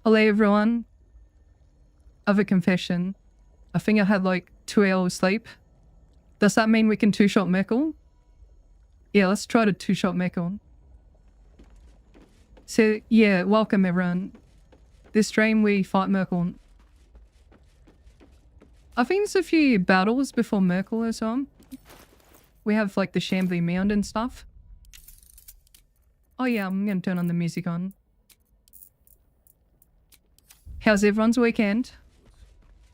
Hello everyone. I have a confession. I think I had like 2 hours sleep. Does that mean we can two-shot myrkul? Yeah, let's try to two-shot myrkul. So yeah, welcome everyone. This stream we fight myrkul. I think there's a few battles before myrkul as well. We have like the Shambly Mound and stuff. Oh yeah, I'm gonna turn on the music on. How's everyone's weekend?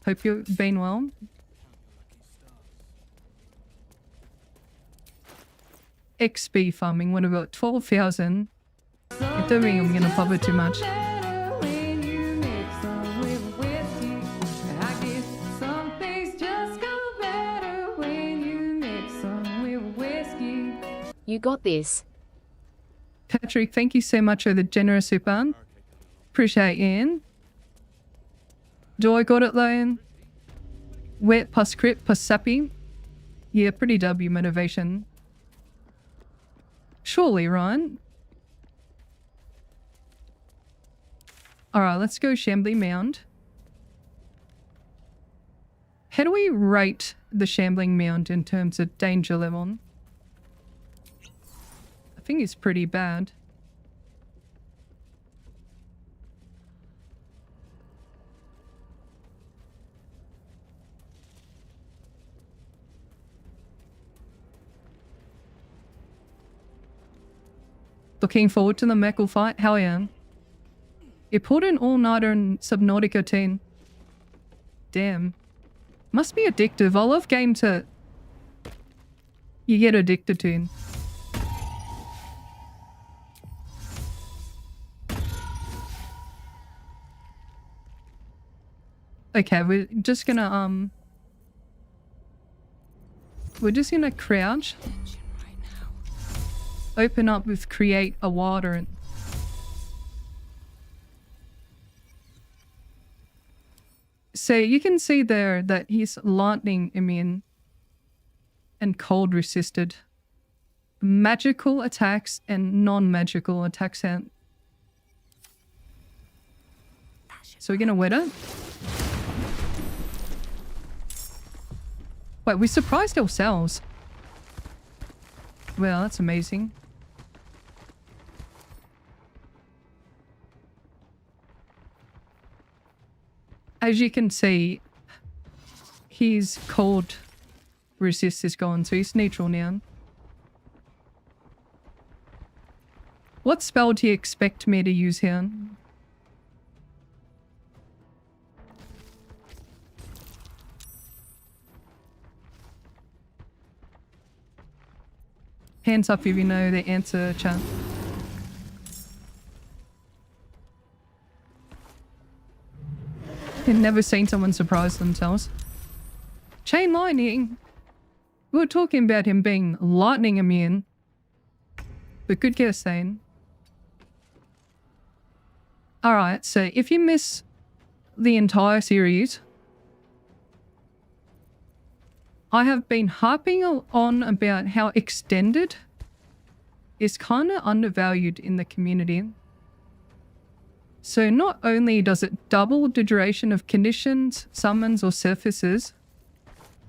Hope you've been well. XP farming, what about 12,000? It don't mean I'm gonna pop it too much. You got this. Patrick, thank you so much for the generous super. Appreciate Ian. Do I got it though? Wet plus crit plus zappy. Yeah, pretty W motivation. Surely, right? Alright, let's go Shambly Mound. How do we rate the Shambling Mound in terms of danger level? I think it's pretty bad. Looking forward to the myrkul fight? Hell yeah. You pulled an all-nighter in Subnautica 10. Damn. Must be addictive. I love games that you get addicted to. Okay, we're just gonna crouch. Open up with create a water and so you can see there that he's lightning immune and cold resisted. Magical attacks and non-magical attacks out. So we're gonna wet it. Wait, we surprised ourselves. Well, that's amazing. As you can see, his cold resist is gone, so he's neutral now. What spell do you expect me to use here? Hands up if you know the answer, chat. I've never seen someone surprise themselves. Chain lightning. We were talking about him being lightning immune. But good guess, Thane. Alright, so if you miss the entire series, I have been harping on about how extended is kind of undervalued in the community. So not only does it double the duration of conditions, summons or surfaces,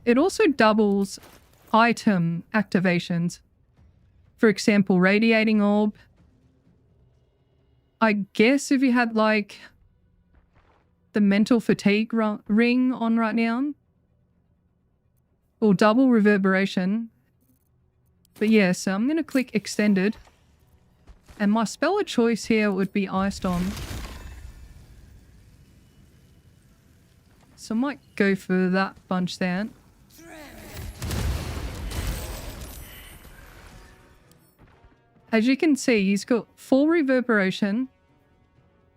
it also doubles item activations. For example, radiating orb. I guess if you had like the mental fatigue ring on right now, or double reverberation. But yeah, so I'm going to click extended. And my spell of choice here would be Ice Storm. So I might go for that bunch there. As you can see, he's got 4 reverberation,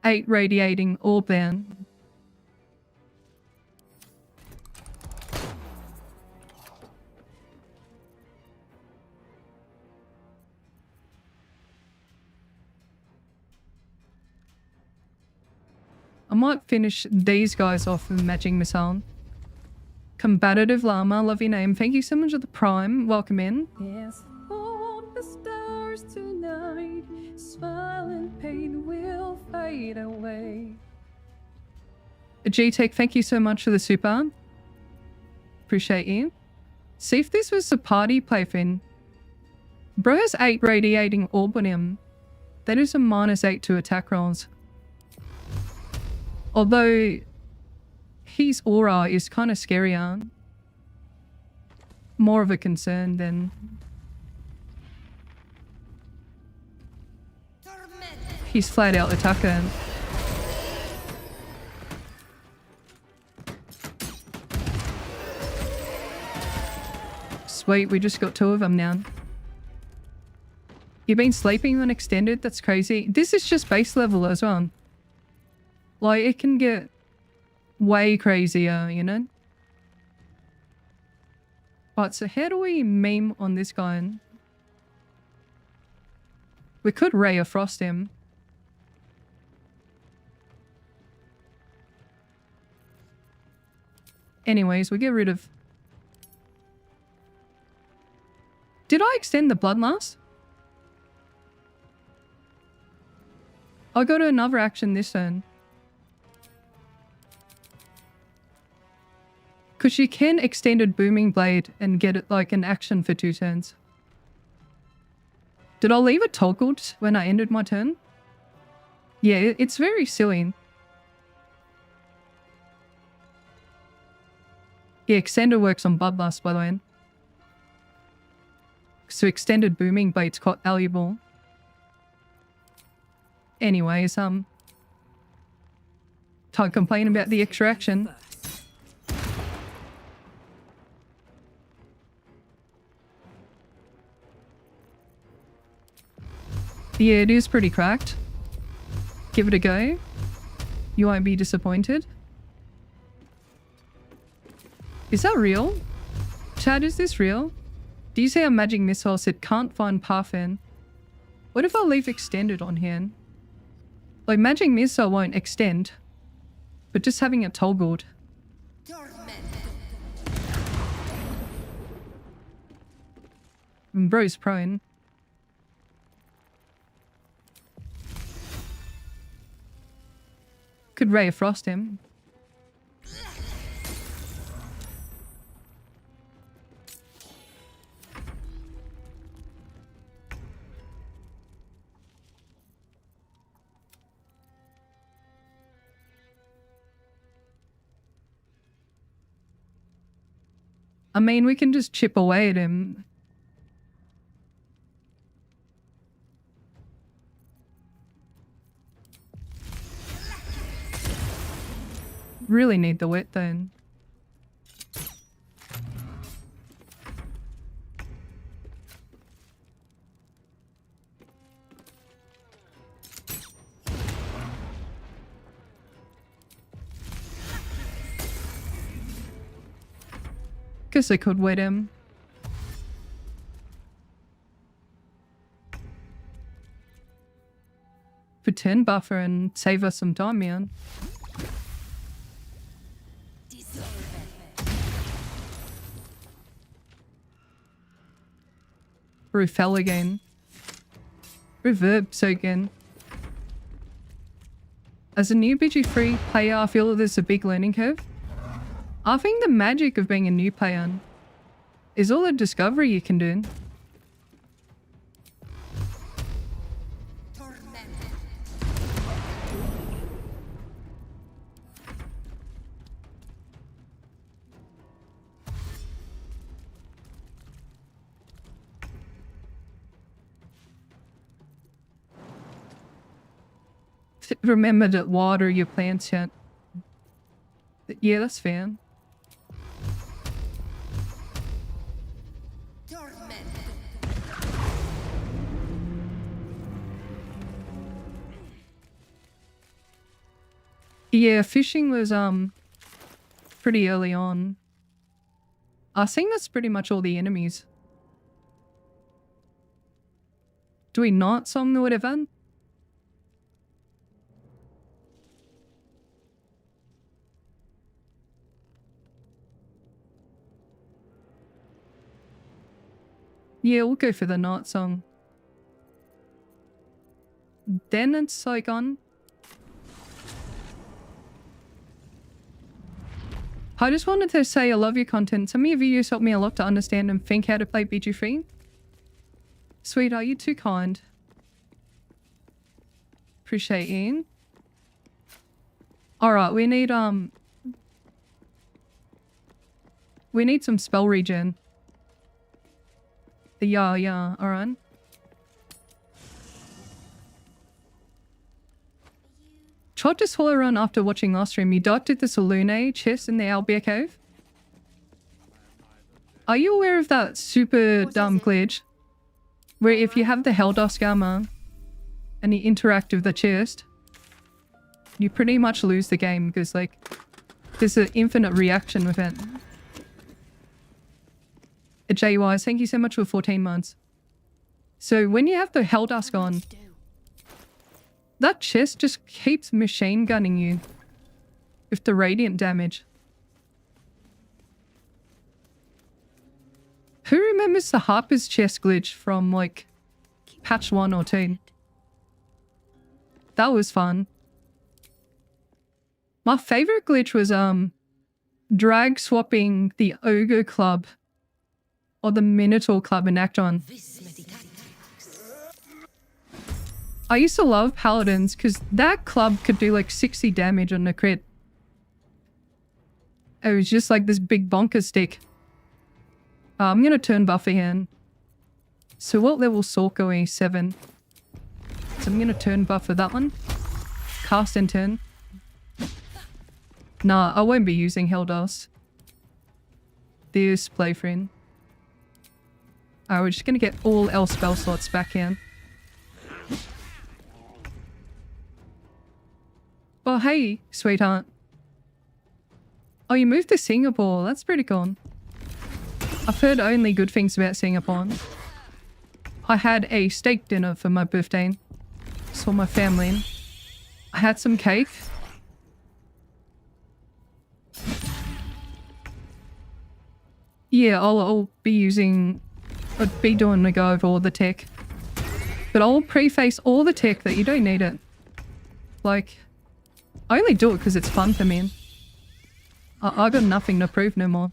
8 radiating orb there. I might finish these guys off with matching missile. Combative Llama, love your name. Thank you so much for the prime. Welcome in. Yes, hold the stars tonight. Smile and pain will fade away. G-Tech, thank you so much for the super. Appreciate you. See if this was a party plaything. Bro has 8 radiating orb on him. That is a -8 to attack rolls. Although his aura is kind of scarier. More of a concern than... He's flat out attacker. Sweet, we just got 2 of them now. You've been sleeping on extended? That's crazy. This is just base level as well. Like, it can get way crazier, you know? Right, so how do we meme on this guy? We could Ray of Frost him. Anyways, we get rid of... Did I extend the Bloodlust? I'll go to another action this turn. Because you can extended Booming Blade and get it like an action for 2 turns. Did I leave it toggled when I ended my turn? Yeah, it's very silly. Yeah, Extender works on Bloodlust, by the way. So extended Booming Blade's quite valuable. Anyways, can't complain about the extra action. Yeah, it is pretty cracked. Give it a go. You won't be disappointed. Is that real? Chad, is this real? Do you see how Magic Missile said can't find path in? What if I leave extended on here? Like, Magic Missile won't extend, but just having it toggled. And bro's prone. Could Ray of Frost him. I mean, we can just chip away at him. Really need the wet though. Guess I could wet him. For 10 buffer and save us some time, man. Fell again. Reverb so again. As a new BG3 player, I feel that there's a big learning curve. I think the magic of being a new player is all the discovery you can do. Remember to water your plants yet. Yeah, that's fair. Yeah, fishing was pretty early on. I think that's pretty much all the enemies. Do we not song the whatever? Yeah, we'll go for the night song. Then it's like on. I just wanted to say I love your content. Some of your videos help me a lot to understand and think how to play BG3. Sweet, are you too kind? Appreciate you. Alright, we need some spell regen. Yeah, alright. Tried to swallow run after watching last stream. You ducked at the Salune chest in the Albia Cave. Are you aware of that super dumb glitch? Where if you have the Helldusk armor and you interact with the chest, you pretty much lose the game because like there's an infinite reaction with it. JYs, thank you so much for 14 months. So when you have the Helldusk on, that chest just keeps machine gunning you with the radiant damage. Who remembers the Harper's chest glitch from like patch 1 or 2? That was fun. My favorite glitch was drag swapping the Ogre Club or the Minotaur Club in Acton. I used to love Paladins because that club could do like 60 damage on the crit. It was just like this big bonker stick. I'm going to turn buff again. So what level Sorc are we? 7. So I'm going to turn buff for that one. Cast and turn. Nah, I won't be using Helldusk this playthrough. Alright, we're just going to get all our spell slots back in. Oh, hey, sweetheart. Oh, you moved to Singapore. That's pretty cool. I've heard only good things about Singapore. I had a steak dinner for my birthday. Saw my family. I had some cake. Yeah, I'll be doing a go over all the tech. But I'll preface all the tech that you don't need it. Like, I only do it because it's fun for me. I got nothing to prove no more.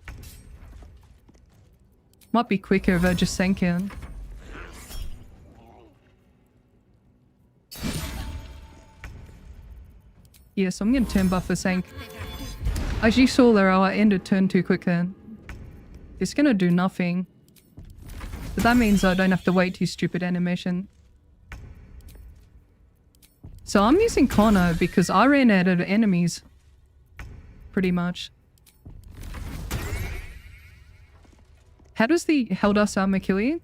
Might be quicker if I just sank in. Yeah, so I'm going to turn buff for sank. As you saw there, I ended turn too quick then. It's going to do nothing. But that means I don't have to wait too stupid animation. So I'm using Connor because I ran out of enemies. Pretty much. How does the Helldusk armor kill you?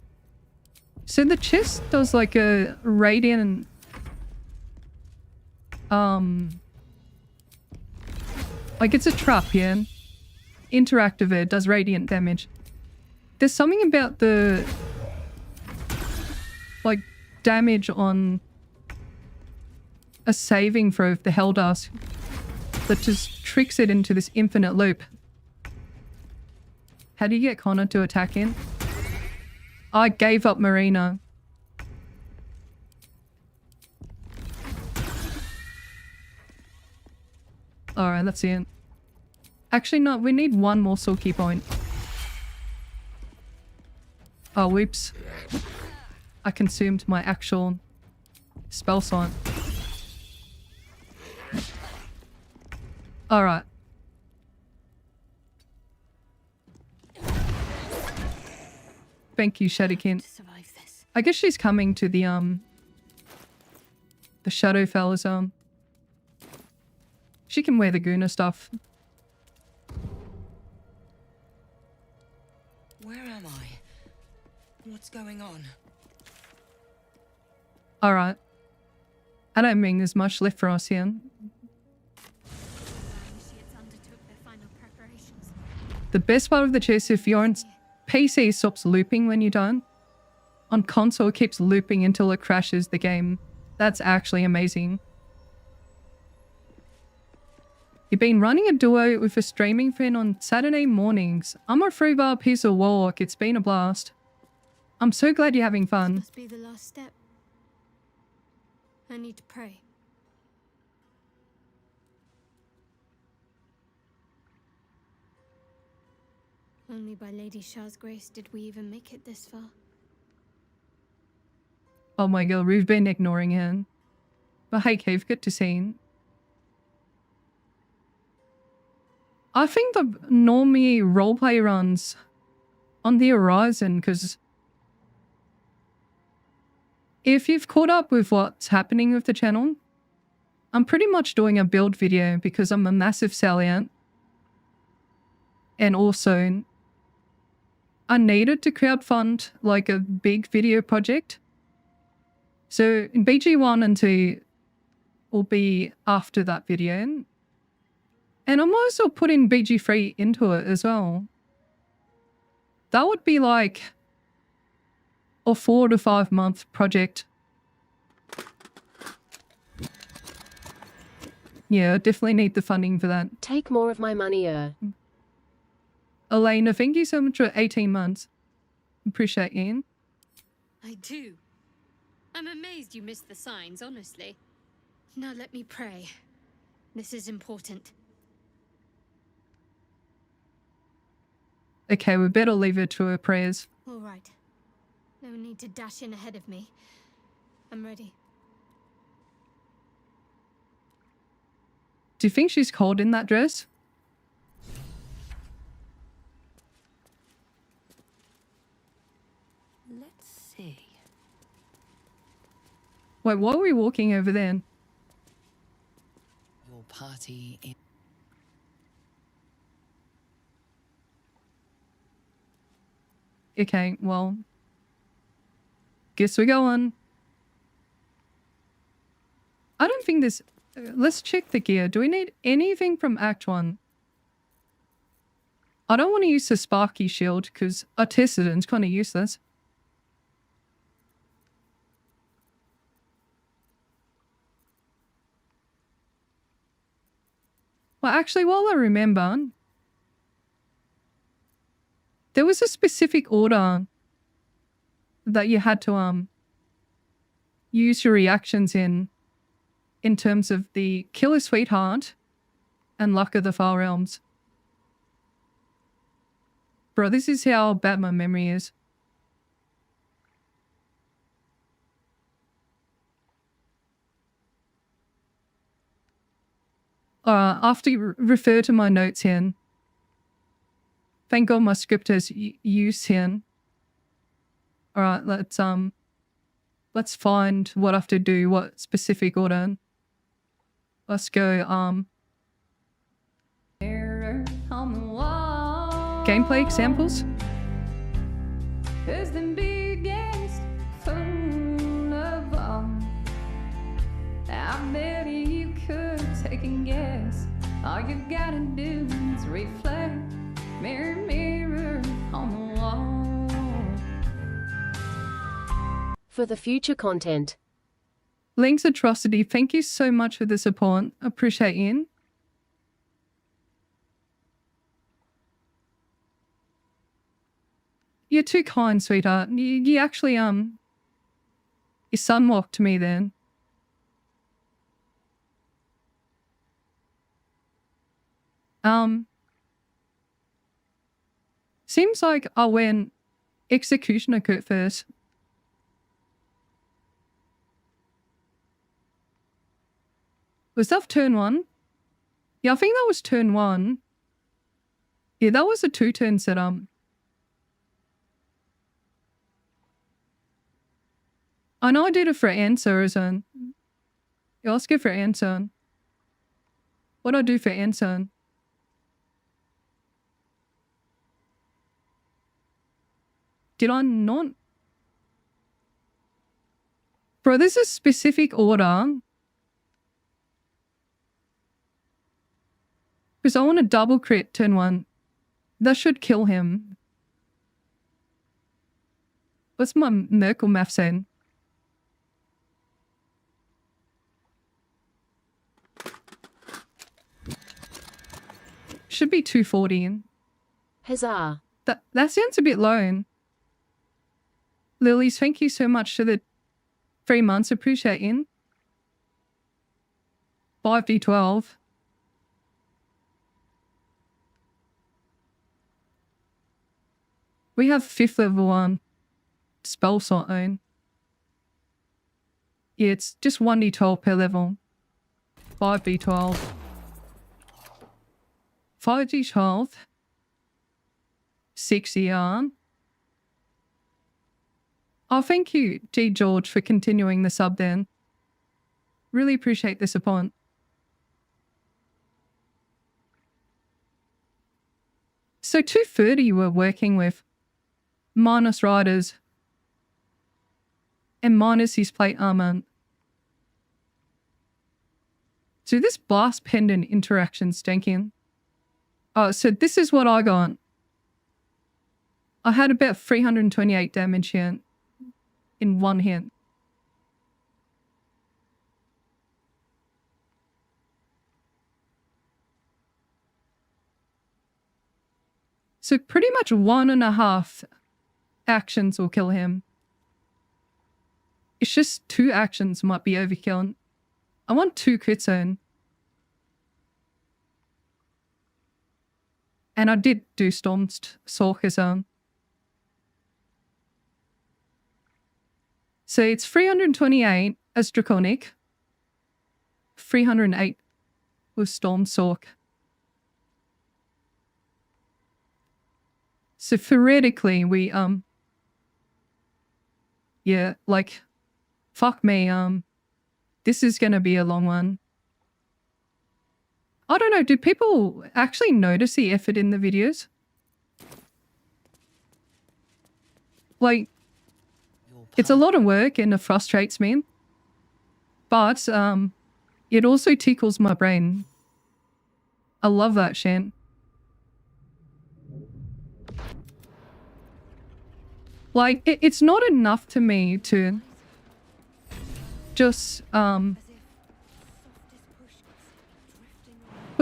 So the chest does like a radiant... Like it's a trap, yeah? Interactive, it does radiant damage. There's something about the... like, damage on... a saving throw of the Helldusk that just tricks it into this infinite loop. How do you get Connor to attack in? I gave up Marina. Alright, that's it. Actually, no, we need one more sulky point. Oh, whoops. I consumed my actual spell slot. Alright. Thank you, Shadowkin. I guess she's coming to the Shadowfell's She can wear the Guna stuff. Where am I? What's going on? Alright. I don't mean there's much left for us here. The best part of the chest, if you're on PC, it stops looping when you're done. On console, it keeps looping until it crashes the game. That's actually amazing. You've been running a duo with a streaming friend on Saturday mornings. I'm a 3-bar piece of warlock. It's been a blast. I'm so glad you're having fun. This must be the last step. I need to pray. Only by Lady Shah's grace did we even make it this far. Oh my god, we've been ignoring him. But hey, Cave, good to see you. I think the normie roleplay runs on the horizon, because if you've caught up with what's happening with the channel, I'm pretty much doing a build video because I'm a massive sellout. And also, I needed to crowdfund like a big video project. So BG1 and 2 will be after that video. And I'm also putting BG3 into it as well. That would be like a 4 to 5 month project. Yeah, definitely need the funding for that. Take more of my money, Elena, thank you so much for 18 months. Appreciate you. I do. I'm amazed you missed the signs, honestly. Now let me pray. This is important. Okay, we better leave her to her prayers. All right. No need to dash in ahead of me. I'm ready. Do you think she's cold in that dress? Let's see. Wait, why are we walking over there? Your party in... Okay, well, guess we're going. I don't think this... let's check the gear. Do we need anything from Act 1? I don't want to use the Sparky shield because I tested it and it's kind of useless. Well, actually, while I remember, there was a specific order that you had to use your reactions in terms of the Killer Sweetheart and Luck of the Far Realms. Bro, this is how bad my memory is. After you refer to my notes here. Thank God my script has used here. Alright, let's find what I have to do, what specific order. Let's go, Mirror on the wall. Gameplay examples? Who's the biggest fool of all? I bet you could take a guess. All you gotta do is reflect. Mirror, mirror on the wall. For the future content. Link's Atrocity, thank you so much for the support. Appreciate you. You're too kind, sweetheart. You actually, you sunwalked me then. Seems like I went Executioner Kurt first. Was that turn 1? Yeah, I think that was turn 1. Yeah, that was a 2-turn setup. I know I did it for answer as well. Yeah, let's go for answer. What do I do for answer? Did I not? Bro, this is a specific order. Because I want to double crit turn 1. That should kill him. What's my myrkul math saying? Should be 240. Huzzah. That sounds a bit low. Lilies, thank you so much for the 3 months. Appreciate you. 5d12. We have 5th level spell slot own. Yeah, it's just 1d12 per level. 5d12. 5d12. 6 yarn. Oh, thank you, G. George, for continuing the sub then. Really appreciate the support. So 230 we're working with. Minus riders. And minus his plate armor. So this blast pendant interaction stinking. Oh, so this is what I got. I had about 328 damage here in one hit. So pretty much 1.5 actions will kill him. It's just 2 actions might be overkill. I want 2 crit zone. And I did do Stormed Sorc as well. So it's 328 as Draconic. 308 with Stormed Sorc. So theoretically we yeah, like fuck me, this is gonna be a long one. I don't know, do people actually notice the effort in the videos? Like, it's a lot of work and it frustrates me. But it also tickles my brain. I love that shit. Like, it's not enough to me to just put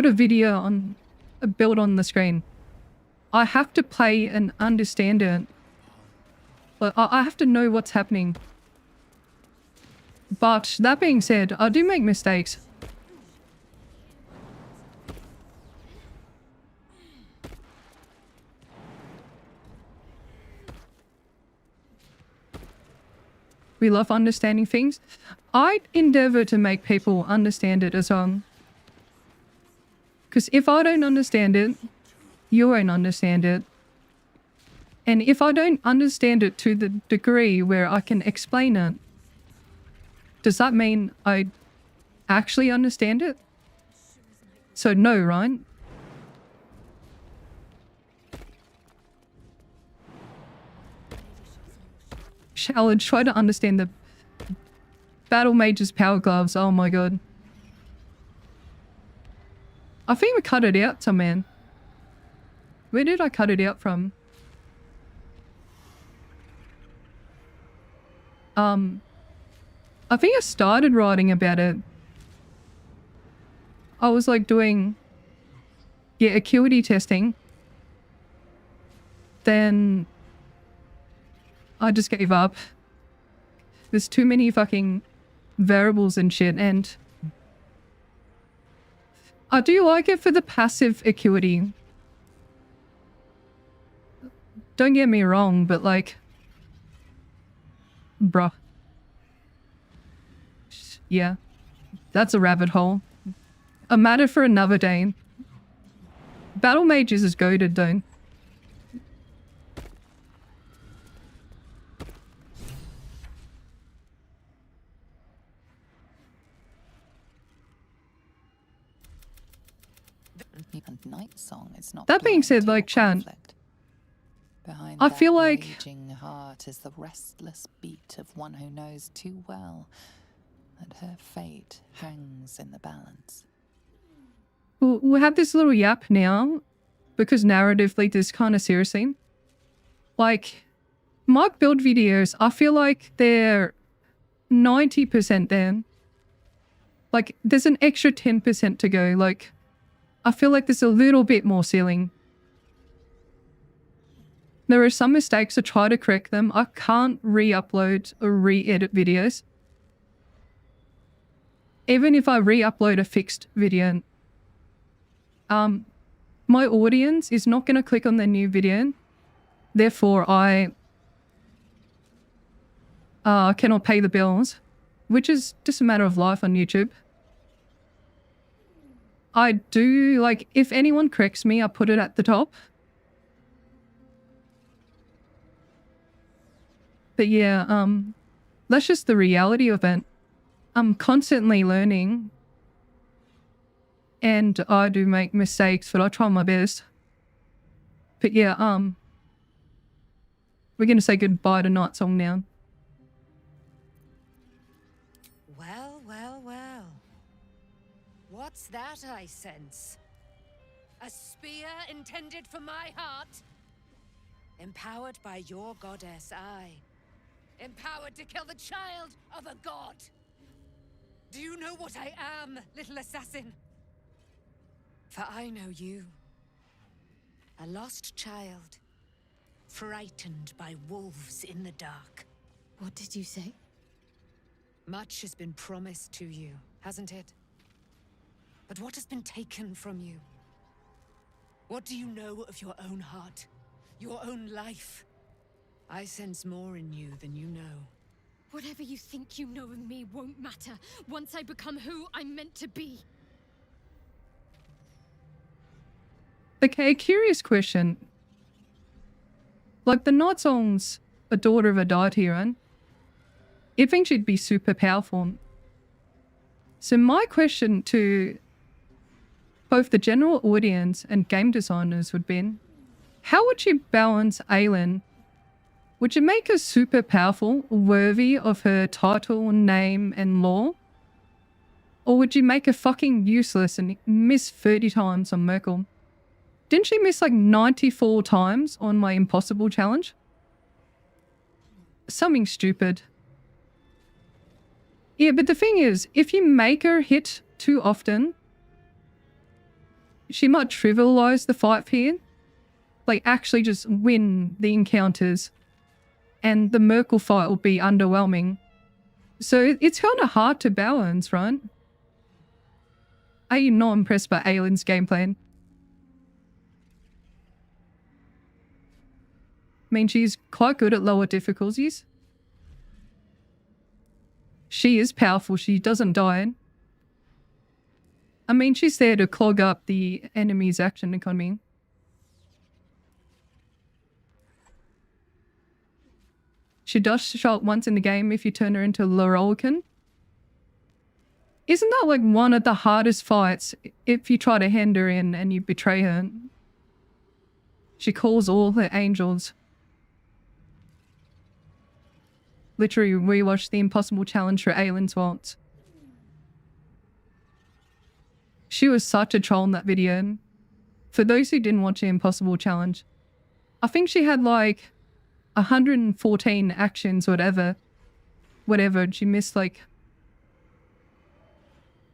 a video on a build on the screen. I have to play and understand it. But I have to know what's happening. But that being said, I do make mistakes. We love understanding things. I endeavor to make people understand it as well. Because if I don't understand it, you won't understand it. And if I don't understand it to the degree where I can explain it, does that mean I actually understand it? So no, right? Shallard, try to understand the Battle Mage's power gloves. Oh my god. I think we cut it out somewhere. Where did I cut it out from? I think I started writing about it. I was like doing, yeah, acuity testing. Then I just gave up. There's too many fucking variables and shit, and I do like it for the passive acuity. Don't get me wrong, but like, bruh. Yeah, that's a rabbit hole. A matter for another day. Battle Mages is goated, don't. Night song is not That being said, like, Chan, I feel like raging heart is the restless beat of one who knows too well that her fate hangs in the balance. we'll have this little yap now, because narratively this kind of seriously. Like, my build videos, I feel like they're 90% there. Like, there's an extra 10% to go. Like, I feel like there's a little bit more ceiling. There are some mistakes, I try to correct them. I can't re-upload or re-edit videos. Even if I re-upload a fixed video, my audience is not going to click on the new video Therefore, I cannot pay the bills, which is just a matter of life on YouTube. I do, like, if anyone corrects me, I put it at the top. But yeah, that's just the reality of it. I'm constantly learning. And I do make mistakes, but I try my best. But yeah, we're gonna say goodbye to Night Song now. Well, well, well. What's that I sense? A spear intended for my heart? Empowered by your goddess, I. Empowered to kill the child of a god. Do you know what I am, little assassin? For I know you. A lost child. Frightened by wolves in the dark. What did you say? Much has been promised to you, hasn't it? But what has been taken from you? What do you know of your own heart? Your own life? I sense more in you than you know. Whatever you think you know of me won't matter once I become who I'm meant to be. Okay, curious question. Like, the Night Song's a daughter of a deity, right? You'd think she'd be super powerful. So my question to both the general audience and game designers would be, how would you balance Aelin? Would you make her super powerful, worthy of her title, name, and lore? Or would you make her fucking useless and miss 30 times on myrkul? Didn't she miss like 94 times on my impossible challenge? Something stupid. Yeah, but the thing is, if you make her hit too often, she might trivialize the fight for you. Like, actually just win the encounters. And the myrkul fight will be underwhelming. So it's kind of hard to balance, right? Are you not impressed by Aelin's gameplay? I mean, she's quite good at lower difficulties. She is powerful. She doesn't die. I mean, she's there to clog up the enemy's action economy. She does show up once in the game if you turn her into Lorolkin. Isn't that like one of the hardest fights if you try to hand her in and you betray her? She calls all her angels. Literally rewatched the impossible challenge for Aelin's Waltz. She was such a troll in that video. For those who didn't watch the impossible challenge, I think she had like 114 actions or whatever. She missed like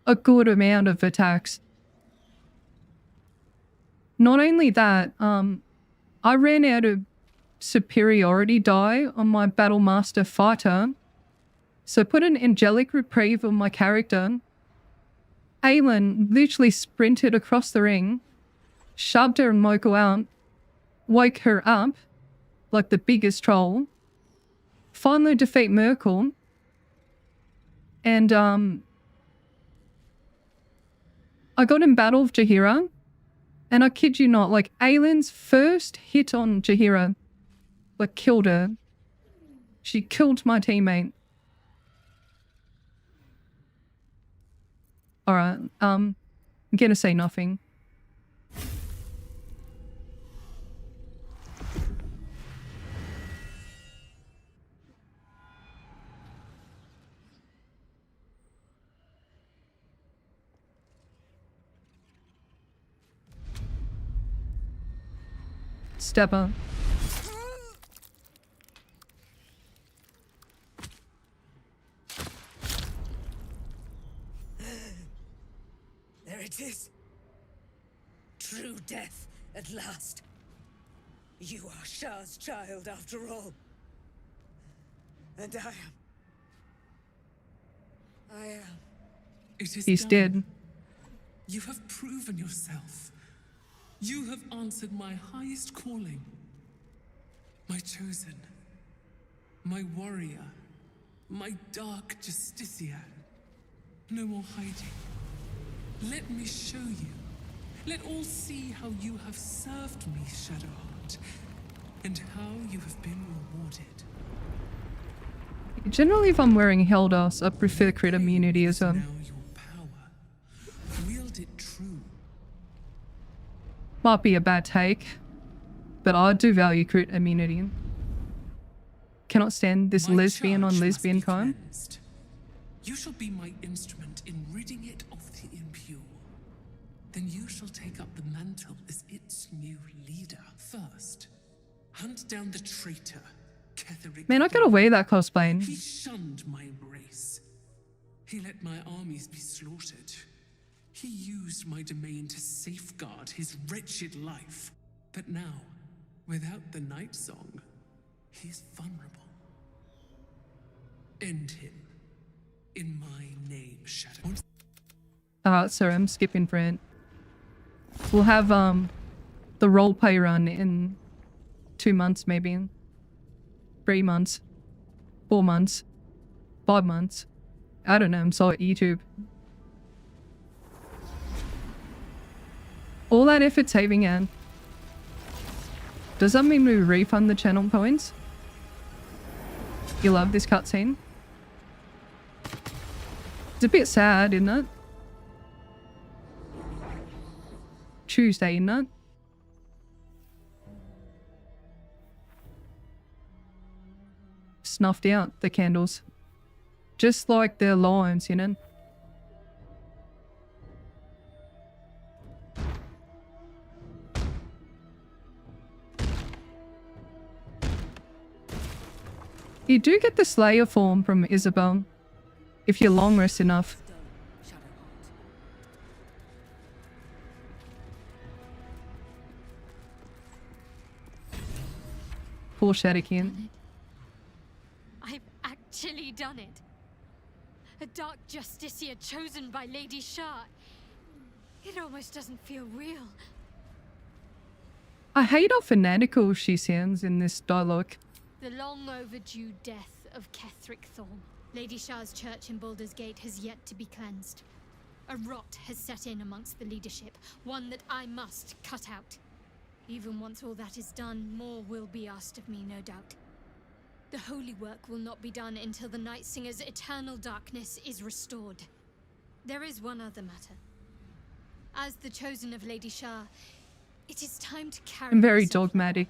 a good amount of attacks. Not only that, I ran out of superiority die on my Battlemaster fighter, so put an angelic reprieve on my character. Aelin literally sprinted across the ring, shoved her and myrkul out, woke her up like the biggest troll, finally defeat myrkul, and I got in battle with Jaheira, and I kid you not, like Aelin's first hit on Jaheira like killed her. She killed my teammate. Alright, I'm gonna say nothing. Stepper. There it is. True death at last. You are Shah's child after all. And I am. It is He's done. dead. You have proven yourself. You have answered my highest calling. My chosen. My warrior. My dark justiciar. No more hiding. Let me show you. Let all see how you have served me, Shadowheart, and how you have been rewarded. Generally, if I'm wearing Heldas, I prefer crit immunity as well. Now your power. Wield it true. Might be a bad take, but I do value crit immunity. Cannot stand this My lesbian on charge must lesbian be crime. cleansed. You shall be my instrument in ridding it of the impure. Then you shall take up the mantle as its new leader. First, hunt down the traitor, Ketheric. Man, I gotta wear that cosplay. He shunned my embrace. He let my armies be slaughtered. He used my domain to safeguard his wretched life. But now, without the night song, he's vulnerable. End him. In my name, Shadow. Sorry, I'm skipping for it. We'll have the roleplay run in 2 months, maybe 3 months, 4 months, 5 months. I don't know. I'm so at YouTube. All that effort saving Anne. Does that mean we refund the channel points? You love this cutscene? It's a bit sad, isn't it? Tuesday, isn't it? Snuffed out the candles. Just like their lives, you know? You do get the Slayer form from Isabel, if you're long rest enough. Poor Shadowkin. I've actually done it. A dark justiciar chosen by Lady Shah. It almost doesn't feel real. I hate how fanatical she sounds in this dialogue. The long overdue death of Ketheric Thorn. Lady Shah's church in Baldur's Gate has yet to be cleansed. A rot has set in amongst the leadership, one that I must cut out. Even once all that is done, more will be asked of me, no doubt. The holy work will not be done until the Night Singer's eternal darkness is restored. There is one other matter. As the chosen of Lady Shah, it is time to carry I'm very myself dogmatic.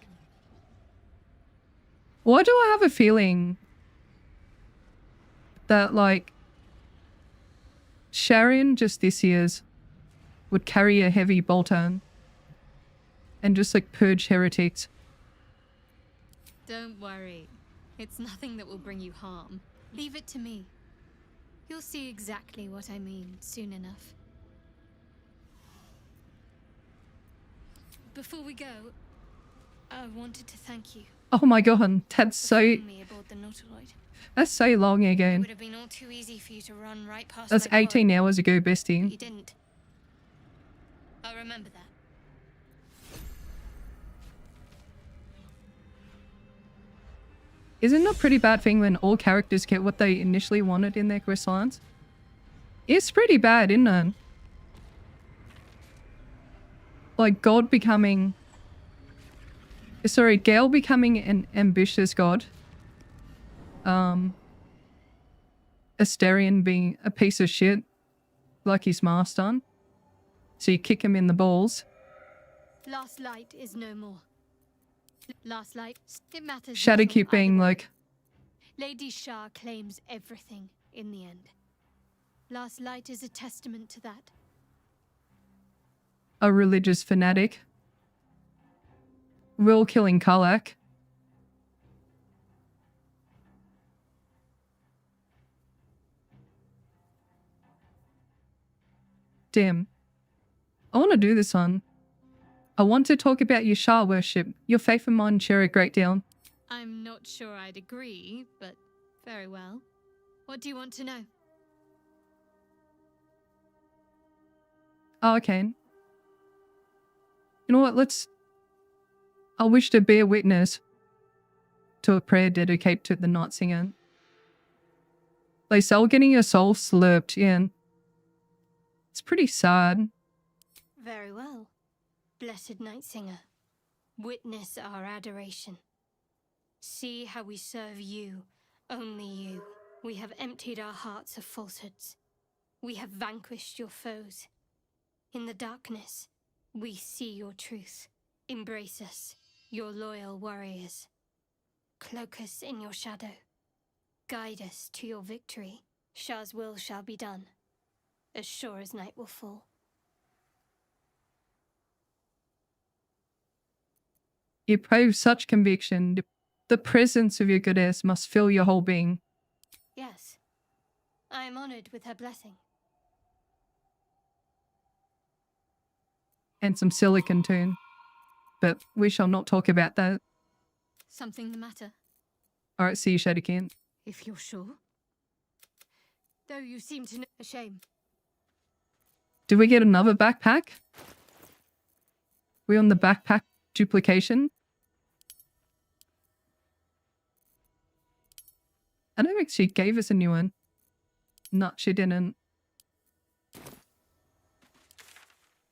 Why do I have a feeling that, like, Sharian Justiciars would carry a heavy bolter and just, like, purge heretics? Don't worry. It's nothing that will bring you harm. Leave it to me. You'll see exactly what I mean soon enough. Before we go, I wanted to thank you. Oh my god, that's so... Me aboard the Nautiloid. That's so long It ago. would have been all too easy for you to run right past That's my 18 pod, hours ago, but bestie. you didn't. I'll remember that. Isn't it a pretty bad thing when all characters get what they initially wanted in their quest lines? It's pretty bad, isn't it? Like God becoming... Sorry, Gale becoming an ambitious god. Asterion being a piece of shit, like his master. So you kick him in the balls. Last light is no more. Last light, it matters. Shadowkeep little being either way. like, Lady Shah claims everything in the end. Last light is a testament to that. a religious fanatic. Will killing Karlach. Damn. I want to do this one. I want to talk about your Shah worship. Your faith and mine share a great deal. I'm not sure I'd agree, but very well. What do you want to know? Oh, okay. You know what? I wish to bear witness to a prayer dedicated to the night singer. They sell getting your soul slurped, yeah. It's pretty sad. Very well, blessed night singer. Witness our adoration. See how we serve you, only you. We have emptied our hearts of falsehoods. We have vanquished your foes. In the darkness, we see your truth. Embrace us, your loyal warriors. Cloak us in your shadow. Guide us to your victory. Shah's will shall be done, as sure as night will fall. You pray with such conviction. The presence of your goddess must fill your whole being. Yes, I am honored with her blessing. And some silicon too. But we shall not talk about that. Something the matter? Alright, see you, Shadowkin. If you're sure. Though you seem to know. A shame. Did we get another backpack? We on the backpack duplication? I don't think she gave us a new one. No, she didn't.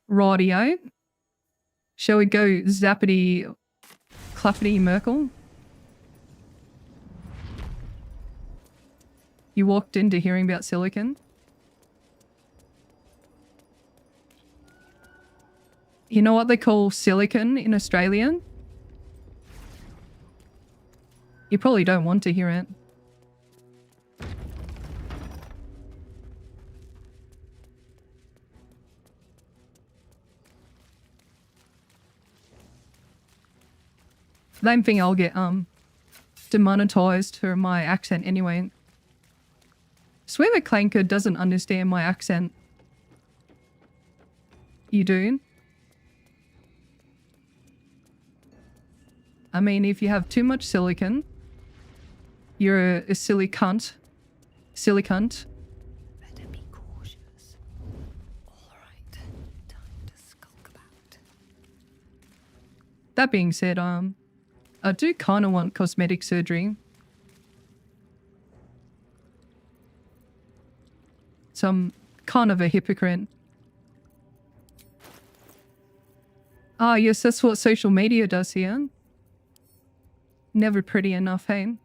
Rightio. Shall we go zappity, clappity, myrkul? You walked into hearing about silicon. You know what they call silicon in Australia? You probably don't want to hear it. Same thing, I'll get demonetized for my accent anyway. Swear the Clanker doesn't understand my accent. You do? I mean, if you have too much silicon, you're a silly cunt. Silly cunt. Better be cautious. All right, time to skulk about. That being said, I do kind of want cosmetic surgery. So I'm kind of a hypocrite. Ah, yes, that's what social media does here. Never pretty enough, hey?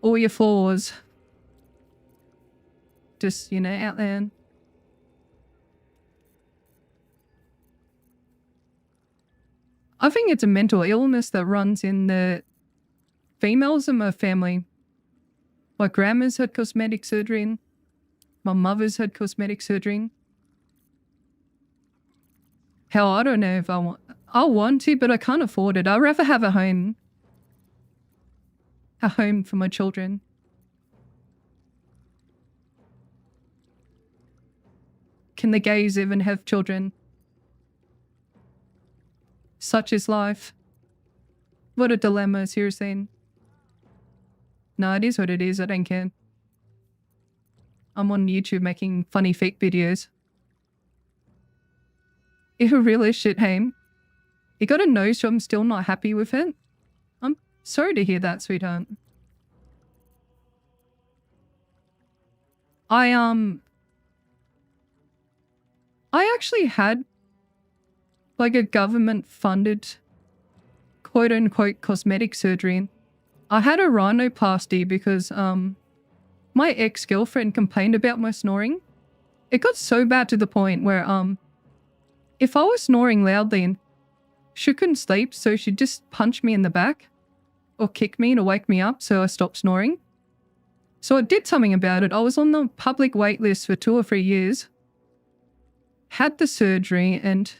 All your flaws. Just, you know, out there. I think it's a mental illness that runs in the females in my family. My grandma's had cosmetic surgery. My mother's had cosmetic surgery. Hell, I don't know if I want to, but I can't afford it. I'd rather have a home. A home for my children. Can the gays even have children? Such is life. What a dilemma, seriously. No, it is what it is. I don't care. I'm on YouTube making funny fake videos. Ew, really shit, hey? You got a nose job, I'm still not happy with it? I'm sorry to hear that, sweetheart. I actually had like a government funded quote unquote cosmetic surgery. I had a rhinoplasty because my ex-girlfriend complained about my snoring. It got so bad to the point where if I was snoring loudly, she couldn't sleep, so she'd just punch me in the back or kick me to wake me up so I stopped snoring. So I did something about it. I was on the public wait list for 2 or 3 years. Had the surgery, and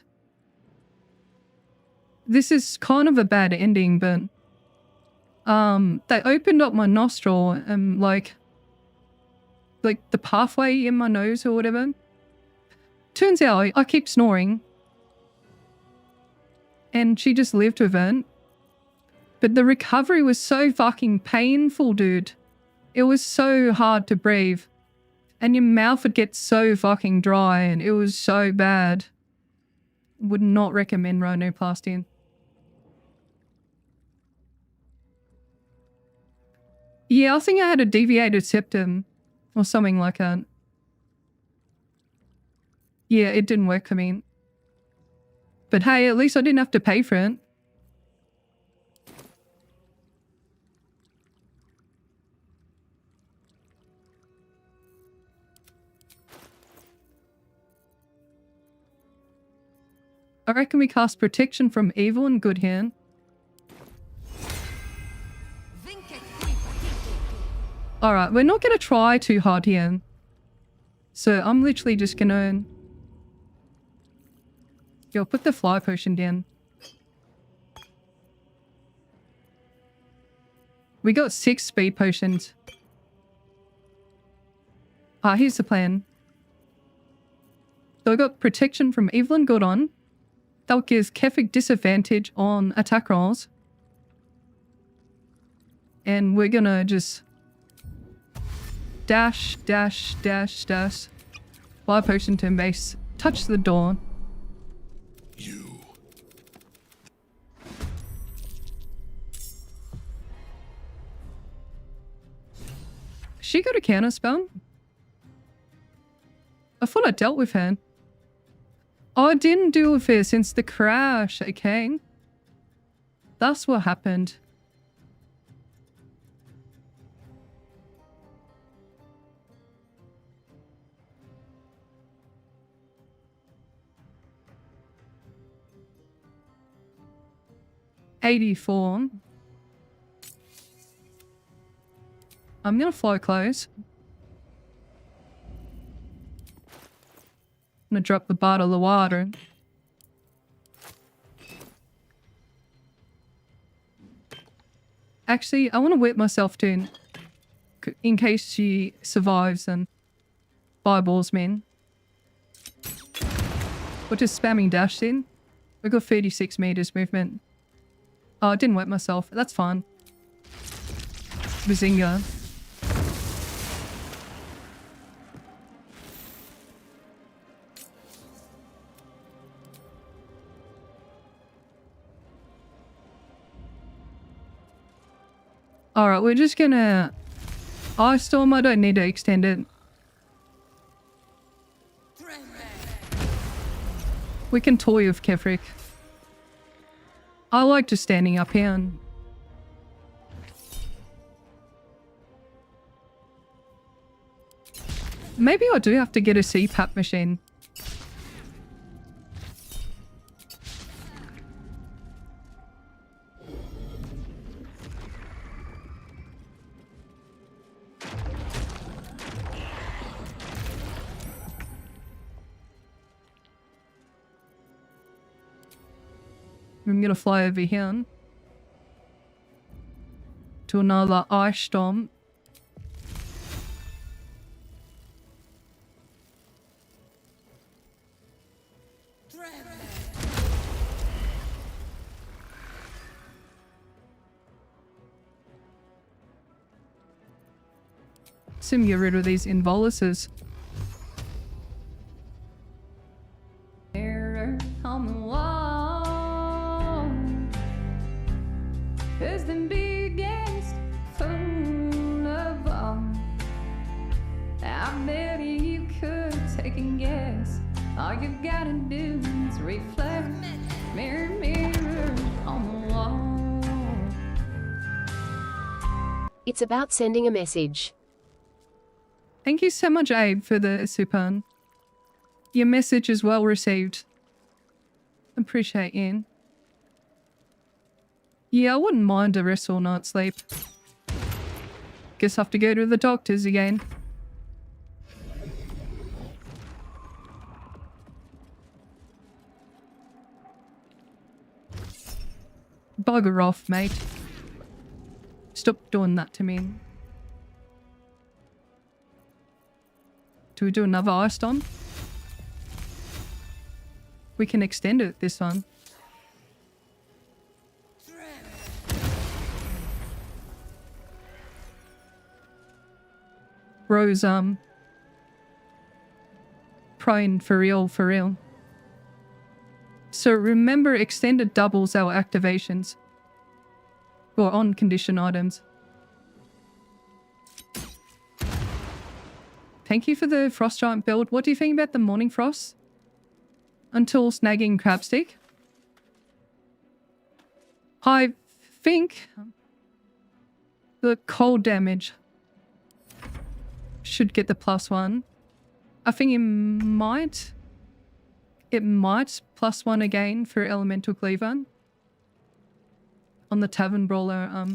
this is kind of a bad ending, but they opened up my nostril and like the pathway in my nose or whatever. Turns out I keep snoring. And she just lived with it. But the recovery was so fucking painful, dude. It was so hard to breathe. And your mouth would get so fucking dry, and it was so bad. Would not recommend rhinoplasty. Yeah, I think I had a deviated septum or something like that. Yeah, it didn't work for me. But hey, at least I didn't have to pay for it. I reckon we cast protection from evil and good here. Alright, we're not going to try too hard here. So I'm literally just going to... Yo, put the fly potion down. We got 6 speed potions. Here's the plan. So I got protection from evil and good on. That gives Kefik disadvantage on attack rolls. And we're gonna just dash, dash, dash, dash. Fly potion to base. Touch the door. She got a counter spell? I thought I dealt with her. Oh, I didn't deal with her since the crash, okay? That's what happened. $84. I'm gonna fly close. I'm gonna drop the bottle of water. Actually, I want to whip myself too, in case she survives and fireballs me. We're just spamming dash in. We got 36 meters movement. Oh, I didn't wet myself. That's fine. Bazinga. Alright, we're just gonna... Ice Storm, I don't need to extend it. We can toy with Kefrik. I like just standing up here and... Maybe I do have to get a CPAP machine. I'm gonna fly over here to another ice storm. Sim, get rid of these involuses. Mirror on the wall is the biggest fool of all. I bet you could take a guess. All you gotta do is reflect. Mirror, mirror on the wall. It's about sending a message. Thank you so much, Abe, for the super. Your message is well received. Appreciate you. Yeah, I wouldn't mind a rest all night sleep. Guess I have to go to the doctors again. Bugger off, mate. Stop doing that to me. Do we do another ice storm? We can extend it this one. Rose, prone for real, for real. So remember, extended doubles our activations. Or on condition items. thank you for the Frost Giant build. What do you think about the Morning Frost? Until snagging Crabstick. I think the cold damage should get the +1. I think it might +1 again for Elemental Cleaver on the Tavern Brawler.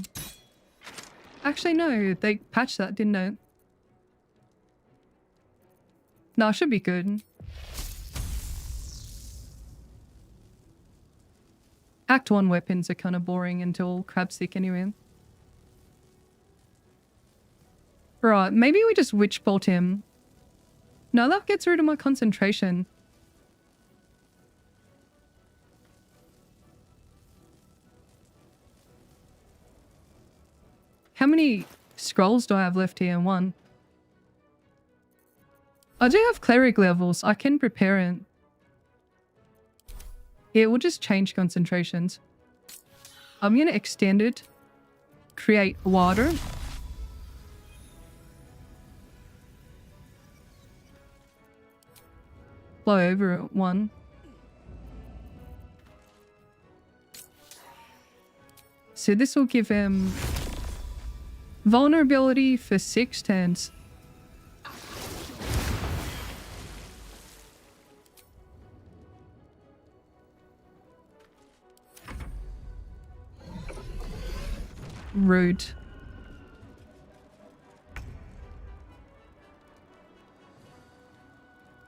Actually, no, they patched that, didn't they? No, it should be good. Act 1 weapons are kind of boring until Crabstick anyway. Right, maybe we just Witch Bolt him. No, that gets rid of my concentration. How many scrolls do I have left here? 1. I do have cleric levels. I can prepare it. Yeah, we'll just change concentrations. I'm going to extend it. Create water. Blow over it 1. So this will give him vulnerability for 6 turns. Rude.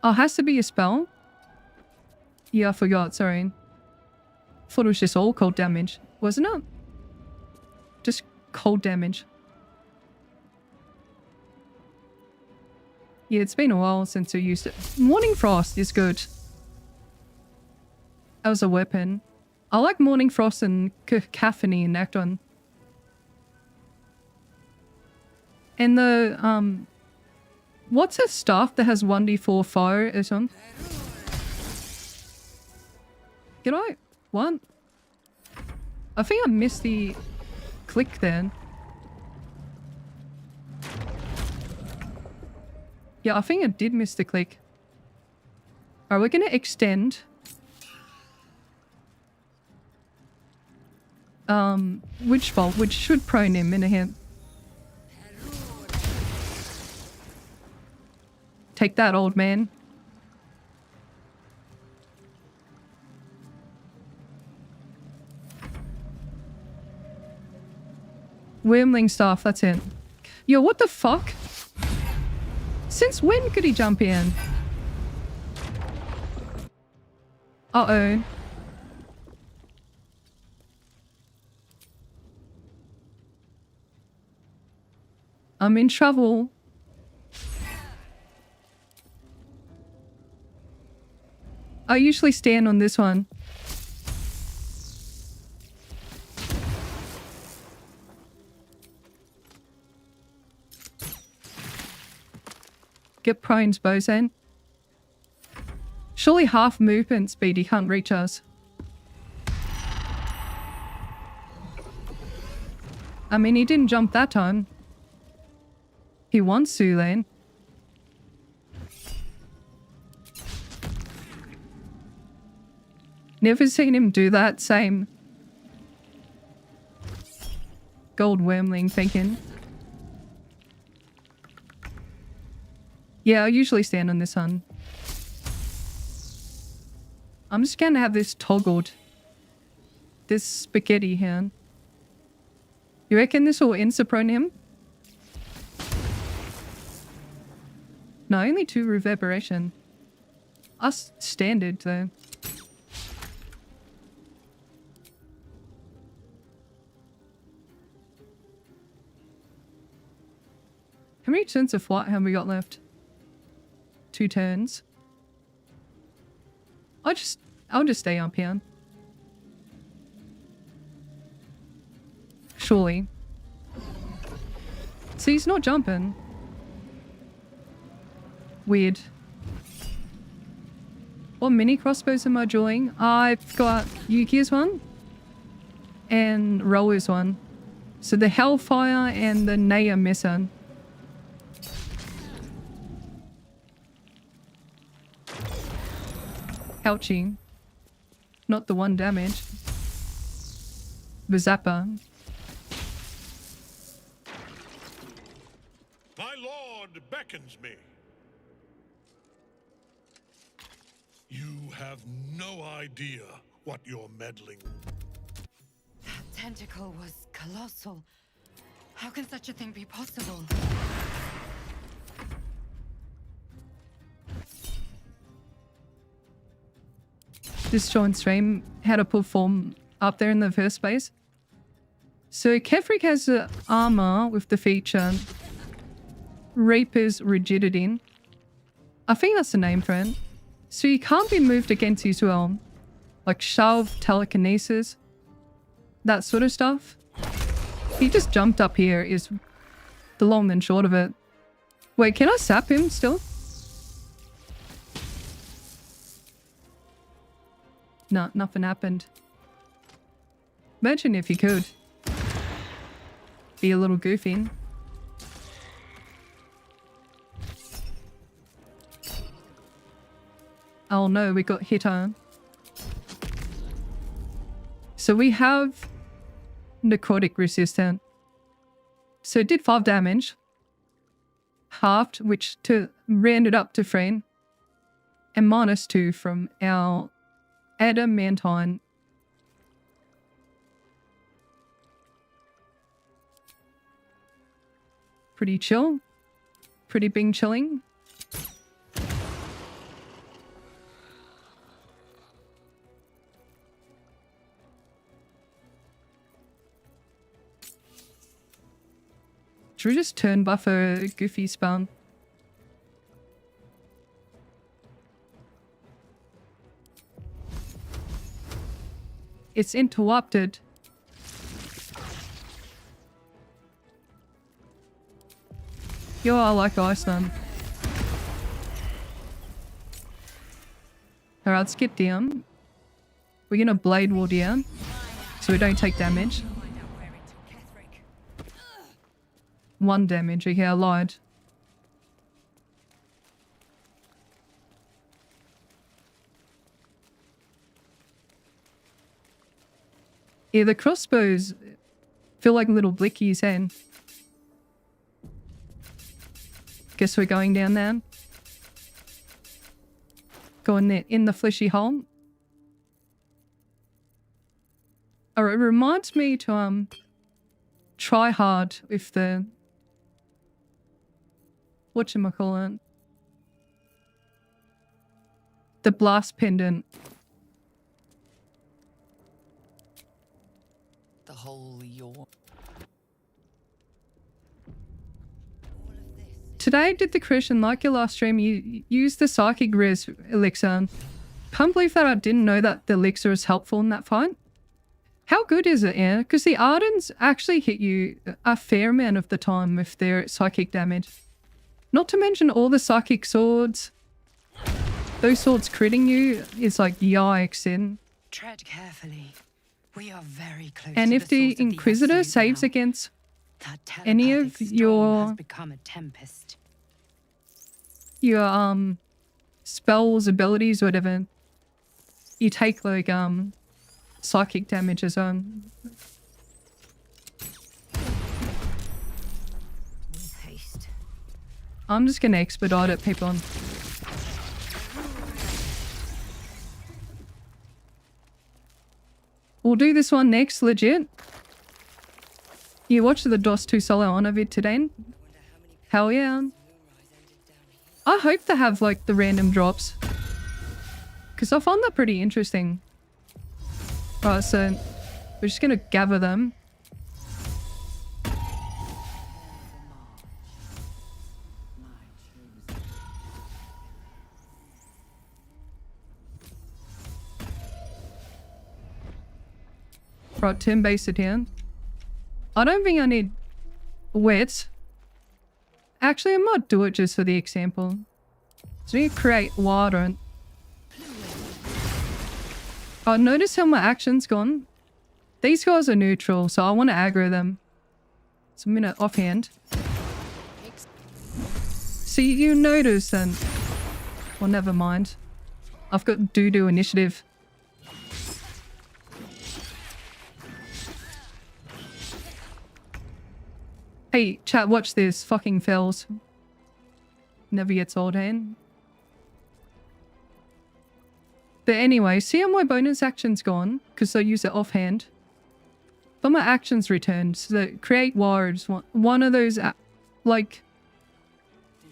Oh, has to be a spell? Yeah, I forgot, sorry. Thought it was just all cold damage. Wasn't it? Just cold damage. Yeah, it's been a while since I used it. Morning Frost is good. As a weapon. I like Morning Frost and Cacophony in Act 1. And the, what's a staff that has 1d4 fire or something? Did I? What? I think I missed the click then. Yeah, I think I did miss the click. Alright, we're gonna extend. Witch Bolt, which should prone him in a hint. Take that, old man. Wormling staff, that's it. Yo, what the fuck? Since when could he jump in? Uh-oh. I'm in trouble. I usually stand on this one. Get prones, Bosan. Surely half movement speed, he can't reach us. I mean, he didn't jump that time. He wants to, then. Never seen him do that. Same. Gold wormling thinking. Yeah, I usually stand on this one. I'm just gonna have this toggled. This spaghetti hand. You reckon this will insta-prone him? No, only 2 reverberation. Us standard though. How many turns of flight have we got left? 2 turns. I'll just stay up here. Surely. See, he's not jumping. Weird. What mini crossbows am I drawing? I've got Yuki's one. And Rower's one. So the Hellfire and the Naya Messer. Ouchie. Not the 1 damage. The zapper. My lord beckons me. You have no idea what you're meddling. That tentacle was colossal. How can such a thing be possible? Just showing stream how to perform up there in the first place. So Ketheric has the armor with the feature Reaper's Rigidity. I think that's the name for it. So he can't be moved against his will. Like shove, telekinesis, that sort of stuff. He just jumped up here is the long and short of it. Wait, can I sap him still? No, nothing happened. Imagine if you could. Be a little goofy. Oh no, we got hit on. So we have necrotic resistant. So it did 5 damage. Halved, which rounded up to 3. And -2 from our adamantine. Pretty chill. Pretty bing chilling. Should we just turn buff a goofy spawn? It's interrupted. Yo, I like Iceland. Alright, let's get down. We're gonna blade wall down so we don't take damage. 1 damage. Okay, I lied. Yeah, the crossbows feel like little blickies, and guess we're going down there. Going there in the fleshy hole. Alright, it reminds me to try hard with the whatchamacallit, the blast pendant. The whole your. Today I did the Christian, like your last stream, you used the psychic res elixir. Can't believe that I didn't know that the elixir is helpful in that fight. How good is it, yeah? Because the Ardens actually hit you a fair amount of the time with their psychic damage. Not to mention all the psychic swords. Those swords critting you is like yikes in. Tread carefully. We are very close. And to if the the source of Inquisitor absolute saves now. against That any of telepathic storm your has become a tempest. spells, abilities, whatever, you take like psychic damage as well. With haste. I'm just gonna expedite it, people. We'll do this one next, legit. You watched the DOS 2 solo honor vid today? Hell yeah. I hope they have like the random drops, because I found that pretty interesting. Right, so we're just gonna gather them. Right, turn base it here. I don't think I need wet. Actually, I might do it just for the example. So we create water. Oh, notice how my action's gone. These guys are neutral, so I want to aggro them. So I'm gonna offhand. So you notice then. Well, never mind. I've got do initiative. Hey, chat, watch this. Fucking fails. Never gets old, hand. But anyway, see how my bonus action's gone? Because I use it offhand. But my actions returned. So that create wards. One of those, like,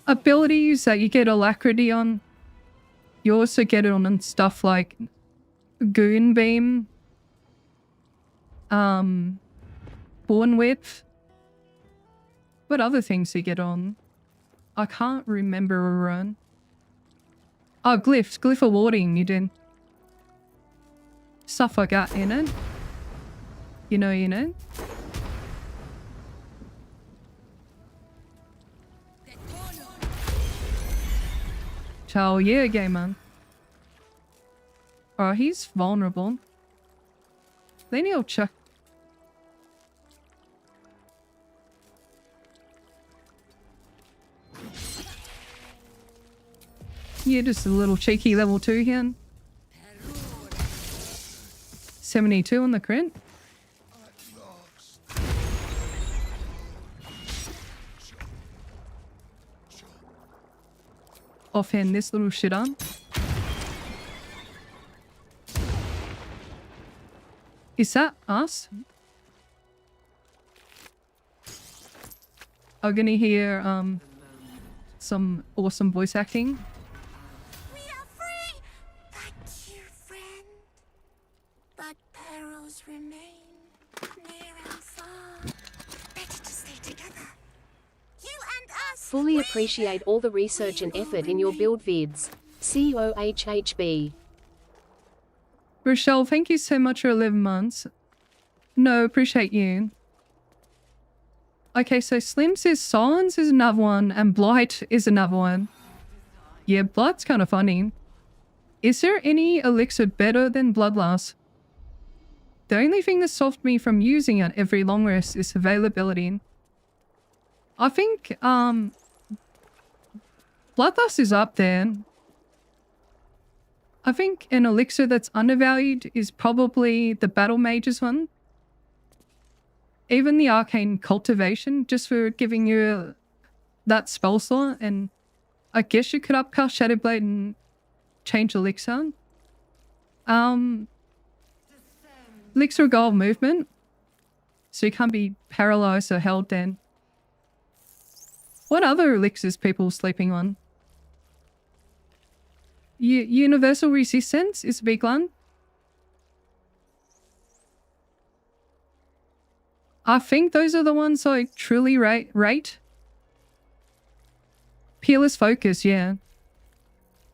abilities that you get alacrity on. You also get it on stuff like Goon Beam. Born Width. What other things do you get on? I can't remember a run. Oh, Glyphs. Glyph of Warding, you did. Stuff like that in it. You know. Chow, yeah, gamer. Oh, he's vulnerable. Then he'll check. Yeah, just a little cheeky level 2 here. 72 on the crit. Offhand this little shit on. Is that us? I'm gonna hear some awesome voice acting. We are free! Thank you, friend. But perils remain near and far. Better to stay together. You and us. Fully appreciate all the research and effort in your build vids. COHHB. Rochelle, thank you so much for 11 months. No, appreciate you. Okay, so Slim says Silence is another one and Blight is another one. Yeah, Blight's kind of funny. Is there any elixir better than Bloodlust? The only thing that stopped me from using it every long rest is availability. I think, Bloodlust is up there. I think an elixir that's undervalued is probably the Battle Mage's one. Even the Arcane Cultivation, just for giving you that spell slot, and I guess you could upcast Shadowblade and change elixir. Elixir of Gold movement, so you can't be paralyzed or held then. What other elixirs people sleeping on? Universal Resistance is a big one. I think those are the ones I truly rate. Peerless Focus, yeah.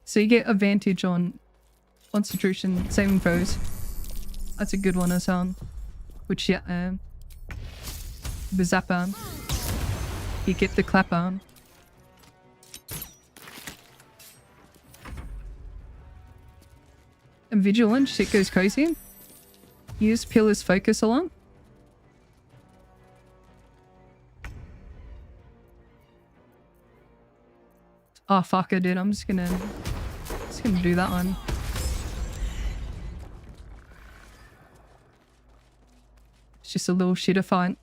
So you get advantage on Constitution saving throws. That's a good one as well. Which, yeah, the zapper. You get the clapper. And Vigilant, shit goes crazy. Use Peerless Focus a lot. Oh fuck, I did. I'm just gonna do that one. It's just a little shitter fight.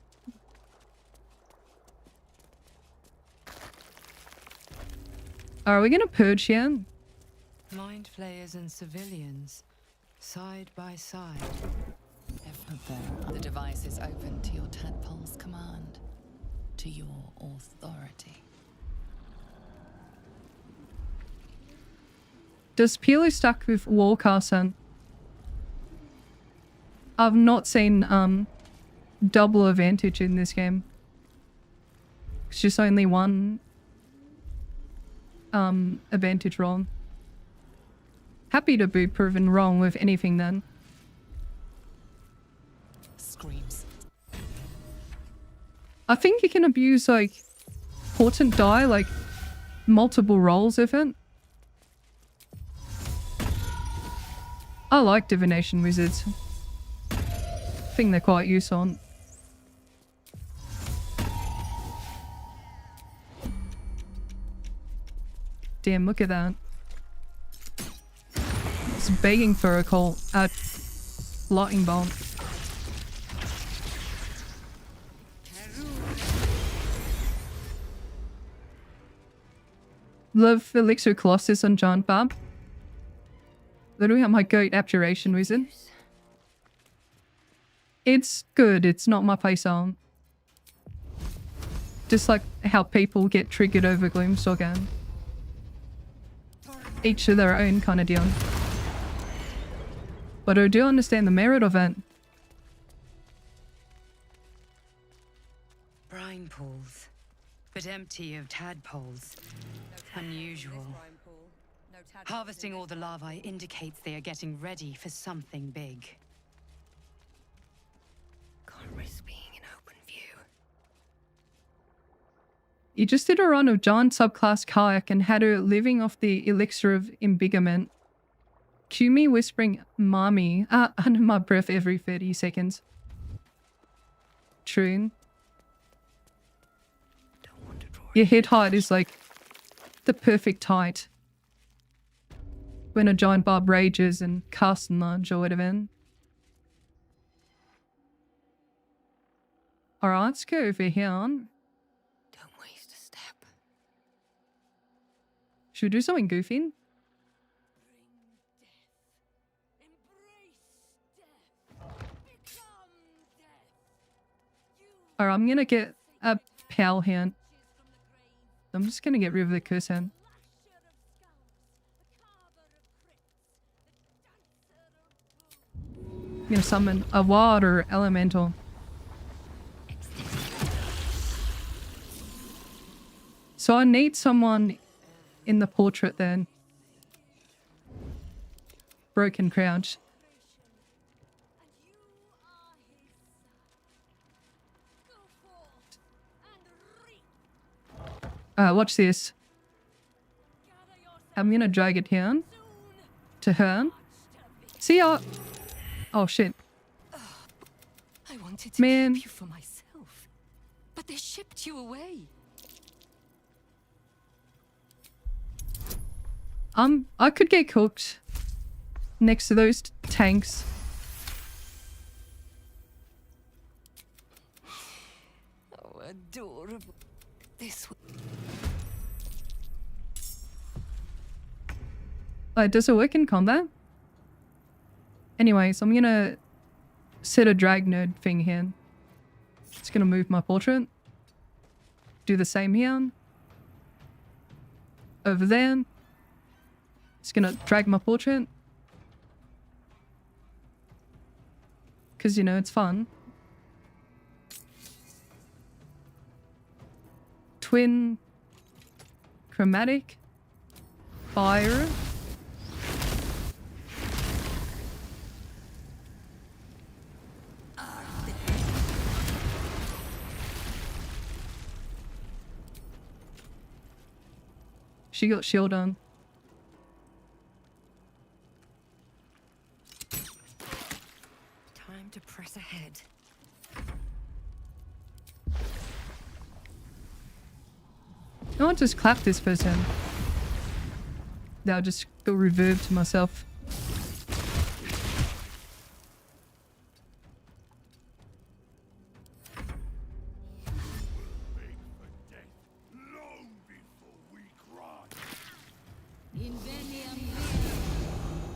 Are we gonna purge here? Mind flayers and civilians, side by side. If there, the device is open to your tadpole's command, to your authority. Does Pilo stack with Warcaster? I've not seen double advantage in this game. It's just only one advantage roll. Happy to be proven wrong with anything then. Screams. I think you can abuse like Portent Die, like multiple rolls of it. I like Divination Wizards. I think they're quite useful. Damn, look at that. It's begging for a call. Lightning bolt. Love Elixir Colossus on Giant Barb. Literally, I'm my goat abjuration wizard. It's good. It's not my playstyle. Just like how people get triggered over Gloomstalker. Each of their own kind of deal. But I do understand the merit of it. Brine pools, but empty of tadpoles. Unusual. Harvesting all the larvae indicates they are getting ready for something big. Can't risk being in open view. You just did a run of giant subclass kayak and had her living off the elixir of embiggerment. Cue me whispering mommy under my breath every 30 seconds. True. Your head height is like the perfect height when a giant barb rages and casts and lunge or whatever. Alright, let's go over here. Don't waste a step. Should we do something goofy? Alright, I'm gonna get a pal hand. I'm just gonna get rid of the curse hand. I'm gonna summon a water elemental. So I need someone in the portrait then. Broken crouch. Watch this. I'm gonna drag it down to her. See ya. Oh shit. I wanted to Man. keep you for myself, but they shipped you away. I could get cooked next to those tanks. Oh, adorable. This. Does it work in combat? Anyways, I'm gonna set a drag nerd thing here. It's gonna move my portrait. Do the same here. Over there. It's gonna drag my portrait. Because, you know, it's fun. Twin. Chromatic. Fire. She got shield on. Time to press ahead. I'll just clap this person. I'll just go reverb to myself.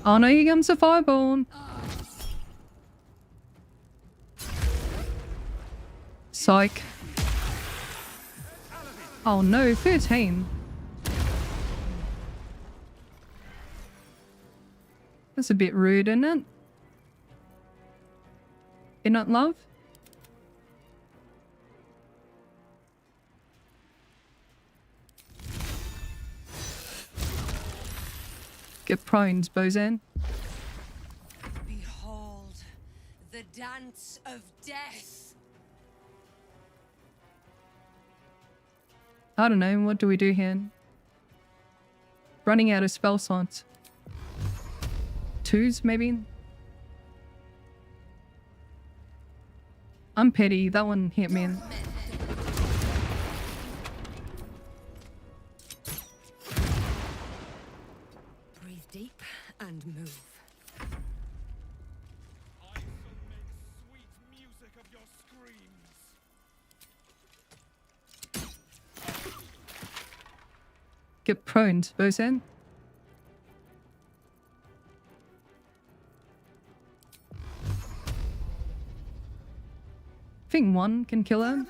Oh no, here comes a fireball. Psych. Oh no, 13. That's a bit rude, isn't it? Isn't it, love? Get prones, Bozan. Behold, the dance of death. I don't know, what do we do here? Running out of spell slots. 2s, maybe? I'm petty, that one hit me. Breathe deep and move. get prone to both ends. I think one can kill her.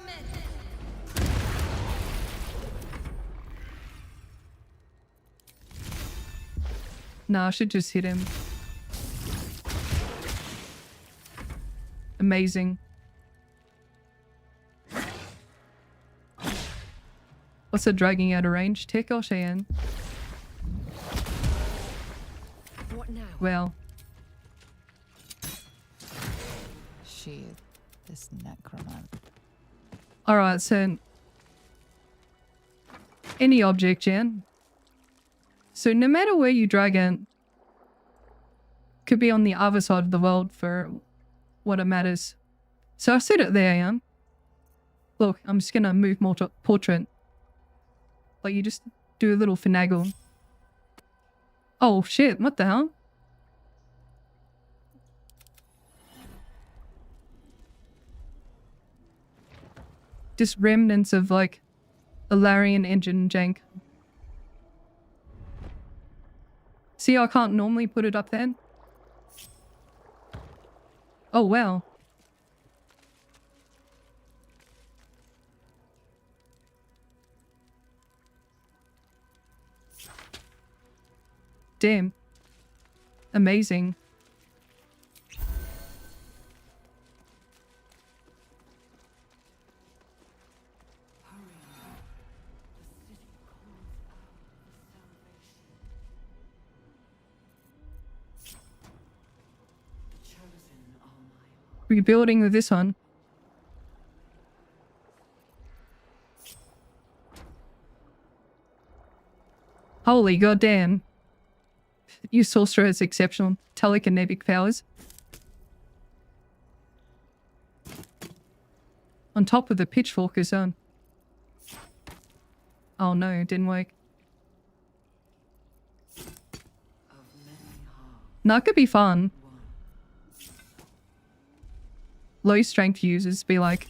Nah, I should just hit him. Amazing. What's it dragging out of range? Tech or Cheyenne? What now? Well, She, this necromant. alright, so any object, Jan. So no matter where you drag it, could be on the other side of the world for what it matters. So I set it there, Jan. Look, I'm just gonna move more to portrait. Like you just do a little finagle. Oh shit, what the hell? Just remnants of like a Larian engine jank. See, I can't normally put it up there. Oh wow. Damn. Amazing. Rebuilding with this one. Holy goddamn. You sorcerer has exceptional telekinetic powers. On top of the pitchfork is on. Oh no, it didn't work. No, it could be fun. Low strength users be like,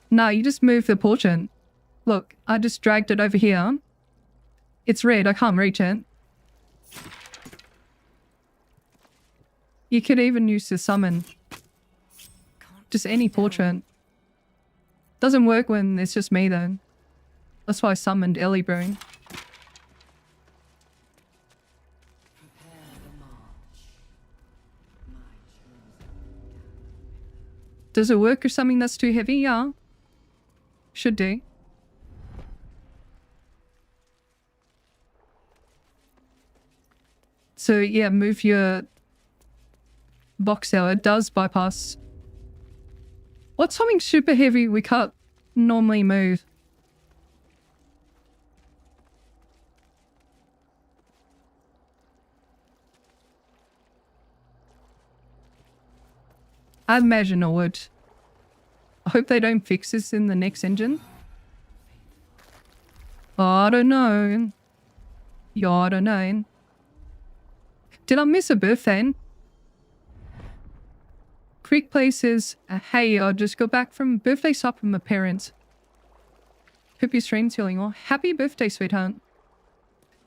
no, you just move the portrait. Look, I just dragged it over here. It's red, I can't reach it. You could even use the summon. Just any portrait. Doesn't work when it's just me though. That's why I summoned Ellie Brewing. Does it work or something that's too heavy? Yeah. Should do. So yeah, move your box out. It does bypass. What's something super heavy we can't normally move? I imagine it would. I hope they don't fix this in the next engine. I don't know. Yeah, I don't know. Did I miss a birthday? Creek Play says, hey, I just got back from birthday supper with my parents. Hope your stream's feeling well. Happy birthday, sweetheart.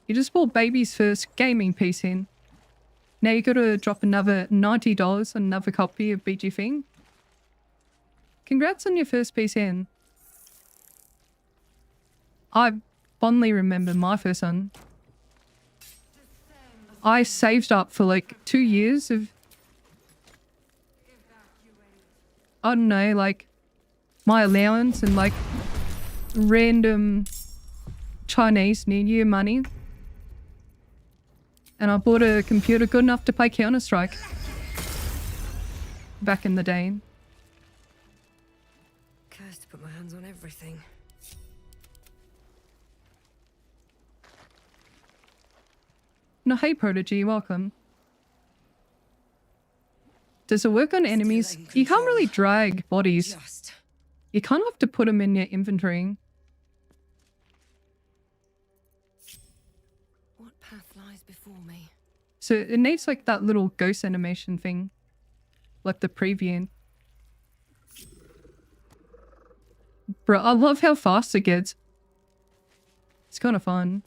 You just bought baby's first gaming PC in. Now you gotta drop another $90 on another copy of BG Thing. Congrats on your first PC in. I fondly remember my first one. I saved up for like 2 years of, I don't know, like my allowance and like random Chinese New Year money. And I bought a computer good enough to play Counter-Strike. Back in the day. Cursed to put my hands on everything. No, hey Prodigy, welcome. Does it work on enemies? You can't really drag bodies. Just. You kind of have to put them in your inventory. What path lies before me? So it needs like that little ghost animation thing. like the preview. Bro, I love how fast it gets. It's kind of fun.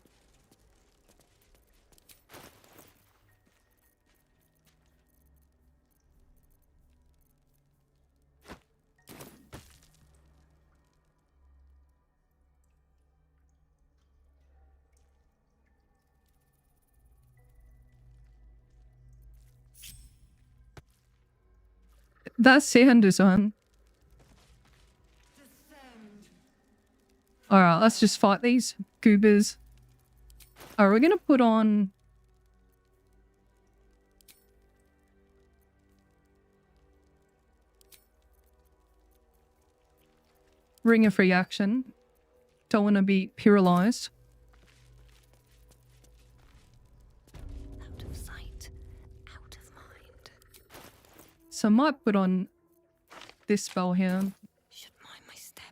That's sound design. Alright, let's just fight these goobers. Alright, we're gonna put on... Ring of Reaction. Don't want to be paralyzed. Out of sight, out of mind. So I might put on this spell here. Should mind my step.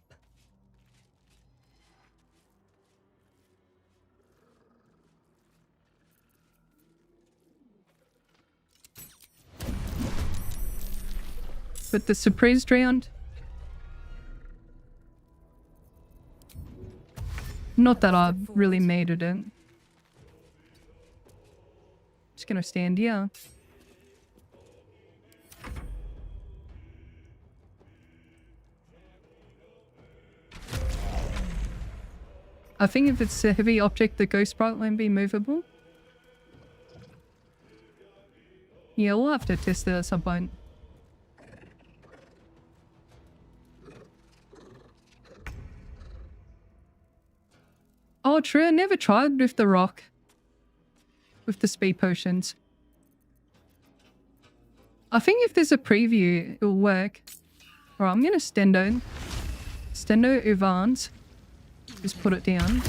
With the surprised round. Not that I really made it in. Just gonna stand here. I think if it's a heavy object, the ghost sprite won't be movable. Yeah, we'll have to test that at some point. Oh, true. I never tried with the rock. With the speed potions. I think if there's a preview, it'll work. Alright, I'm gonna stendo. Stendo Uvans. Just put it down.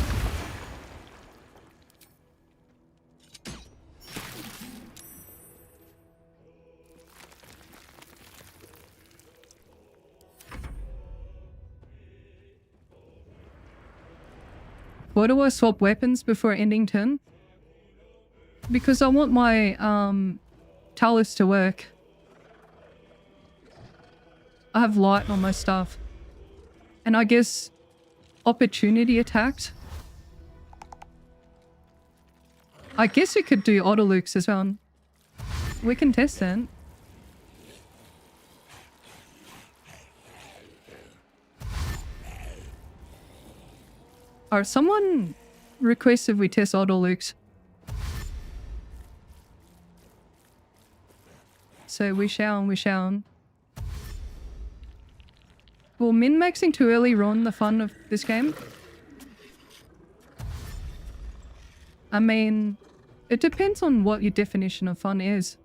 Why do I swap weapons before ending turn? Because I want my talus to work. I have light on my stuff. And I guess opportunity attacks. I guess we could do autolukes as well. We can test that. Or someone requested we test autolukes. So we shall. Will min-maxing too early ruin the fun of this game? I mean, it depends on what your definition of fun is.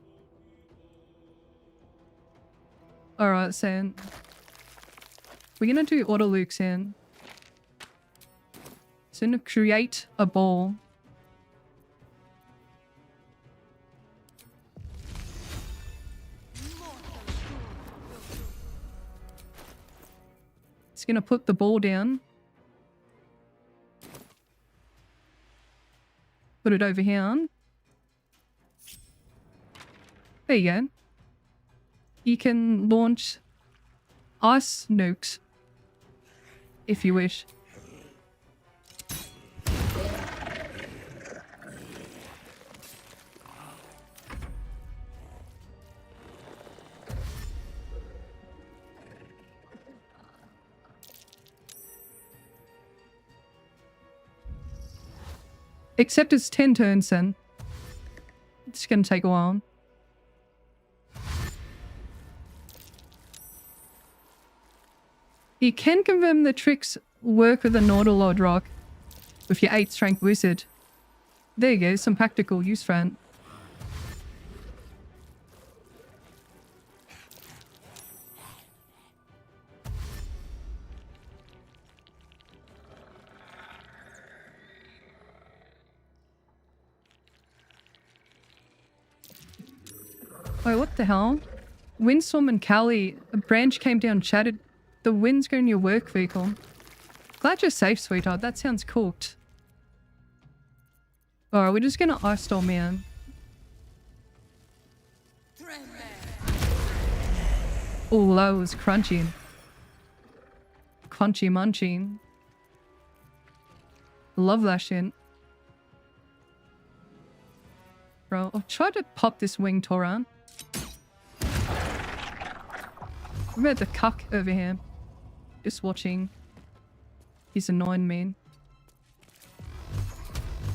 Alright, so we're gonna do autolukes in. So I'm gonna create a ball. It's gonna put the ball down. Put it over here. There you go. You can launch ice nukes if you wish. Except it's 10 turns then. It's gonna take a while. You can confirm the tricks work with a Nautilod rock with your 8 strength wizard. There you go, some practical use for it. Oh, what the hell? Windstorm and Cali, a branch came down, shattered. The wind's going to your work vehicle. Glad you're safe, sweetheart. That sounds cooked. Alright, we're just gonna ice storm man. Oh, that was crunchy. Crunchy munching. Love that shit. Bro, I'll try to pop this wing Toran. What about the cuck over here? Just watching. He's annoying me.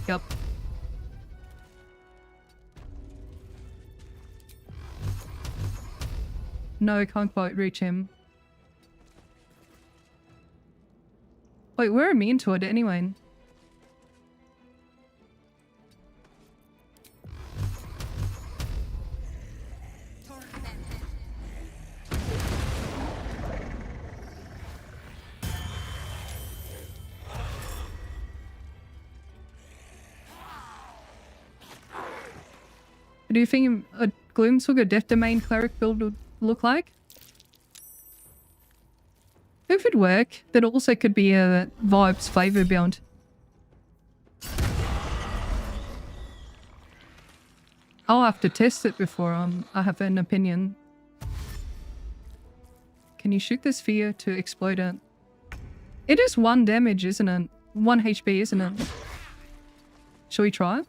Yup. No, can't quite reach him. Wait, we're immune to it anyway. Do you think a Gloomswigger Death Domain cleric build would look like? It would work. That also could be a vibes flavor build. I'll have to test it before I have an opinion. Can you shoot the sphere to explode it? It is 1 damage, isn't it? 1 HP, isn't it? Shall we try it?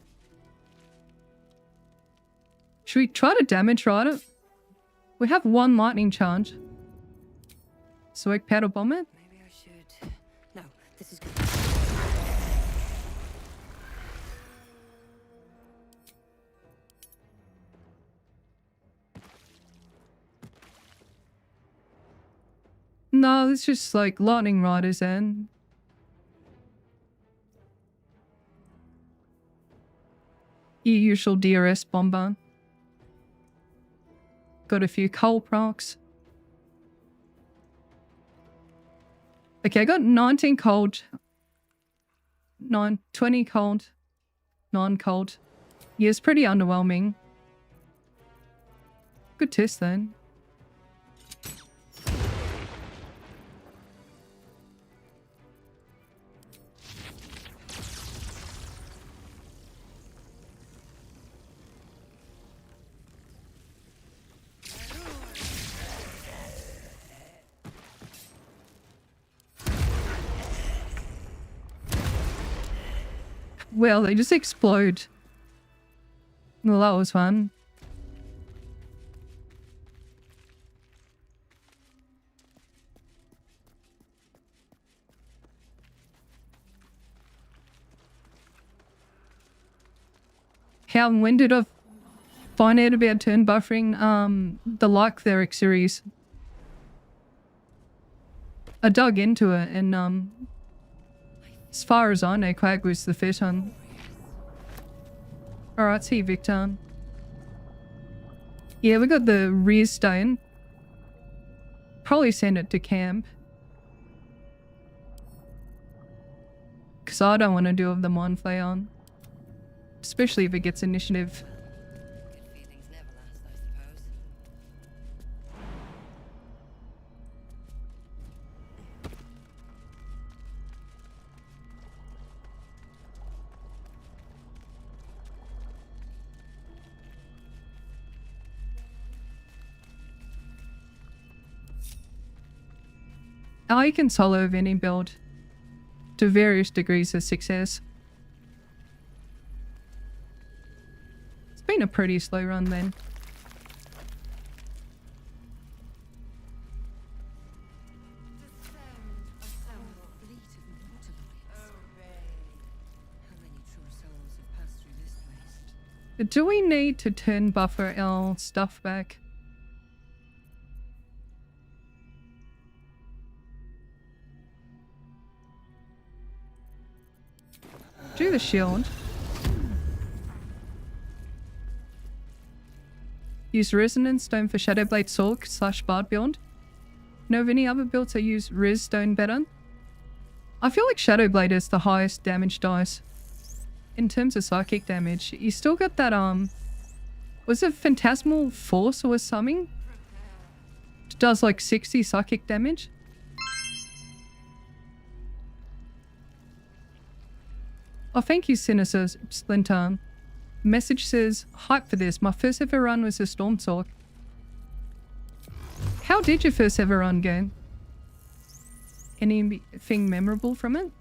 Should we try to damage ride it? We have 1 lightning charge. So we paddle bomb it? Maybe I should. No, this is good. No, it's just like lightning riders and your usual DRS bomber. Got a few coal procs. Okay, I got 19 cold. 20 cold. 9 cold. Yeah, it's pretty underwhelming. Good test then. Well, they just explode. Well, that was fun. When did I find out about turn buffering? The Like Cleric series. I dug into it and as far as I know, Quag was the first one. Alright, see you, Victor. Yeah, we got the rear stone. Probably send it to camp. Because I don't want to do the Mind Flay on. Especially if it gets initiative. Good feelings never last, I suppose. I can solo any build to various degrees of success. It's been a pretty slow run then. Do we need to turn buffer our stuff back? Do the shield. Use Resonance Stone for Shadowblade Sorc / Bard build. Know of any other builds that use Res Stone better? I feel like Shadowblade is the highest damage dice. In terms of psychic damage, you still got that, was it Phantasmal Force or something? It does like 60 psychic damage. Oh, thank you, Sinister Splinter. Message says, hype for this. My first ever run was a Storm Sorc. How did your first ever run go? Anything memorable from it?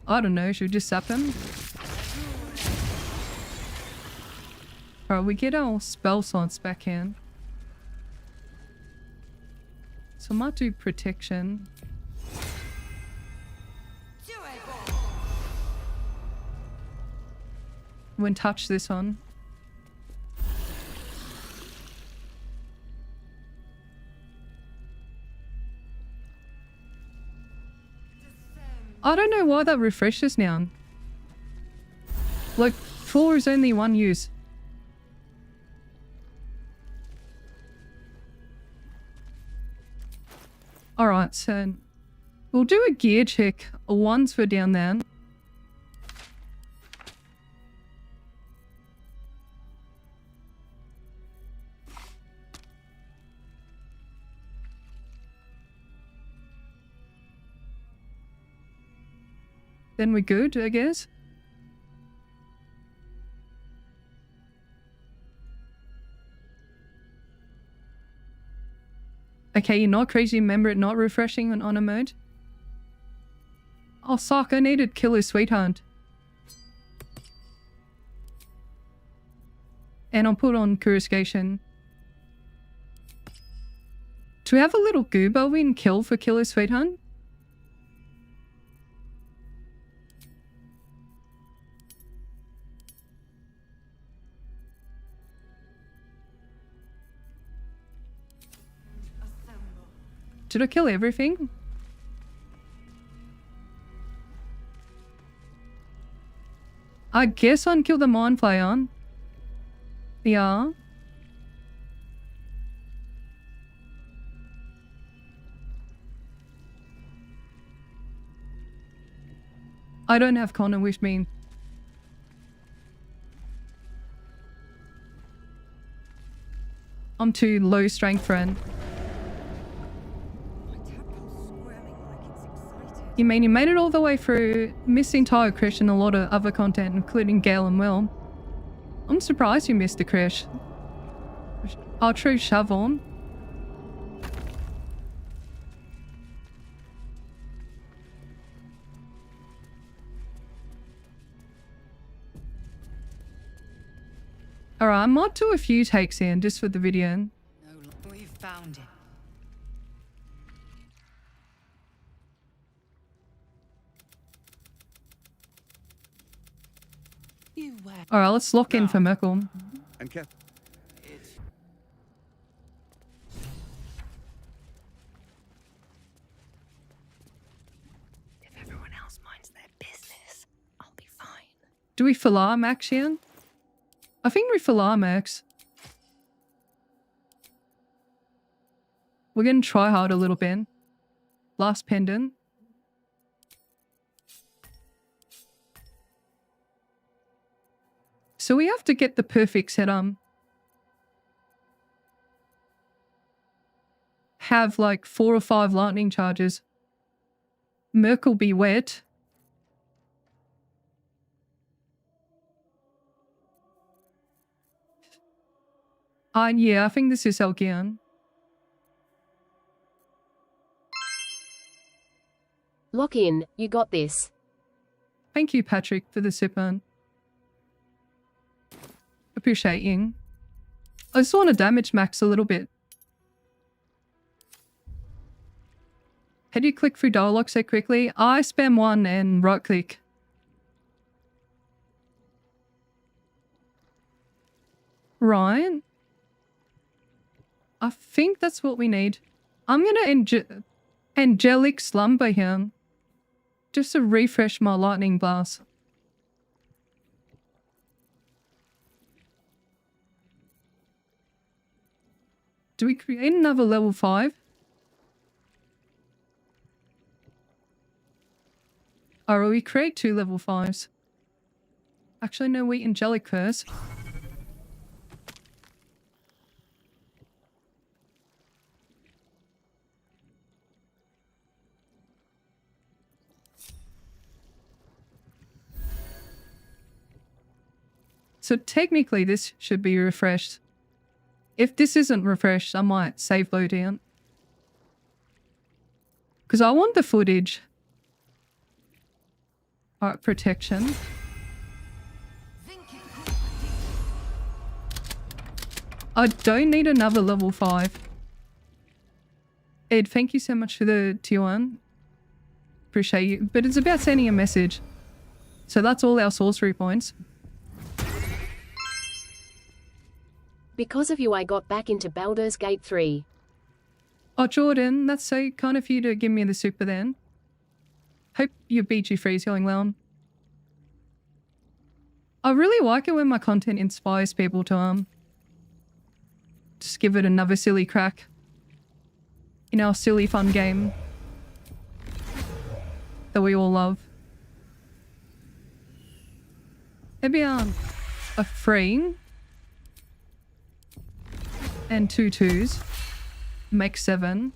I don't know, should we just zap him? Alright, we get our spell science back in. So I might do protection. When touch this on. I don't know why that refreshes now. Like, 4 is only 1 use. Alright, so we'll do a gear check once we're down there. Then we're good, I guess. Okay, you're not crazy. Remember it not refreshing on honor mode. Oh, Sorc, I needed Killer Sweetheart. And I'll put on Coruscation. Do we have a little goober we can kill for Killer Sweetheart? Did I kill everything? I guess I'll kill the Mind Flayer. Yeah. I don't have Connor with me. I'm too low strength friend. You mean you made it all the way through, missed the entire crash and a lot of other content, including Gale and Will. I'm surprised you missed the crash. Our true shove on. Alright, I might do a few takes in just for the video. No, we've found him. Alright, let's lock in for myrkul. And Kev. If everyone else minds their business, I'll be fine. Do we Falar max here? I think we Falar max. We're gonna try hard a little bit. Last pendant. So we have to get the perfect setup. Have like 4 or 5 lightning charges. Myrkul be wet. Yeah, I think this is Elgian. Lock in, you got this. Thank you, Patrick, for the super. Appreciate you. I just want to damage max a little bit. How do you click through dialogue so quickly? I spam 1 and right click. Right. I think that's what we need. I'm gonna angelic slumber here. Just to refresh my lightning blast. Do we create another level 5? Or we create 2 level 5s? Actually, no, we angelic first. So technically this should be refreshed. If this isn't refreshed, I might save loadout. Because I want the footage. Art protection. I don't need another level 5. Ed, thank you so much for the tier 1. Appreciate you. But it's about sending a message. So that's all our sorcery points. Because of you I got back into Baldur's Gate 3. Oh, Jordan, that's so kind of you to give me the super then. Hope your BG freeze going well. I really like it when my content inspires people to just give it another silly crack in our silly fun game that we all love. Maybe a 3 and 2 2s make 7.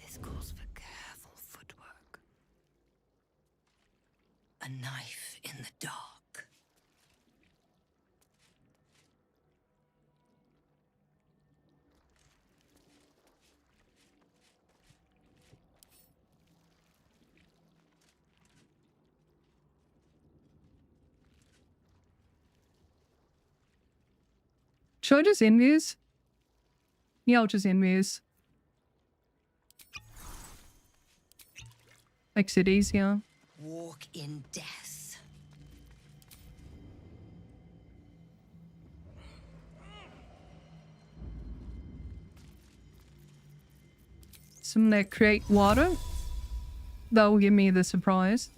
This calls for careful footwork. A knife in the dark. Should I just envious? Yeah, I'll just envious. Makes it easier. Walk in death. Some that create water. That will give me the surprise.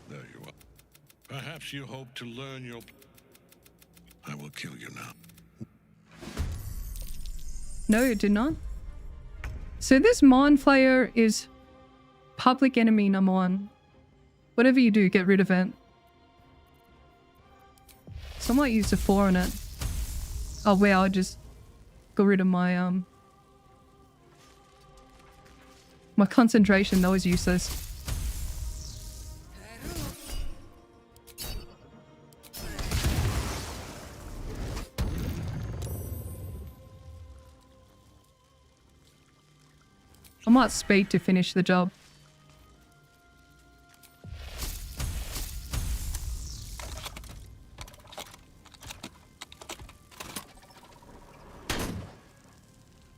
There you are. Perhaps you hope to learn your... I will kill you now. No, it did not. So this Mind Flayer is public enemy number 1. Whatever you do, get rid of it. So I might use a 4 on it. Oh wow, I just got rid of my my concentration. That was useless. I might speed to finish the job.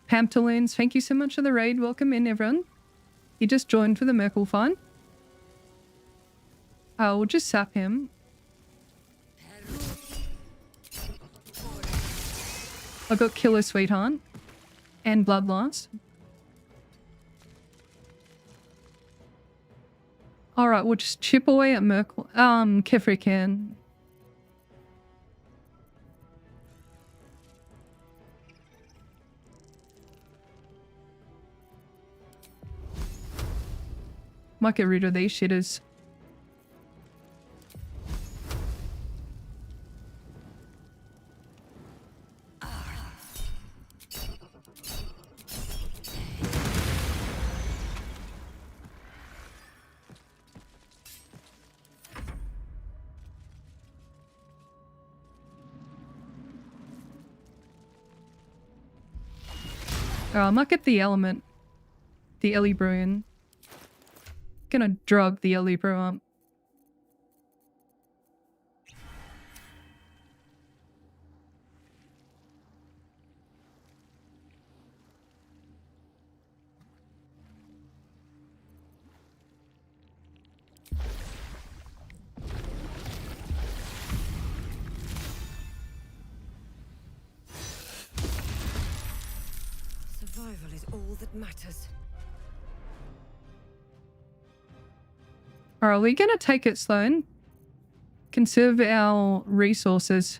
Pamtalines, thank you so much for the raid. Welcome in, everyone. You just joined for the myrkul fun. I'll just sap him. I got Killer Sweetheart and Bloodlust. Alright, we'll just chip away at myrkul. Kefrican. Might get rid of these shitters. I might get the element. The Ellie Bruin. Gonna drug the Ellie Brew up. Survival is all that matters. Are we gonna take it slow and conserve our resources?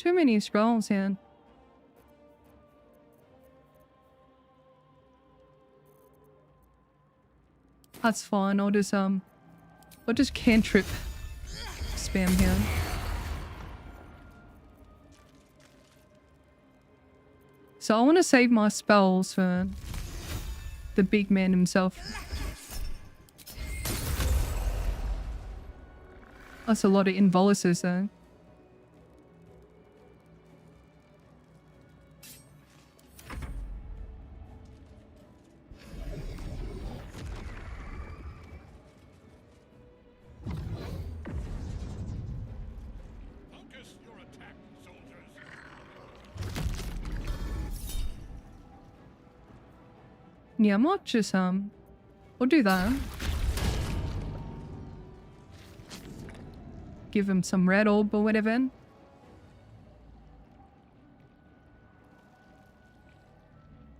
too many scrolls here. That's fine. I'll just cantrip spam here. So I want to save my spells for the big man himself. That's a lot of involuses though. Focus your attack, soldiers. Yeah, I might just I'll do that. Give him some red orb or whatever.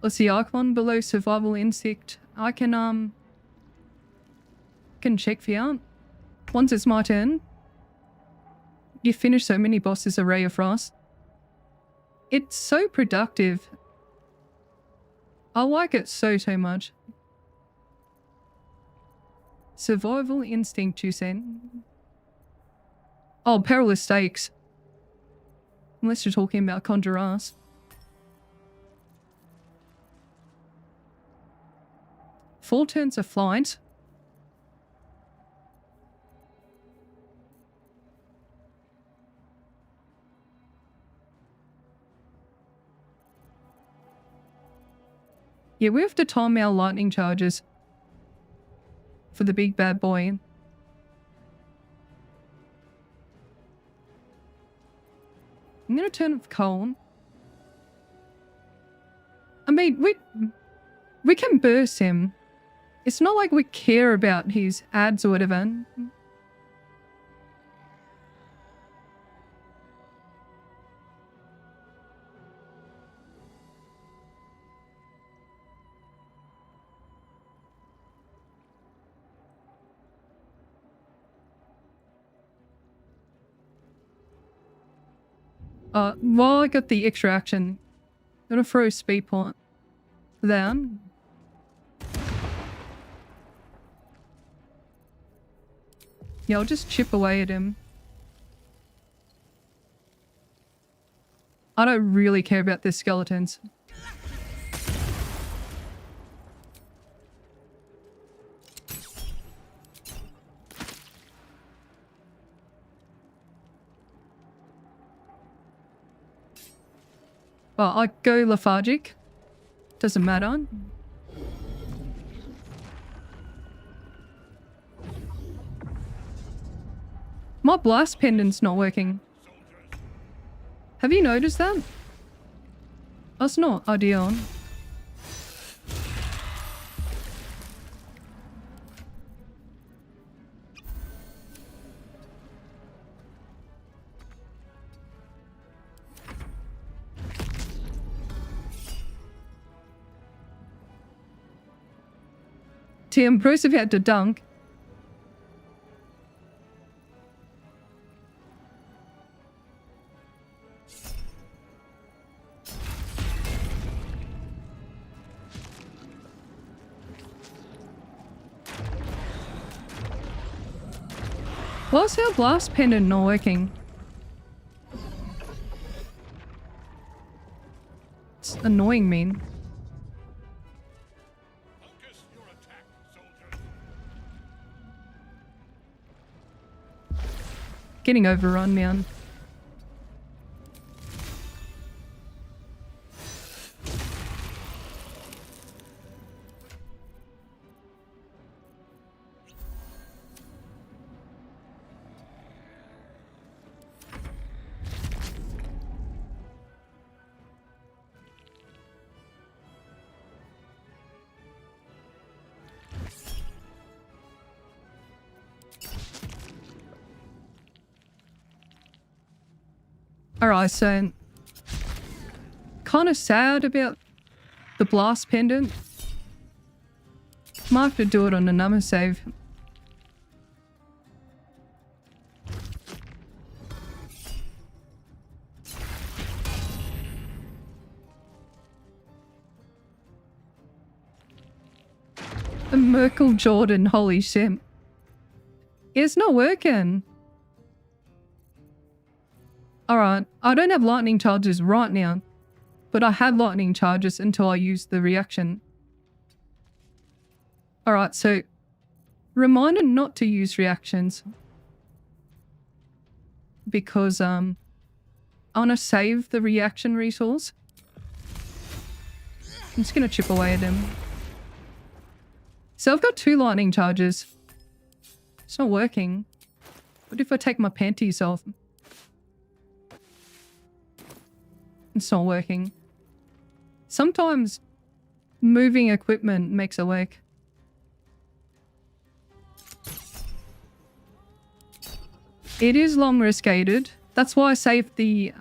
What's the icon below survival insect? I can check for you. Once it's my turn. You finish so many bosses, Array of Frost. It's so productive. I like it so much. Survival instinct, you said. Oh, perilous stakes. Unless you're talking about Conjurers. Four turns of flight. Yeah, we have to time our lightning charges for the big bad boy. I'm gonna turn it for cold. I mean, we can burst him. It's not like we care about his ads or whatever. Well, I got the extra action. I'm gonna throw a speed point down. Yeah, I'll just chip away at him. I don't really care about the skeletons. Well, I go lethargic. Doesn't matter. My blast pendant's not working. Have you noticed that? That's not ideal. Tim, Bruce, if you had to dunk. Why's our blast pendant not working? It's annoying me. Focus your attack, soldiers. Getting overrun, man. Alright, so kind of sad about the blast pendant. Might have to do it on another save. A myrkul Jordan, holy shit. It's not working. Alright, I don't have lightning charges right now, but I had lightning charges until I used the reaction. Alright, so reminder not to use reactions because I want to save the reaction resource. I'm just going to chip away at him. So I've got 2 lightning charges. It's not working. What if I take my panties off? It's not working. Sometimes moving equipment makes it work. It is long rescated. That's why I saved the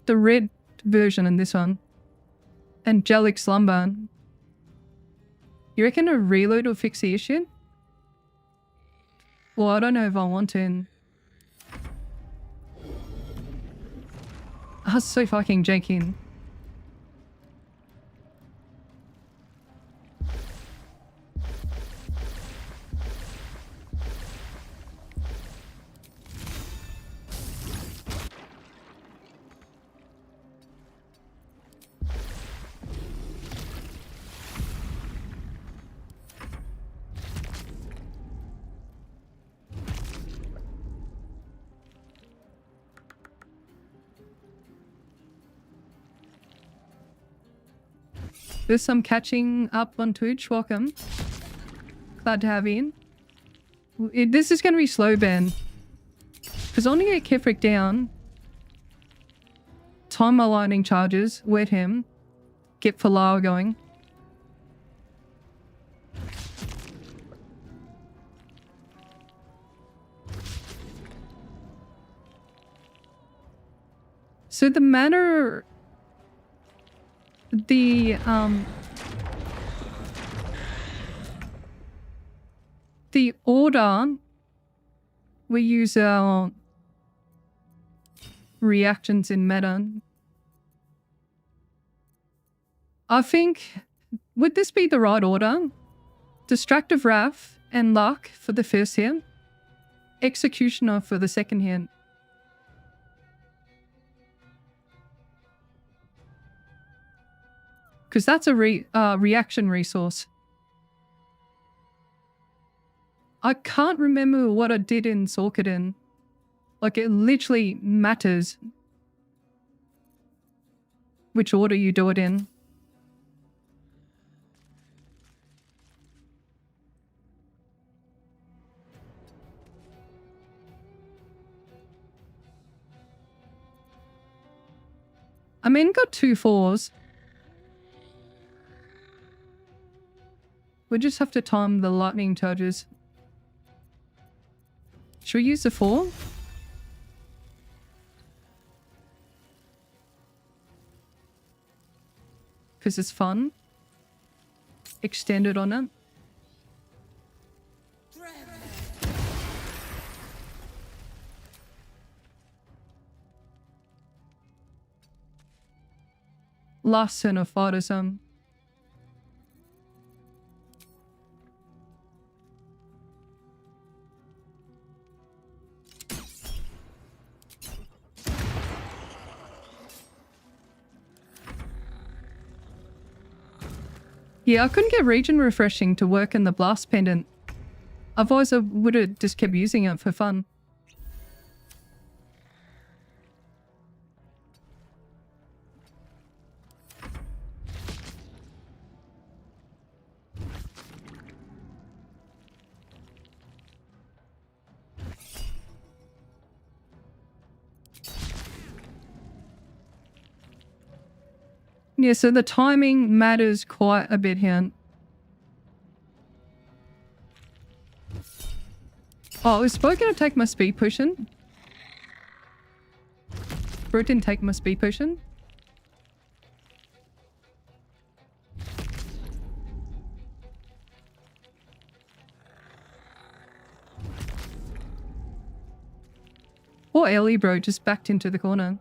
red version in this one. Angelic Slumber. You reckon a reload will fix the issue? Well, I don't know if I want to. That's so fucking janky. There's some catching up on Twitch. Welcome. Glad to have you in. This is going to be slow, Ben. Because I want to get Kefric down. Time my lightning charges. Wet him. Get Falau going. So the manner... The order we use our reactions in meta. I think, would this be the right order? Distractive Wrath and Luck for the first hit. Executioner for the second hit. Because that's a reaction resource. I can't remember what I did in Sorkadin. Like, it literally matters which order you do it in. I mean, got 2 4s. We just have to time the lightning charges. Should we use the 4? Because it's fun. Extended on it. Last turn of fight or something. Yeah, I couldn't get region refreshing to work in the blast pendant. Otherwise I would have just kept using it for fun. Yeah, so the timing matters quite a bit here. Oh, I was supposed to take my speed potion. But it didn't take my speed potion. Poor Ellie, bro, just backed into the corner.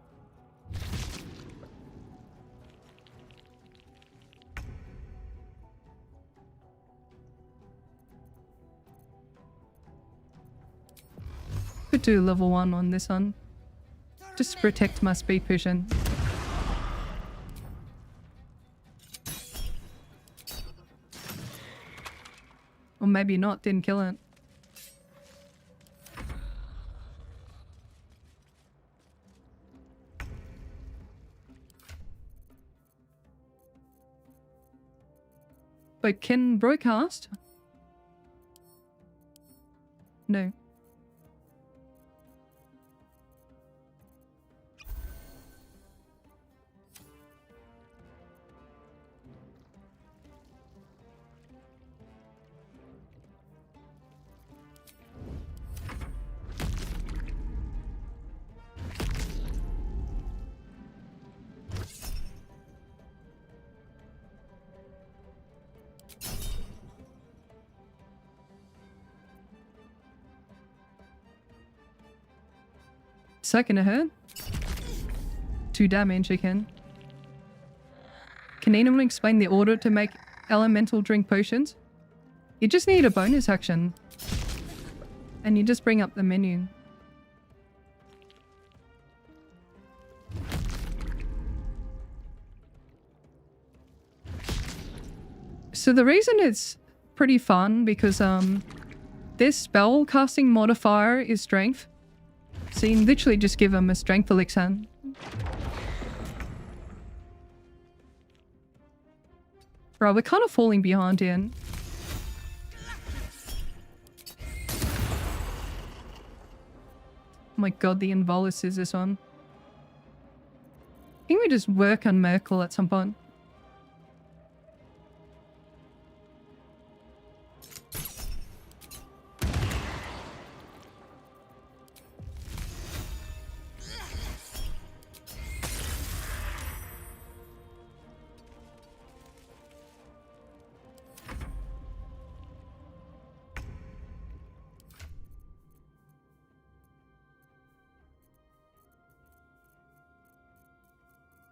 do level 1 on this one. Just to protect my speed potion. Or maybe not, didn't kill it. But can broadcast? No. Second to hurt. 2 damage again. Can anyone explain the order to make elemental drink potions? You just need a bonus action. And you just bring up the menu. So the reason it's pretty fun because this spell casting modifier is strength. So you can literally just give him a strength elixir. Bro, we're kind of falling behind here. Oh my god, the Involus is this one. I think we just work on Myrkul at some point.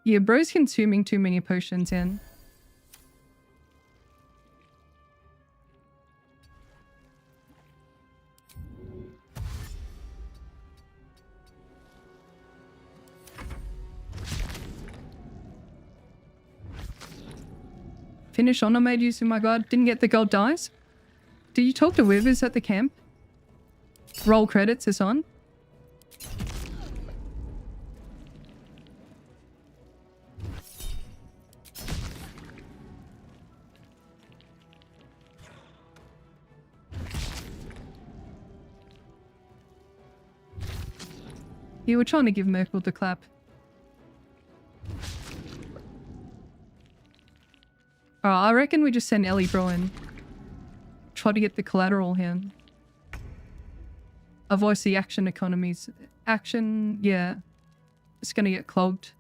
Yeah, bro's consuming too many potions in. Finish honor made use of my god. Didn't get the gold dice. Did you talk to Withers at the camp? Roll credits is on. You were trying to give Myrkul the clap. Alright, I reckon we just send Ellie Bro in. Try to get the collateral here. Otherwise the action economies. Action, yeah. It's gonna get clogged.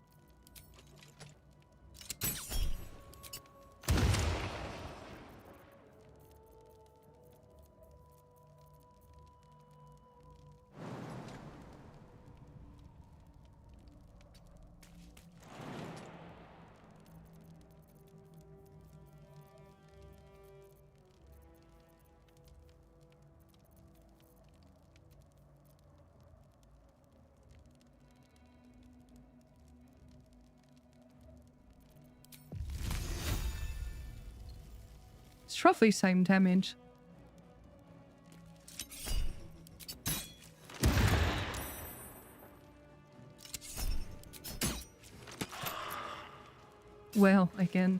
It's roughly same damage. Well, again.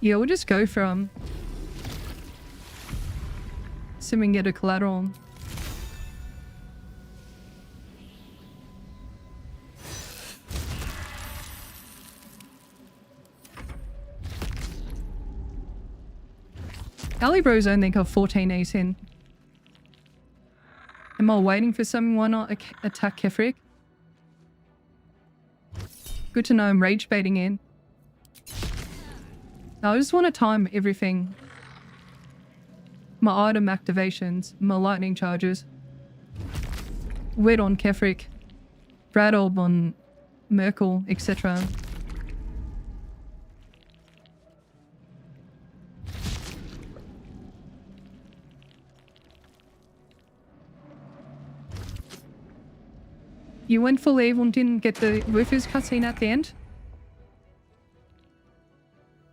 Yeah, we'll just go from. So we can get a collateral. Alibro's only got 14 ace in. Am I waiting for something? Why not attack Kefrik? Good to know I'm rage baiting in. I just want to time everything. My item activations, my lightning charges. Wet on Kefrik. Bradolb on Myrkul, etc. You went full evil and didn't get the Woofers cutscene at the end?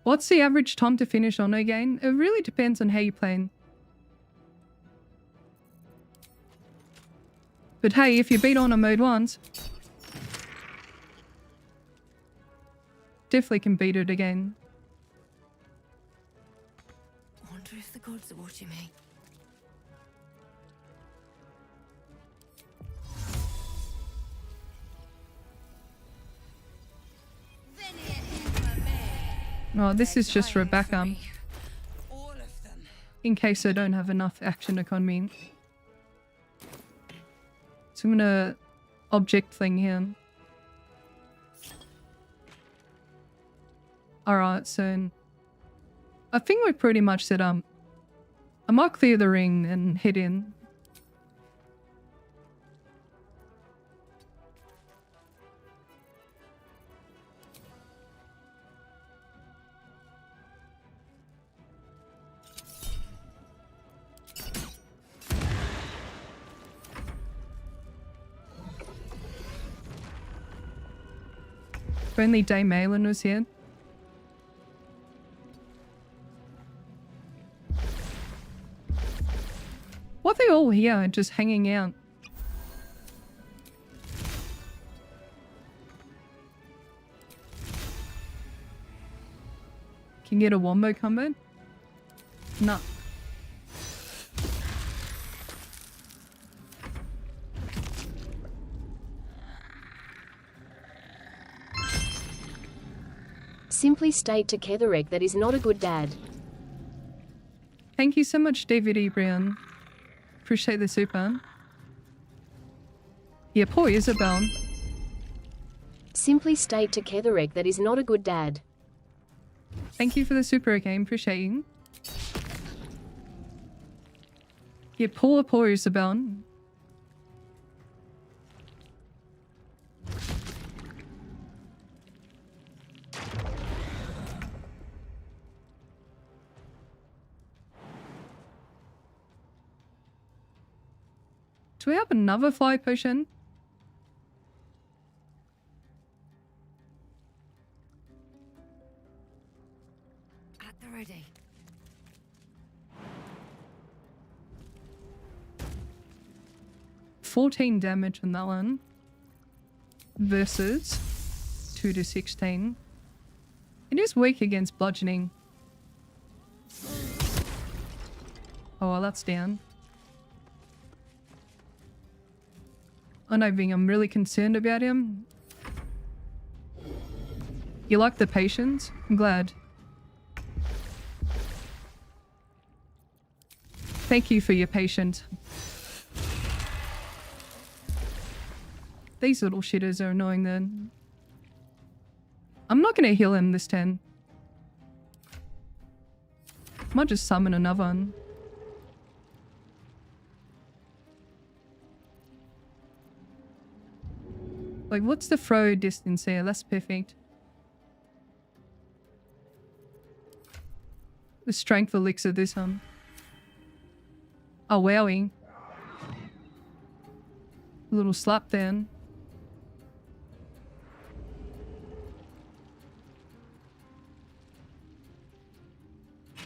What's the average time to finish on again? It really depends on how you're playing. But hey, if you beat on a mode once, definitely can beat it again. I wonder if the gods are watching me. Oh, this is just for a backup. All of them. In case I don't have enough action economy. So I'm gonna object thing here. Alright, so I think we're pretty much set up. I might clear the ring and head in. If only Dame Malin was here. What are they all here, just hanging out? Can you get a wombo combo? No. Simply state to Ketherek that is not a good dad. Thank you so much, David E. Brown. Appreciate the super. Yeah, poor Isabel. Simply state to Ketherek that is not a good dad. Thank you for the super again. Appreciate you. Yeah, poor Isabel. Do we have another fly potion? At the ready. $14 damage on that one. Versus 2 to 16. It is weak against bludgeoning. Oh, well, that's down. I know, Ving, I'm really concerned about him. You like the patience? I'm glad. Thank you for your patience. These little shitters are annoying then. I'm not gonna heal him this turn. Might just summon another one. Like, what's the throw distance here? That's perfect. The strength elixir this one. Oh, wowie. A little slap then.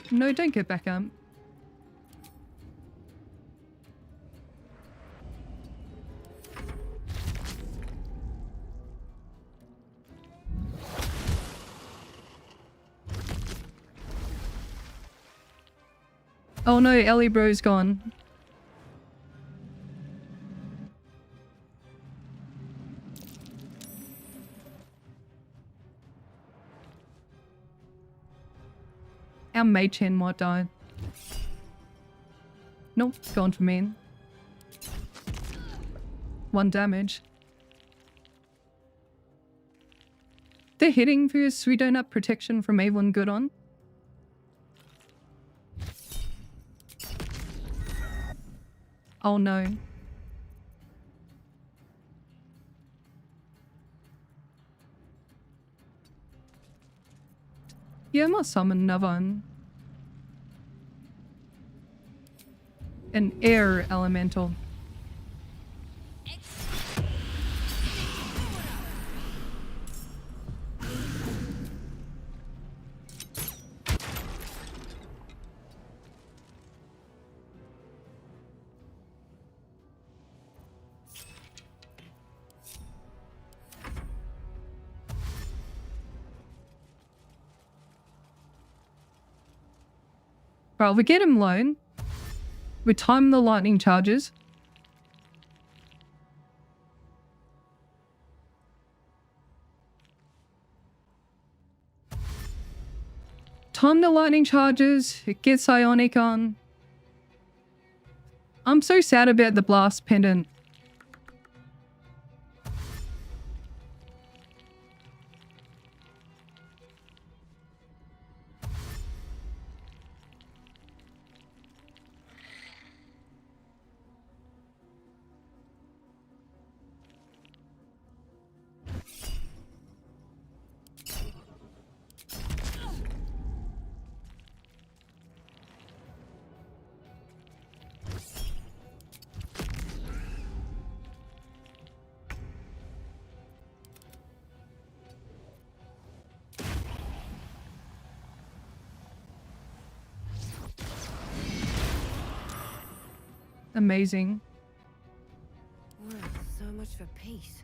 No, don't get back up. Oh no, Ellie bro's gone. Our mage hand might die. Nope, gone for me. 1 damage. They're hitting because we don't have protection from evil and good on. Oh no. Yeah, I must summon another one. An air elemental. Right, we get him low. We time the lightning charges. Time the lightning charges. It gets Ionic on. I'm so sad about the blast pendant. Amazing. Well, so much for peace.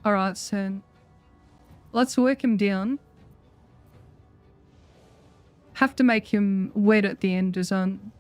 Alright, so let's work him down. Have to make him wet at the end as on.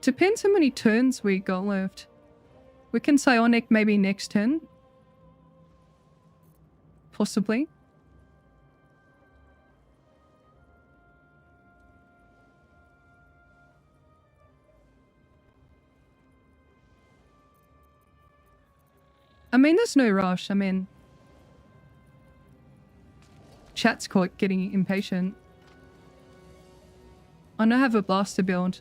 Depends how many turns we got left. We can psionic maybe next turn. Possibly. I mean, there's no rush. I mean, chat's quite getting impatient. I know I have a blaster build.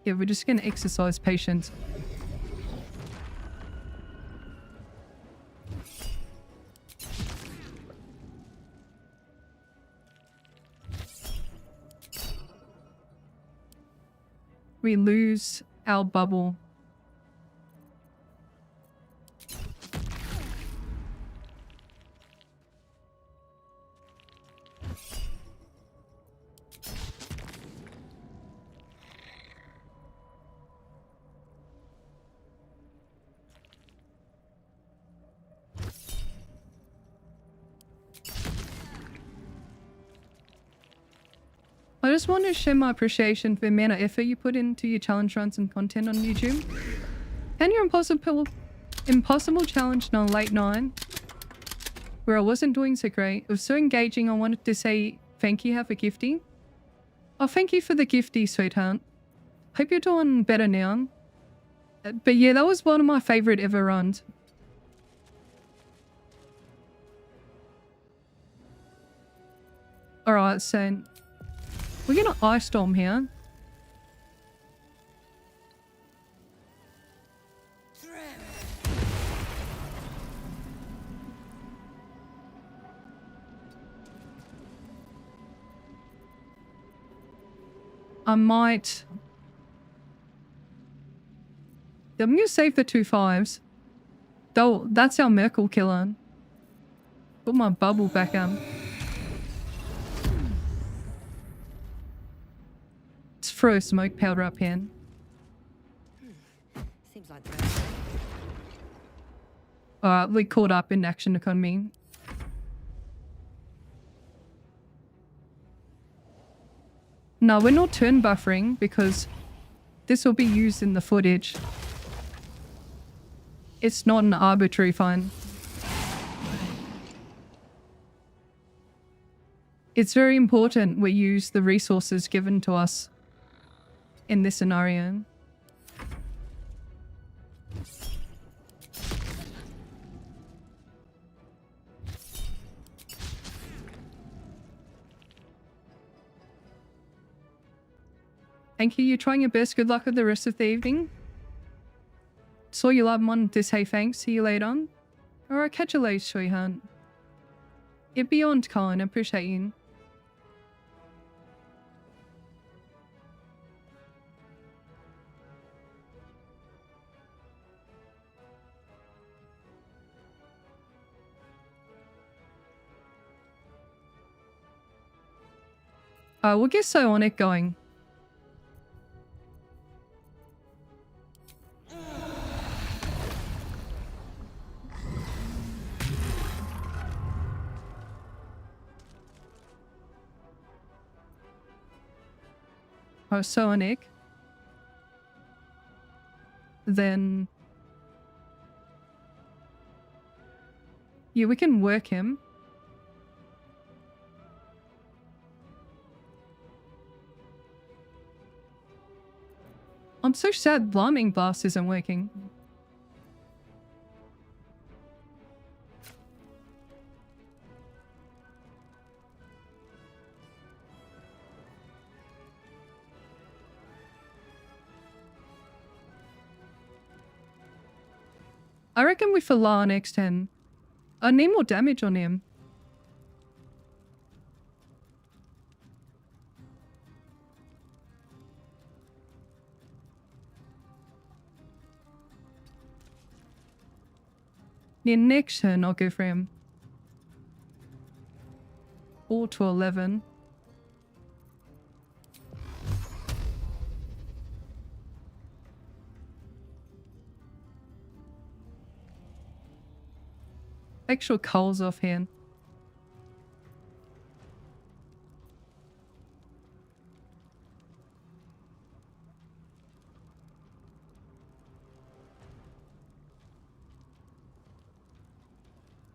Yeah, we're just going to exercise patience. We lose our bubble. I just want to show my appreciation for the amount of effort you put into your challenge runs and content on YouTube. And your impossible challenge on late 9, where I wasn't doing so great. It was so engaging, I wanted to say thank you, have a gifty. Oh, thank you for the gifty, sweetheart. Hope you're doing better now. But yeah, that was one of my favorite ever runs. Alright, so we're gonna ice storm here. I might... I'm gonna save the 2 5s. Though, that's our myrkul killer. Put my bubble back up. Let's throw smoke powder up here. Seems like Alright, we caught up in action economy. No, we're not turn buffering because this will be used in the footage. It's not an arbitrary fine. It's very important we use the resources given to us in this scenario. Thank you. You're trying your best. Good luck with the rest of the evening. Saw you love on this. Hey, thanks. See you later. Alright, catch you later, sweetheart. You're beyond kind. I appreciate you. We'll get Psionic going. Psionic. Then... yeah, we can work him. I'm so sad Blaming Blast isn't working. I reckon we Falar next turn. I need more damage on him. Yeah, next turn I'll go for him. 4 to 11. Actual coals off hand.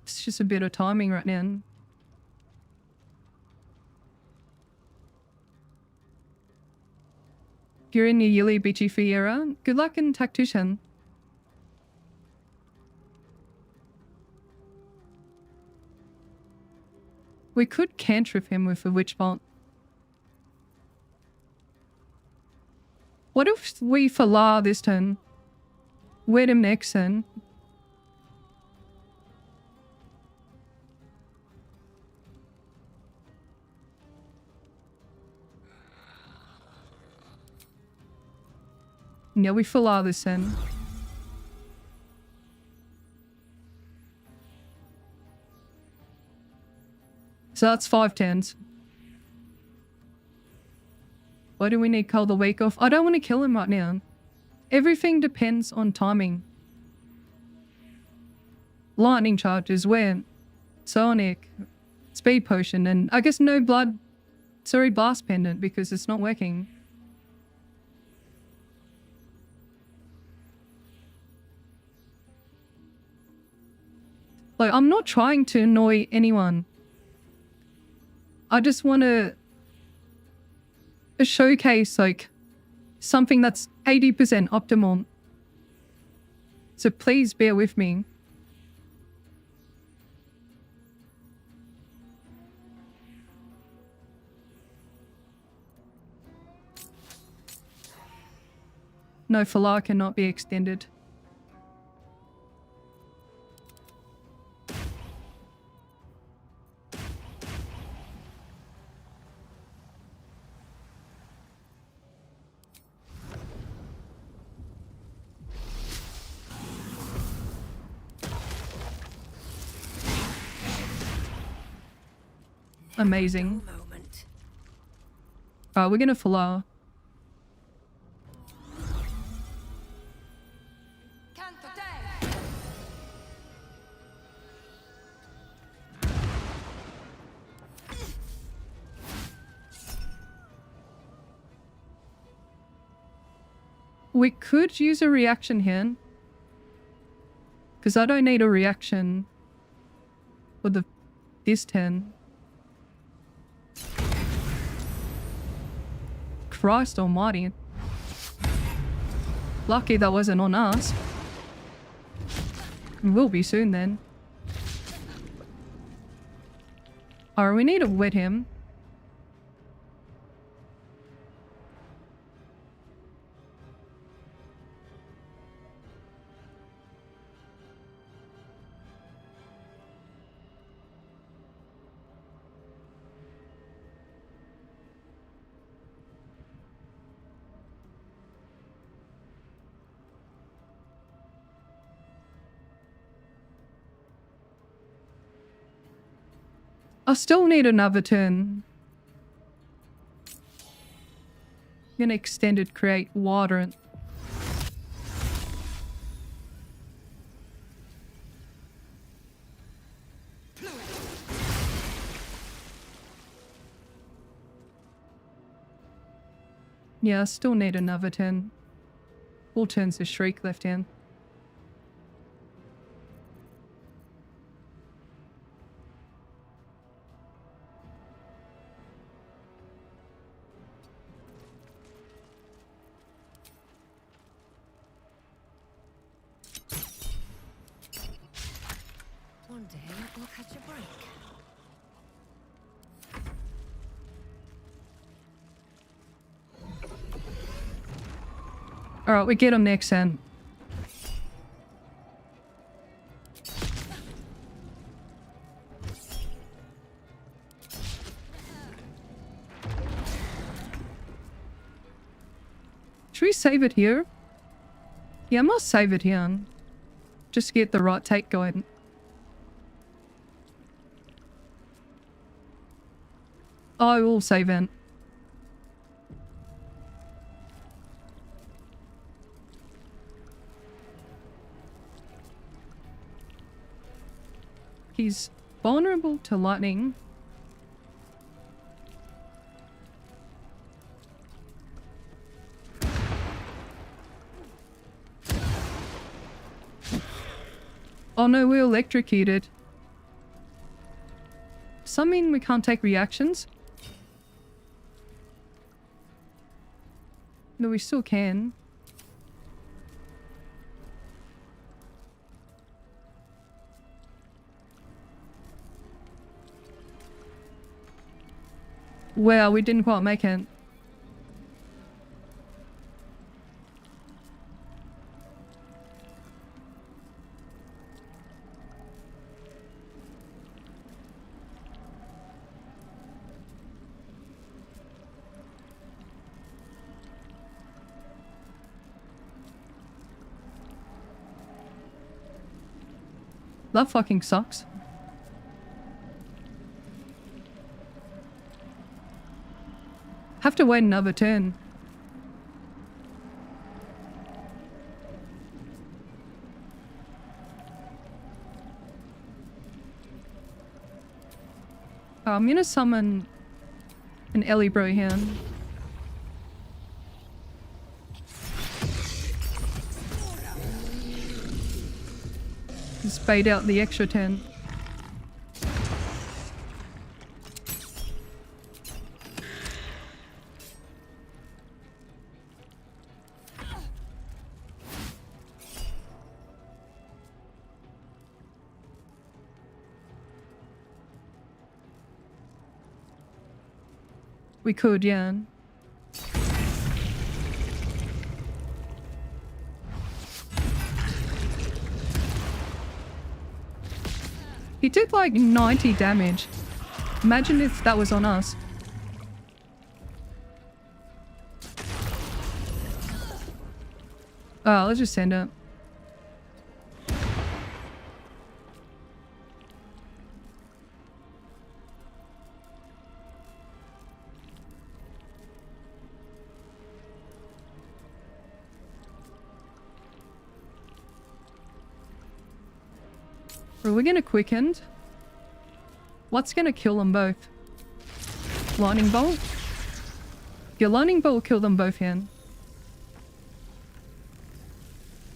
It's just a bit of timing right now. If you're in the Yili BG era, good luck in Tactician. We could cantrip him with a Witch Bolt. What if we Falar this turn? Wed him next turn. Yeah, we Falar this turn. So that's 5 turns. Why do we need Cull the Wake off? I don't want to kill him right now. Everything depends on timing. Lightning charges, where? Sonic, Speed Potion, and I guess no blood. Sorry, Blast Pendant because it's not working. Like, I'm not trying to annoy anyone. I just want to showcase, like, something that's 80% optimal. So please bear with me. No, Falar cannot be extended. Amazing. We're gonna Falar. We could use a reaction here. Because I don't need a reaction for this 10. Christ almighty. Lucky that wasn't on us. It will be soon then. Alright, we need to wet him. I still need another turn. I'm gonna extended create water. Yeah, I still need another turn. 4 turns to Shriek left hand. One day we'll catch a break. Alright, we get him next then. Should we save it here? Yeah, I must save it here. Just to get the right take going. I will save it. He's vulnerable to lightning. Oh no, we're electrocuted. Does that mean we can't take reactions? No, we still can. Wow, we didn't quite make it. That fucking sucks. Have to wait another turn. I'm gonna summon an Ellie bro here. Just bait out the extra 10. We could, yeah. He did like 90 damage. Imagine if that was on us. Oh, let's just send it. Are we gonna quicken? What's gonna kill them both? Lightning bolt? Your lightning bolt will kill them both here.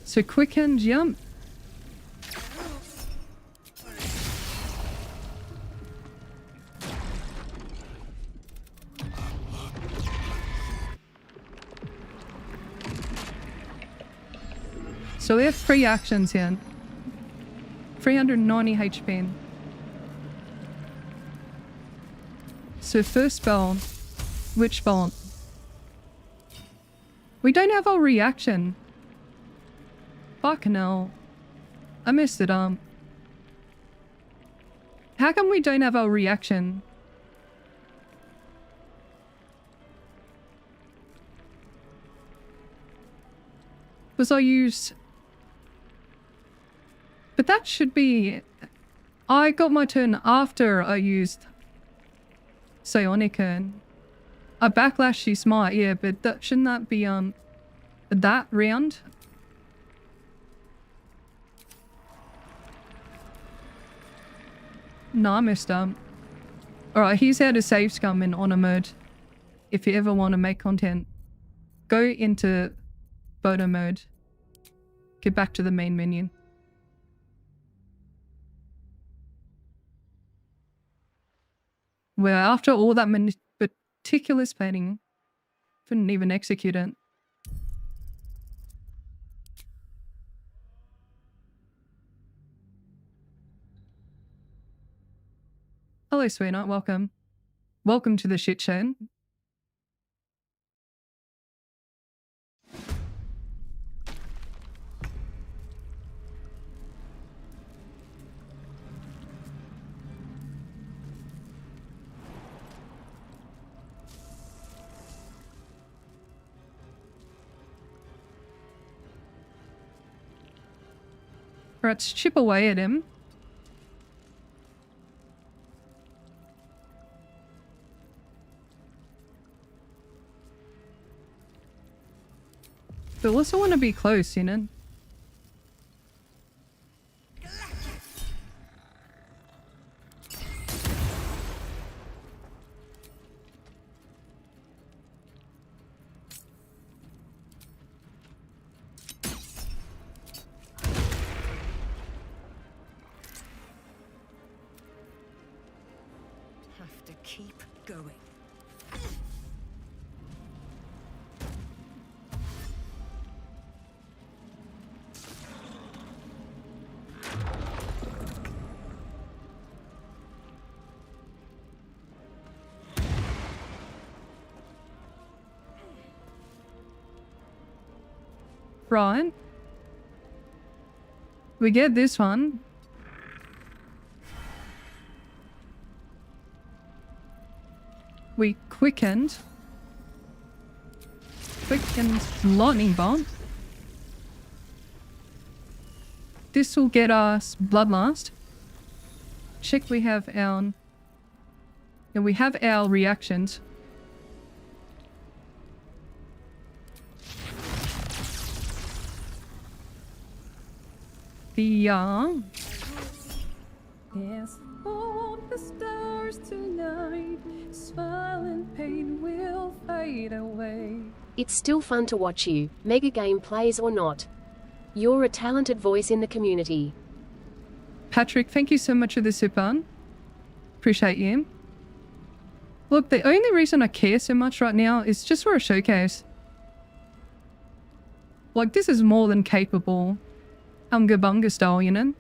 So quicken, jump. So we have 3 actions here. 390 HP. So first spell, witch bolt. We don't have our reaction. Fucking hell. I messed it up. How come we don't have our reaction? Because I used... But that should be... I got my turn after I used Psionica. I backlashed you smite, yeah, but that shouldn't that be that round? No, I messed up. Alright, here's how to save scum in honor mode. If you ever want to make content, go into photo mode. Get back to the main menu. Well, after all that meticulous planning, couldn't even execute it. Hello, sweetheart. Welcome. Welcome to the shit show. Alright, let's chip away at him. But we also want to be close, you know? Have to keep going. Right. We get this one. We quickened lightning bolt. This will get us bloodlust. Check we have our... And we have our reactions. Yes, all the stars tonight, smile and pain will fade away. It's still fun to watch you, mega game plays or not. You're a talented voice in the community. Patrick, thank you so much for the super. Appreciate you. Look, the only reason I care so much right now is just for a showcase. Like, this is more than capable. Unga bunga style, you know?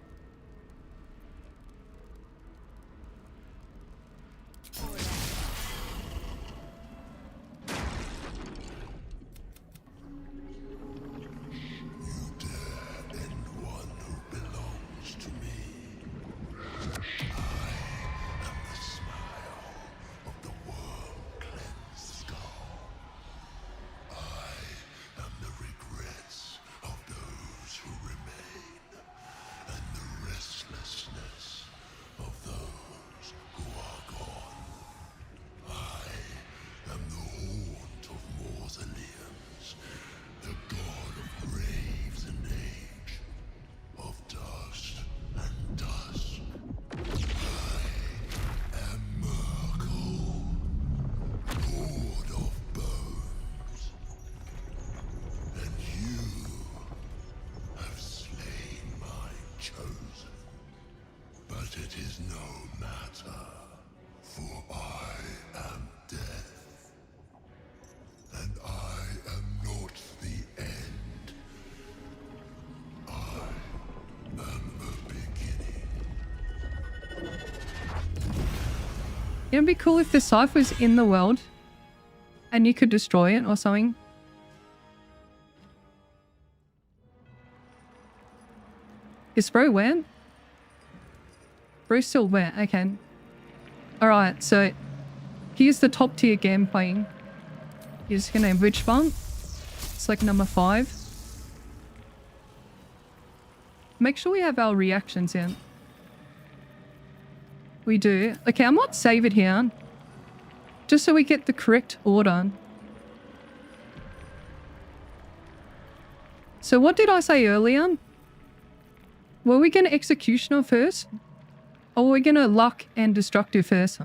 It'd be cool if the scythe was in the world and you could destroy it or something. Is bro wet? Bro's still wet, okay. Alright, so here's the top tier game playing. Here's gonna witch bump. It's like number 5. Make sure we have our reactions in. We do. Okay, I might save it here. Just so we get the correct order. So what did I say earlier? Were we going to executioner first? Or were we going to luck and destructive first?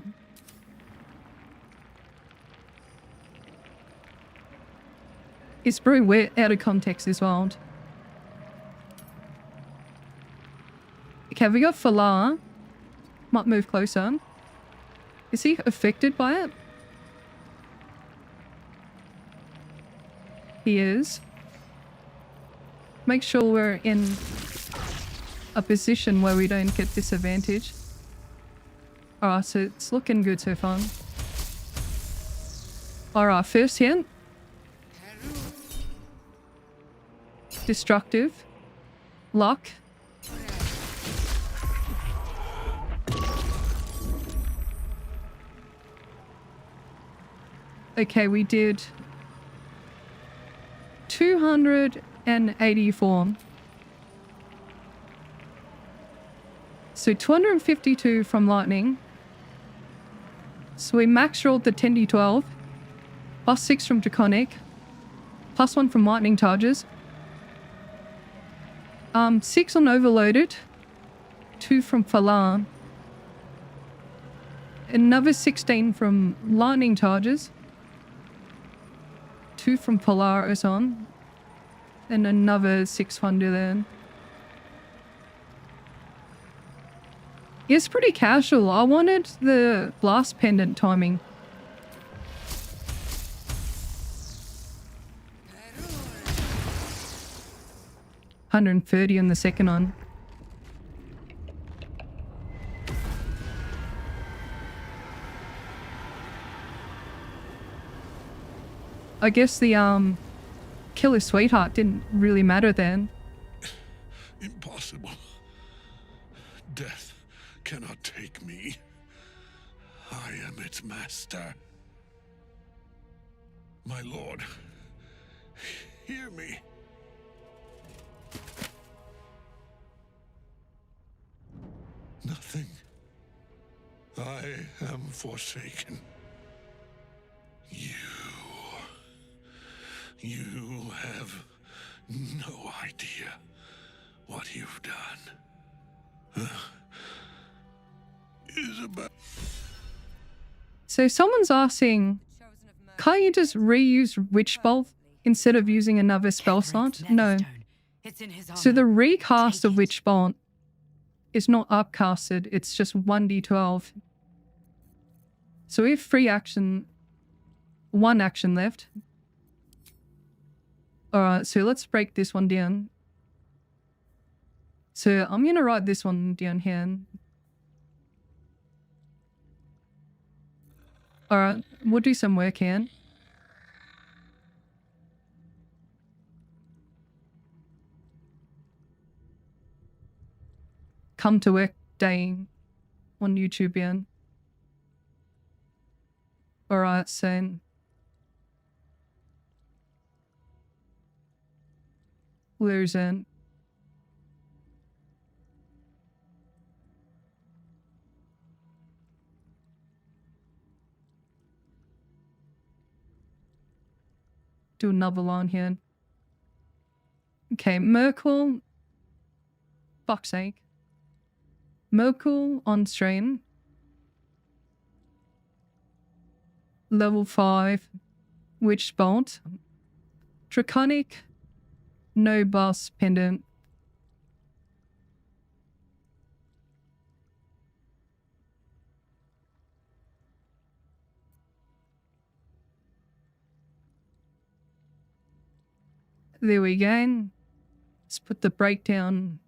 It's very weird out of context as well. Okay, we got Falar. Might move closer. Is he affected by it? He is. Make sure we're in a position where we don't get disadvantage. Alright, so it's looking good so far. Alright, first hit. Destructive. Luck. Okay, we did 284. So 252 from lightning. So we max rolled the 10d12. Plus 6 from Draconic. Plus 1 from lightning charges. 6 on overloaded. 2 from Falar. Another 16 from lightning charges. 2 from Polaris on. And another 600 then. It's pretty casual. I wanted the blast pendant timing. $130 on the second one. I guess the killer sweetheart didn't really matter then. Impossible. Death cannot take me. I am its master. My lord, hear me. Nothing. I am forsaken. You have no idea what you've done. Isabel. So someone's asking, can't you just reuse Witch Bolt instead of using another spell slot? No. So the recast of Witch Bolt is not upcasted, it's just 1d12. So we have 1 action left. Alright, so let's break this one down. So I'm gonna write this one down here. Alright, we'll do some work here. Come to work day on YouTube, yeah. Alright, so where's it? Do another line here. Okay, Myrkul. Fuck's sake. Myrkul on stream. Level 5. Witch Bolt. Draconic. No boss pendant. There we go. Let's put the breakdown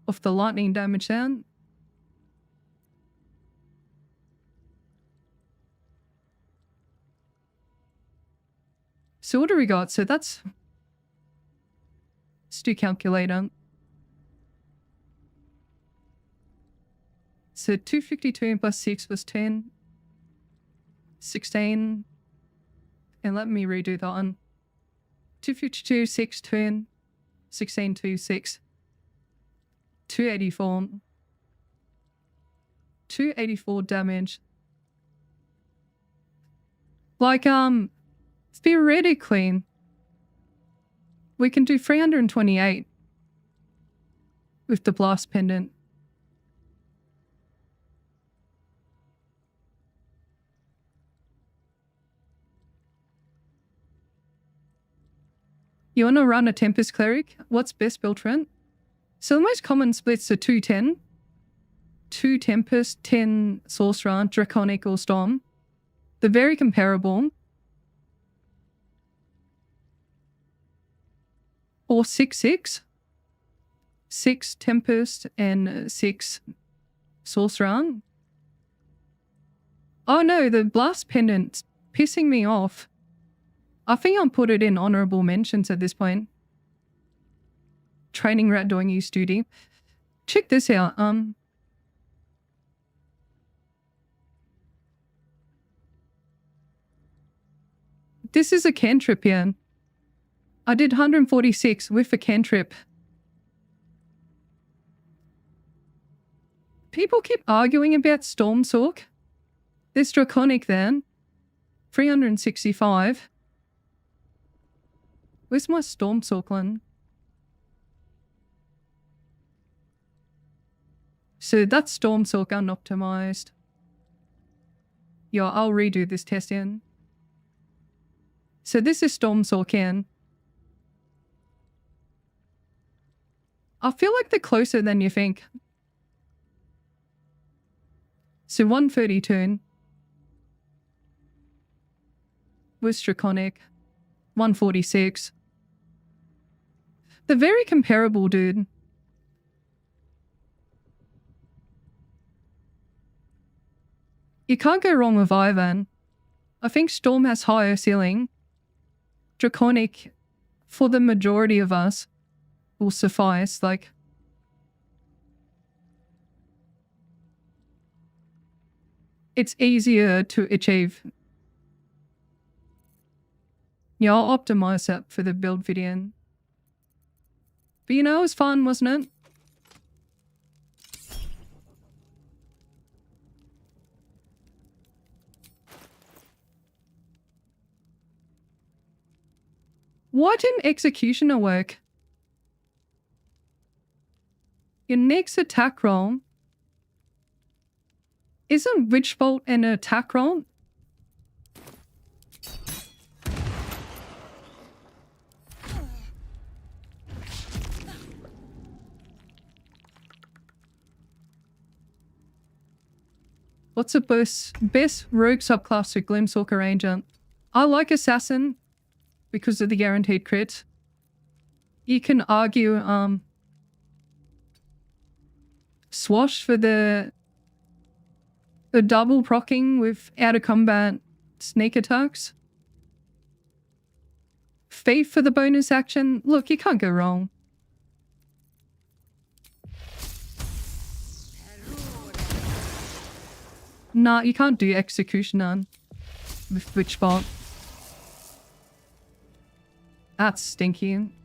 of the lightning damage down. So what do we got? So that's... Let's do calculator. So 252 plus 6 was 10. 16. And let me redo that one. 252, 6, 10. 16, 2, 6. 284. 284 damage. Like, theoretically, we can do 328 with the blast pendant. You want to run a Tempest Cleric? What's best build trend? So the most common splits are 210, 2 Tempest, 10 Sorcerer, Draconic or Storm. They're very comparable. Or 6-6. 6 Tempest and 6 Sorcerer. Oh no, the Blast Pendant's pissing me off. I think I'll put it in honorable mentions at this point. Training rat doing use duty. Check this out. This is a cantrip here. I did 146 with a cantrip. People keep arguing about Storm Sorc. There's Draconic then. 365. Where's my Storm Sorc one? So that's Storm Sorc unoptimized. Yeah, I'll redo this test in. So this is Storm Sorc in. I feel like they're closer than you think. So 132 was Draconic. 146. They're very comparable, dude. You can't go wrong with Ivan. I think Storm has higher ceiling. Draconic, for the majority of us, will suffice. Like, it's easier to achieve. Yeah, I'll optimize that for the build video. But you know, it was fun, wasn't it? Why didn't Executioner work? Your next attack roll isn't Witch Bolt an attack roll? What's the best rogue subclass for Glimstalker Ranger? I like Assassin because of the guaranteed crit. You can argue Swash for the double procking with out of combat sneak attacks. Faith for the bonus action. Look, you can't go wrong. Nah, you can't do Executioner with Witchbolt. That's stinky.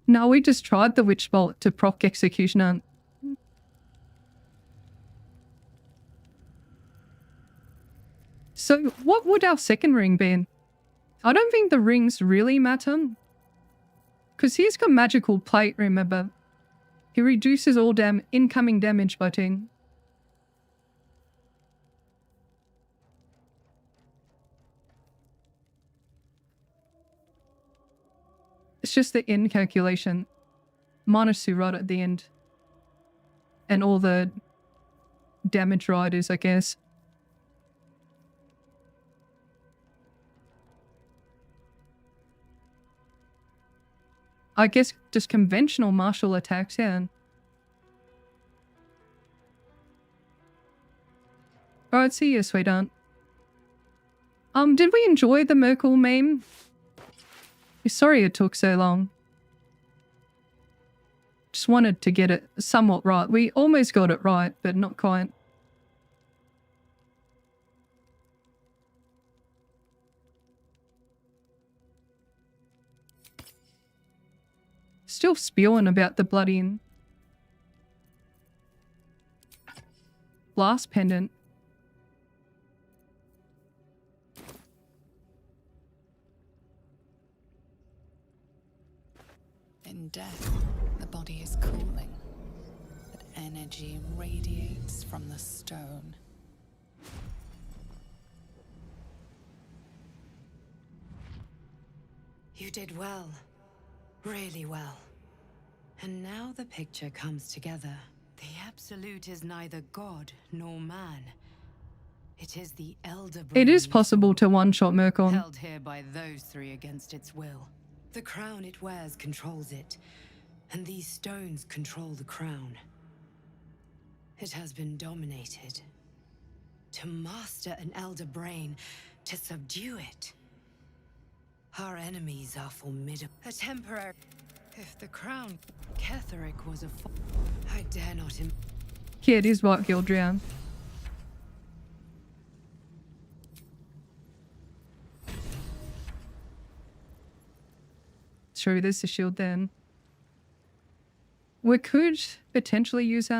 No, we just tried the Witchbolt to proc Executioner. So what would our second ring be? I don't think the rings really matter. Because he's got magical plate, remember. He reduces all incoming damage by 10. It's just the end calculation. -2 right at the end. And all the damage riders, I guess. I guess just conventional martial attacks, yeah. Alright, see you, sweetheart. Did we enjoy the myrkul meme? Sorry it took so long. Just wanted to get it somewhat right. We almost got it right, but not quite. Still spewing about the bloody blast pendant. In death, the body is cooling, but energy radiates from the stone. You did well. Really well. And now the picture comes together. The Absolute is neither God nor man. It is the Elder Brain It is you possible to one-shot Myrkul. held here by those three against its will. The crown it wears controls it, and these stones control the crown. It has been dominated. To master an Elder Brain, to subdue it. Our enemies are formidable. A temporary... If the crown Catherick was a I dare not Yeah, it is what killed Drown. True, there's the shield then. We could potentially use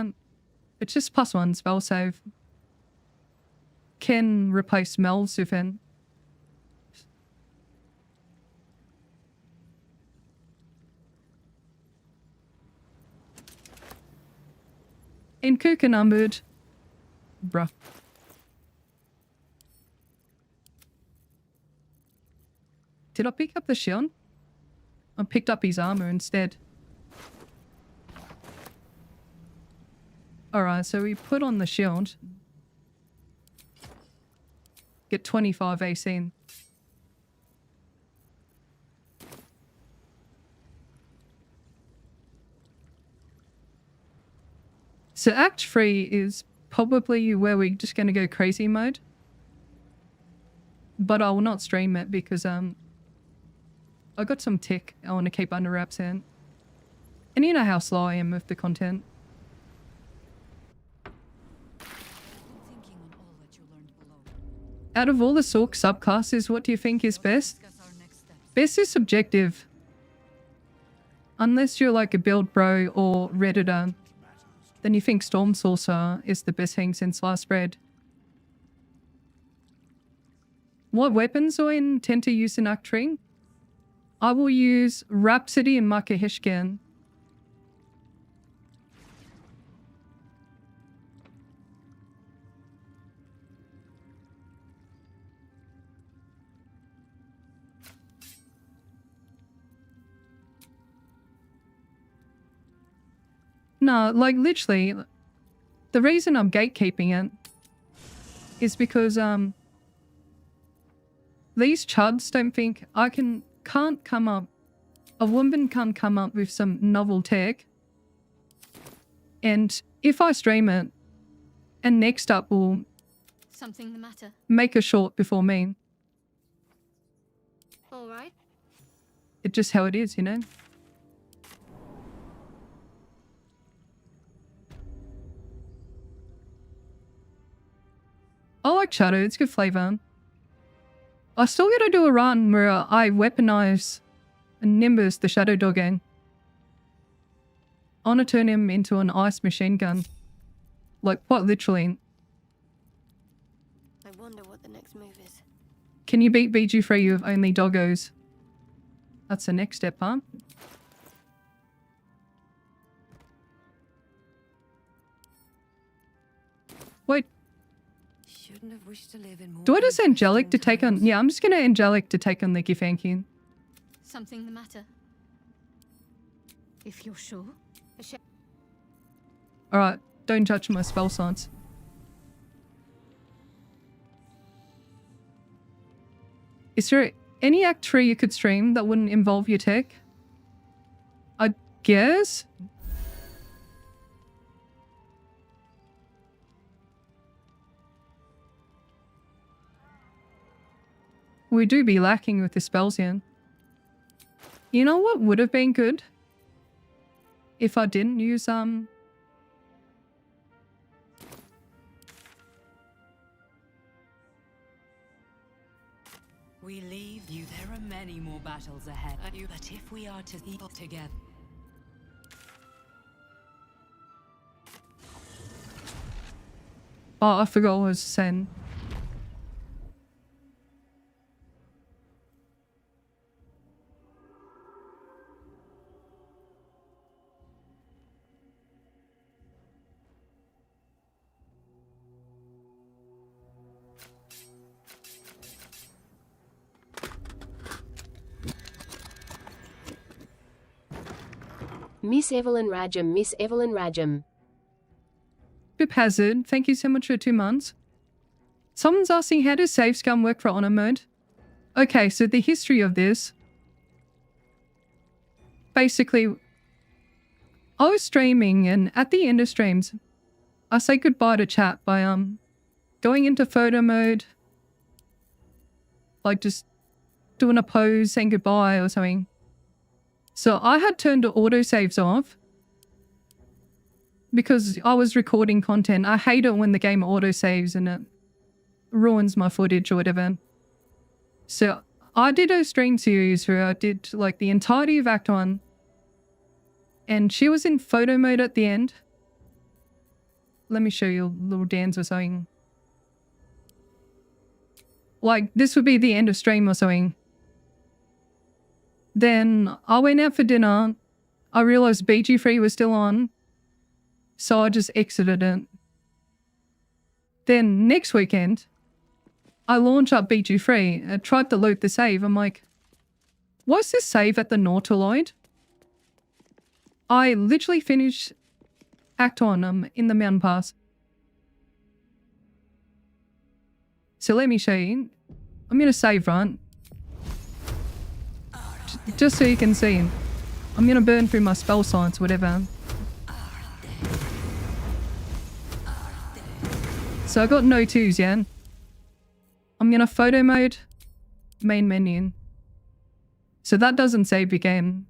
it's just +1 spell save. Can replace Mel Sufin. In Kukanumbered. Bruh. Did I pick up the shield? I picked up his armor instead. Alright, so we put on the shield. Get 25 AC. So Act 3 is probably where we're just going to go crazy mode. But I will not stream it because I got some tech I want to keep under wraps in. And you know how slow I am with the content. Out of all the Sorc subclasses, what do you think is best? Best is subjective. Unless you're like a build bro or redditor, then you think Storm Saucer is the best thing since last spread. What weapons do I intend to use in Act 3? I will use Rhapsody and Makahishkin. No, like literally, the reason I'm gatekeeping it is because these chuds don't think can't come up, a woman can't come up with some novel tech, and if I stream it, and next up will Something the matter? make a short before me. All right. It's just how it is, you know? I like Shadow, it's good flavor. I still gotta do a run where I weaponize Nimbus, the Shadow Dogging. I wanna turn him into an ice machine gun. Like, quite literally. I wonder what the next move is. Can you beat BG3 with only doggos? That's the next step, huh? Wait. Shouldn't have wished to live in more Do I just Angelic to interesting take on... times. Yeah, I'm just gonna Angelic to take on the Githyankin. Something the matter? If you're sure. Alright, don't touch my spell science. Is there any Act 3 you could stream that wouldn't involve your tech? I guess? We do be lacking with the spells here. You know what would have been good? If I didn't use, We leave you. There are many more battles ahead. But if we are to be together. Oh, I forgot what I was saying. Miss Evelyn Rajam, Miss Evelyn Rajam. Pip Hazard, thank you so much for 2 months. Someone's asking, how does save scum work for honor mode? Okay, so the history of this. Basically, I was streaming, and at the end of streams, I say goodbye to chat by going into photo mode, like just doing a pose, saying goodbye or something. So I had turned the autosaves off because I was recording content. I hate it when the game autosaves and it ruins my footage or whatever. So I did a stream series where I did like the entirety of Act 1, and she was in photo mode at the end. Let me show you a little dance or something. Like, this would be the end of stream or something. Then I went out for dinner. I realized BG3 was still on. So I just exited it. Then next weekend, I launch up BG3. I tried to load the save. I'm like, what's this save at the Nautiloid? I literally finished Act 1 in the Mountain Pass. So let me show you. I'm going to save, right? Just so you can see. I'm going to burn through my spell science, whatever. So I got no 2s, yeah? I'm going to photo mode, main menu. So that doesn't save your game.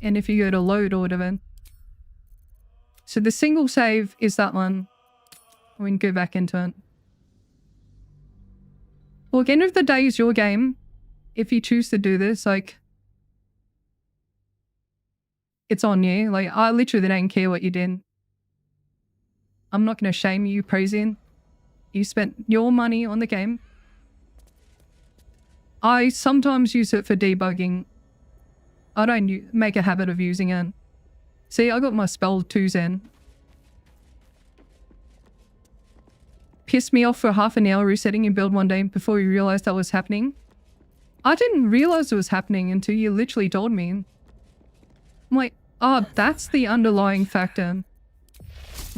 And if you go to load or whatever. So the single save is that one. We can go back into it. Well, at the end of the day is your game. If you choose to do this, like, it's on you. Like, I literally don't care what you did. I'm not going to shame you, praising. You spent your money on the game. I sometimes use it for debugging. I don't make a habit of using it. See, I got my spell 2s in. Pissed me off for half an hour resetting your build one day before we realized that was happening. I didn't realize it was happening until you literally told me. I'm like, oh, that's the underlying factor.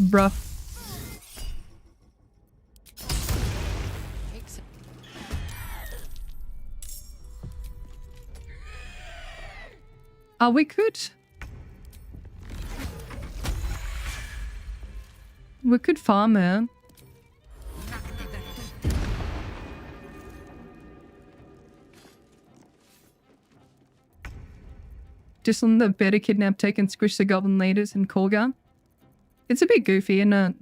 Bruh. We could farm it. Just on the better kidnap, take and squish the goblin leaders in Korga. It's a bit goofy, isn't it?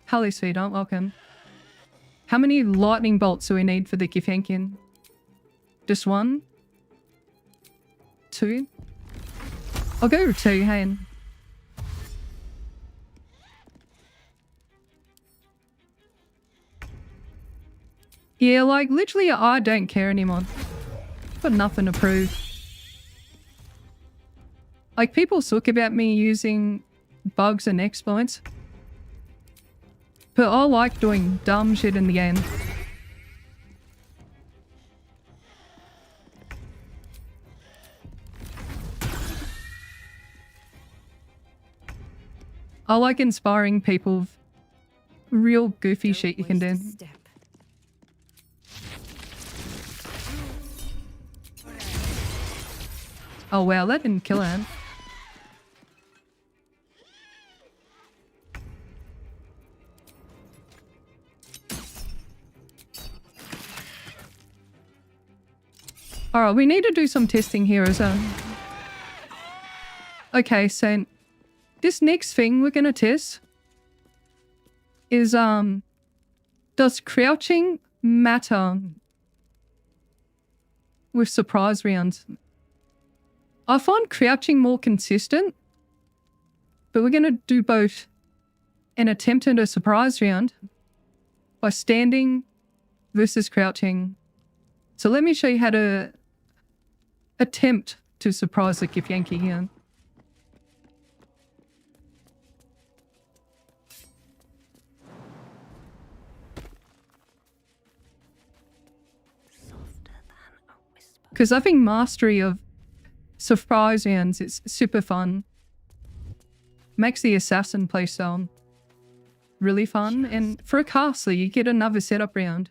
Hello, sweetheart. Welcome. How many lightning bolts do we need for the Githyankin? Just 1? 2? I'll go with 2, hey. Yeah, like, literally, I don't care anymore. Got nothing to prove. Like, people talk about me using bugs and exploits. But I like doing dumb shit in the game. I like inspiring people with real goofy shit you can do. Oh wow, that didn't kill him. Alright, we need to do some testing here as well. Okay, so this next thing we're gonna test is does crouching matter with surprise rounds? I find crouching more consistent, but we're gonna do both an attempt at a surprise round by standing versus crouching. So let me show you how to attempt to surprise the Githyanki here. Because I think mastery of surprise rounds is super fun. Makes the assassin playstyle really fun. And for a caster, you get another setup round.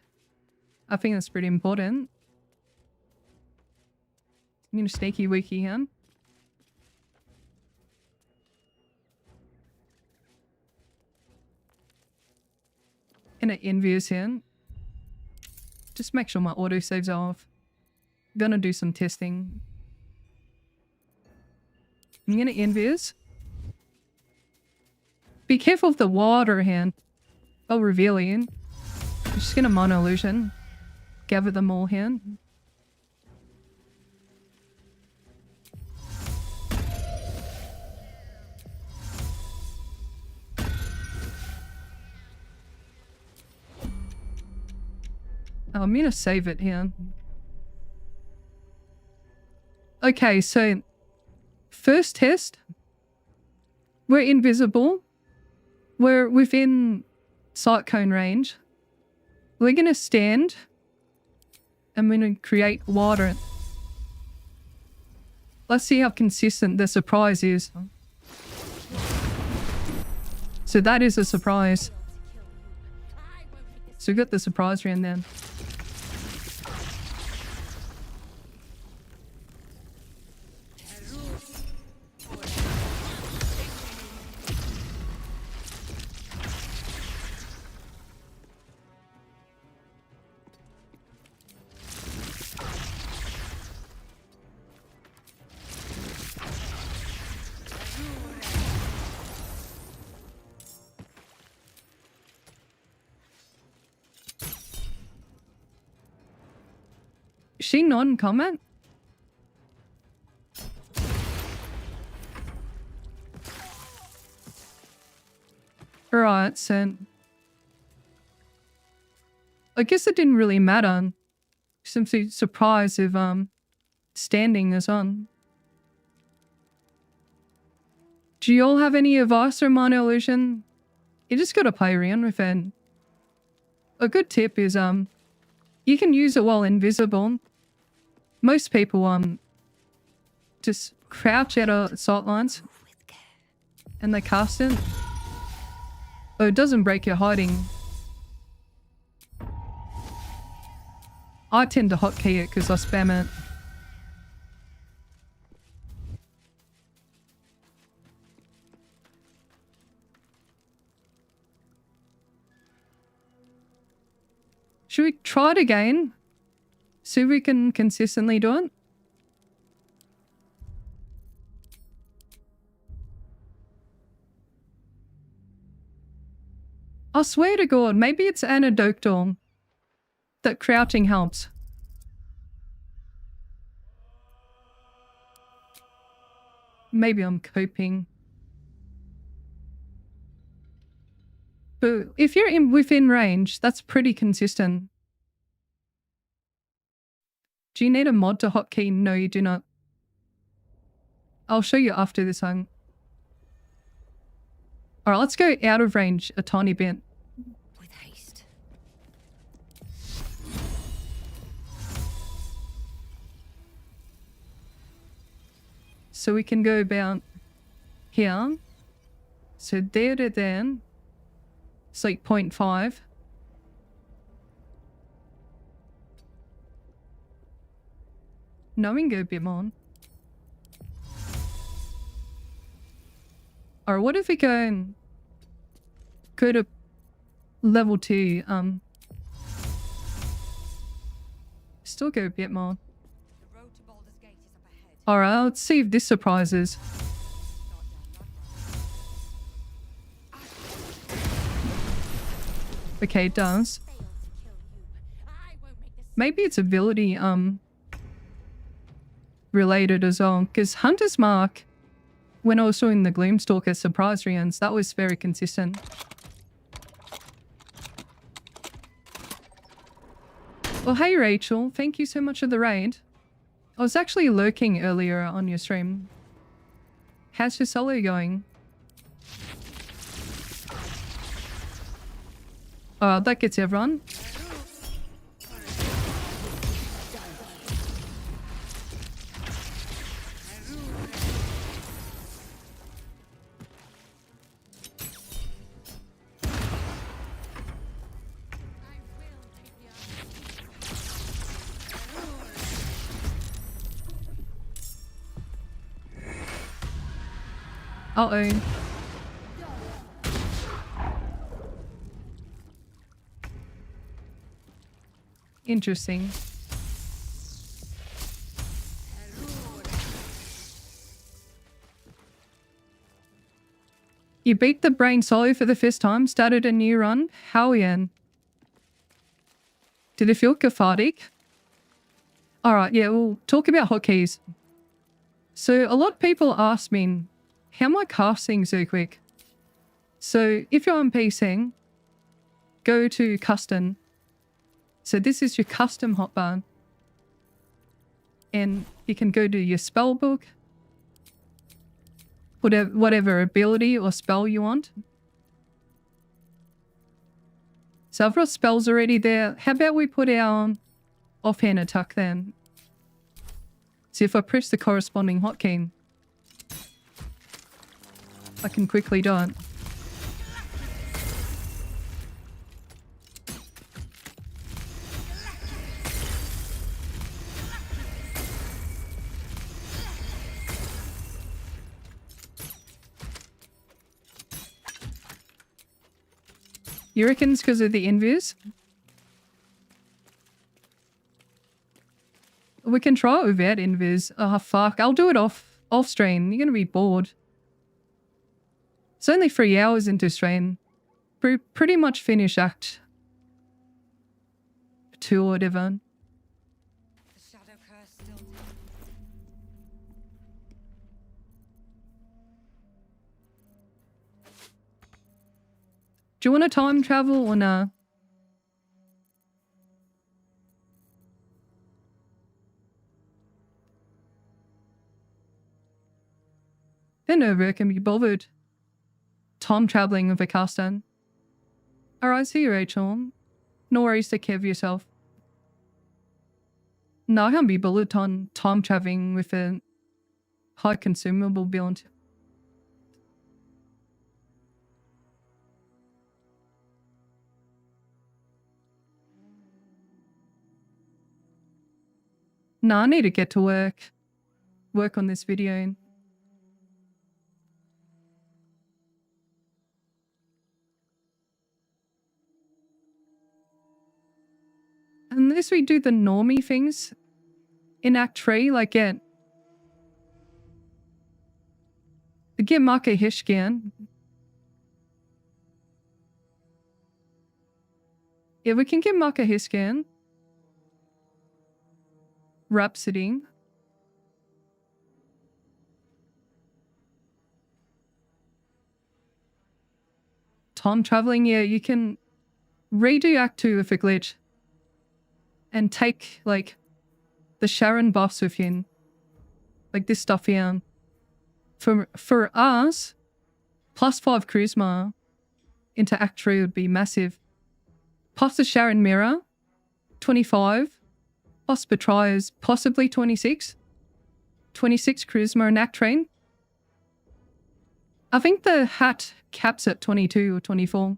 I think that's pretty important. I'm going to sneaky wiki here. And it envious here. Just make sure my autosave's off. Gonna do some testing. I'm gonna envious. Be careful of the water hand. I'll reveal you. I'm just gonna mono illusion. Gather them all here. Oh, I'm gonna save it here. Okay, so first test. We're invisible. We're within sight cone range. We're gonna stand. I'm gonna create water. Let's see how consistent the surprise is. So that is a surprise. So we got the surprise round then. Is she non-comment? Right, so I guess it didn't really matter. Simply surprised if standing is on. Do you all have any advice or minor illusion? You just gotta play around with it. A good tip is you can use it while invisible. Most people just crouch out of sight lines and they cast it. Oh, it doesn't break your hiding. I tend to hotkey it because I spam it. Should we try it again? See if we can consistently do it? I swear to God, maybe it's anecdotal that crouching helps. Maybe I'm coping. But if you're within range, that's pretty consistent. Do you need a mod to hotkey? No, you do not. I'll show you after this one. Alright, let's go out of range a tiny bit. With haste. So we can go about here. So there to there. It's like 0.5. No, we can go a bit more. Or what if we go and go to level 2? Still go a bit more. Alright, let's see if this surprises. Okay, it does. Maybe it's ability related as well. Because Hunter's Mark, when I was doing the Gloomstalker surprise rounds, that was very consistent. Well, hey Rachel, thank you so much for the raid. I was actually lurking earlier on your stream. How's your solo going? That gets everyone. Uh-oh. Interesting. You beat the brain solo for the first time, started a new run? How yeah. Did it feel cathartic? Alright, yeah, we'll talk about hotkeys. So a lot of people ask me, how am I casting so quick? So if you're on PC, go to custom. So this is your custom hotbar. And you can go to your spell book. Whatever ability or spell you want. So I've got spells already there. How about we put our offhand attack then? So if I press the corresponding hotkey, I can quickly do it. You reckon it's because of the invis? We can try it without invis. Oh fuck, I'll do it off stream. You're gonna be bored. It's only 3 hours into stream. Pretty much finish act 2 or whatever. Do you want to time travel or nah? Then never can be bothered time traveling with a caster. Alright, see you, Rachel. No worries, take care of yourself. No, I can't be bothered on time traveling with a high consumable build. No, I need to get to work. Work on this video. Unless we do the normie things in Act 3, like get Maka Hishkin. Yeah, we can get Maka Hishkin. Rhapsody. Time traveling, yeah, you can redo Act 2 with a glitch. And take, like, the Sharon buffs with you. Like this stuff here. For us, +5 charisma into Act 3 would be massive. Plus the Sharon mirror, 25. Plus Betrayers, possibly 26. 26 charisma in Act 3. I think the hat caps at 22 or 24.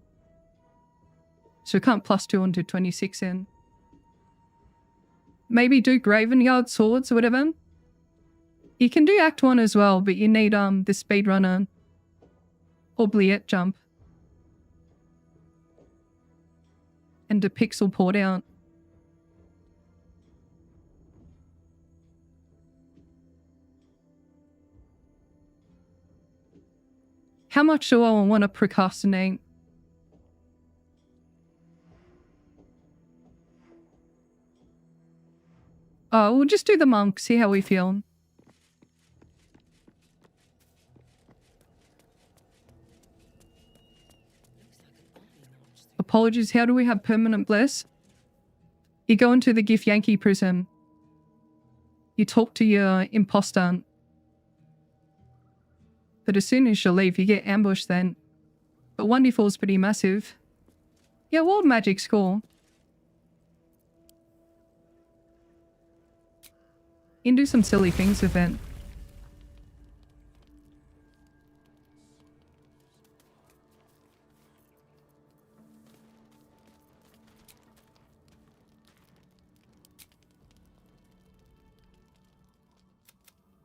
So we can't +2 onto 26 in. Maybe do Graveyard Swords or whatever. You can do Act 1 as well, but you need the speedrunner oubliette jump. And a pixel poured out. How much do I want to procrastinate? Oh, we'll just do the monk, see how we feel. Apologies, how do we have permanent bliss? You go into the Gif Yankee prison. You talk to your imposter. But as soon as you leave, you get ambushed then. But 1d4 is pretty massive. Yeah, wild magic score. You can do some silly things with it.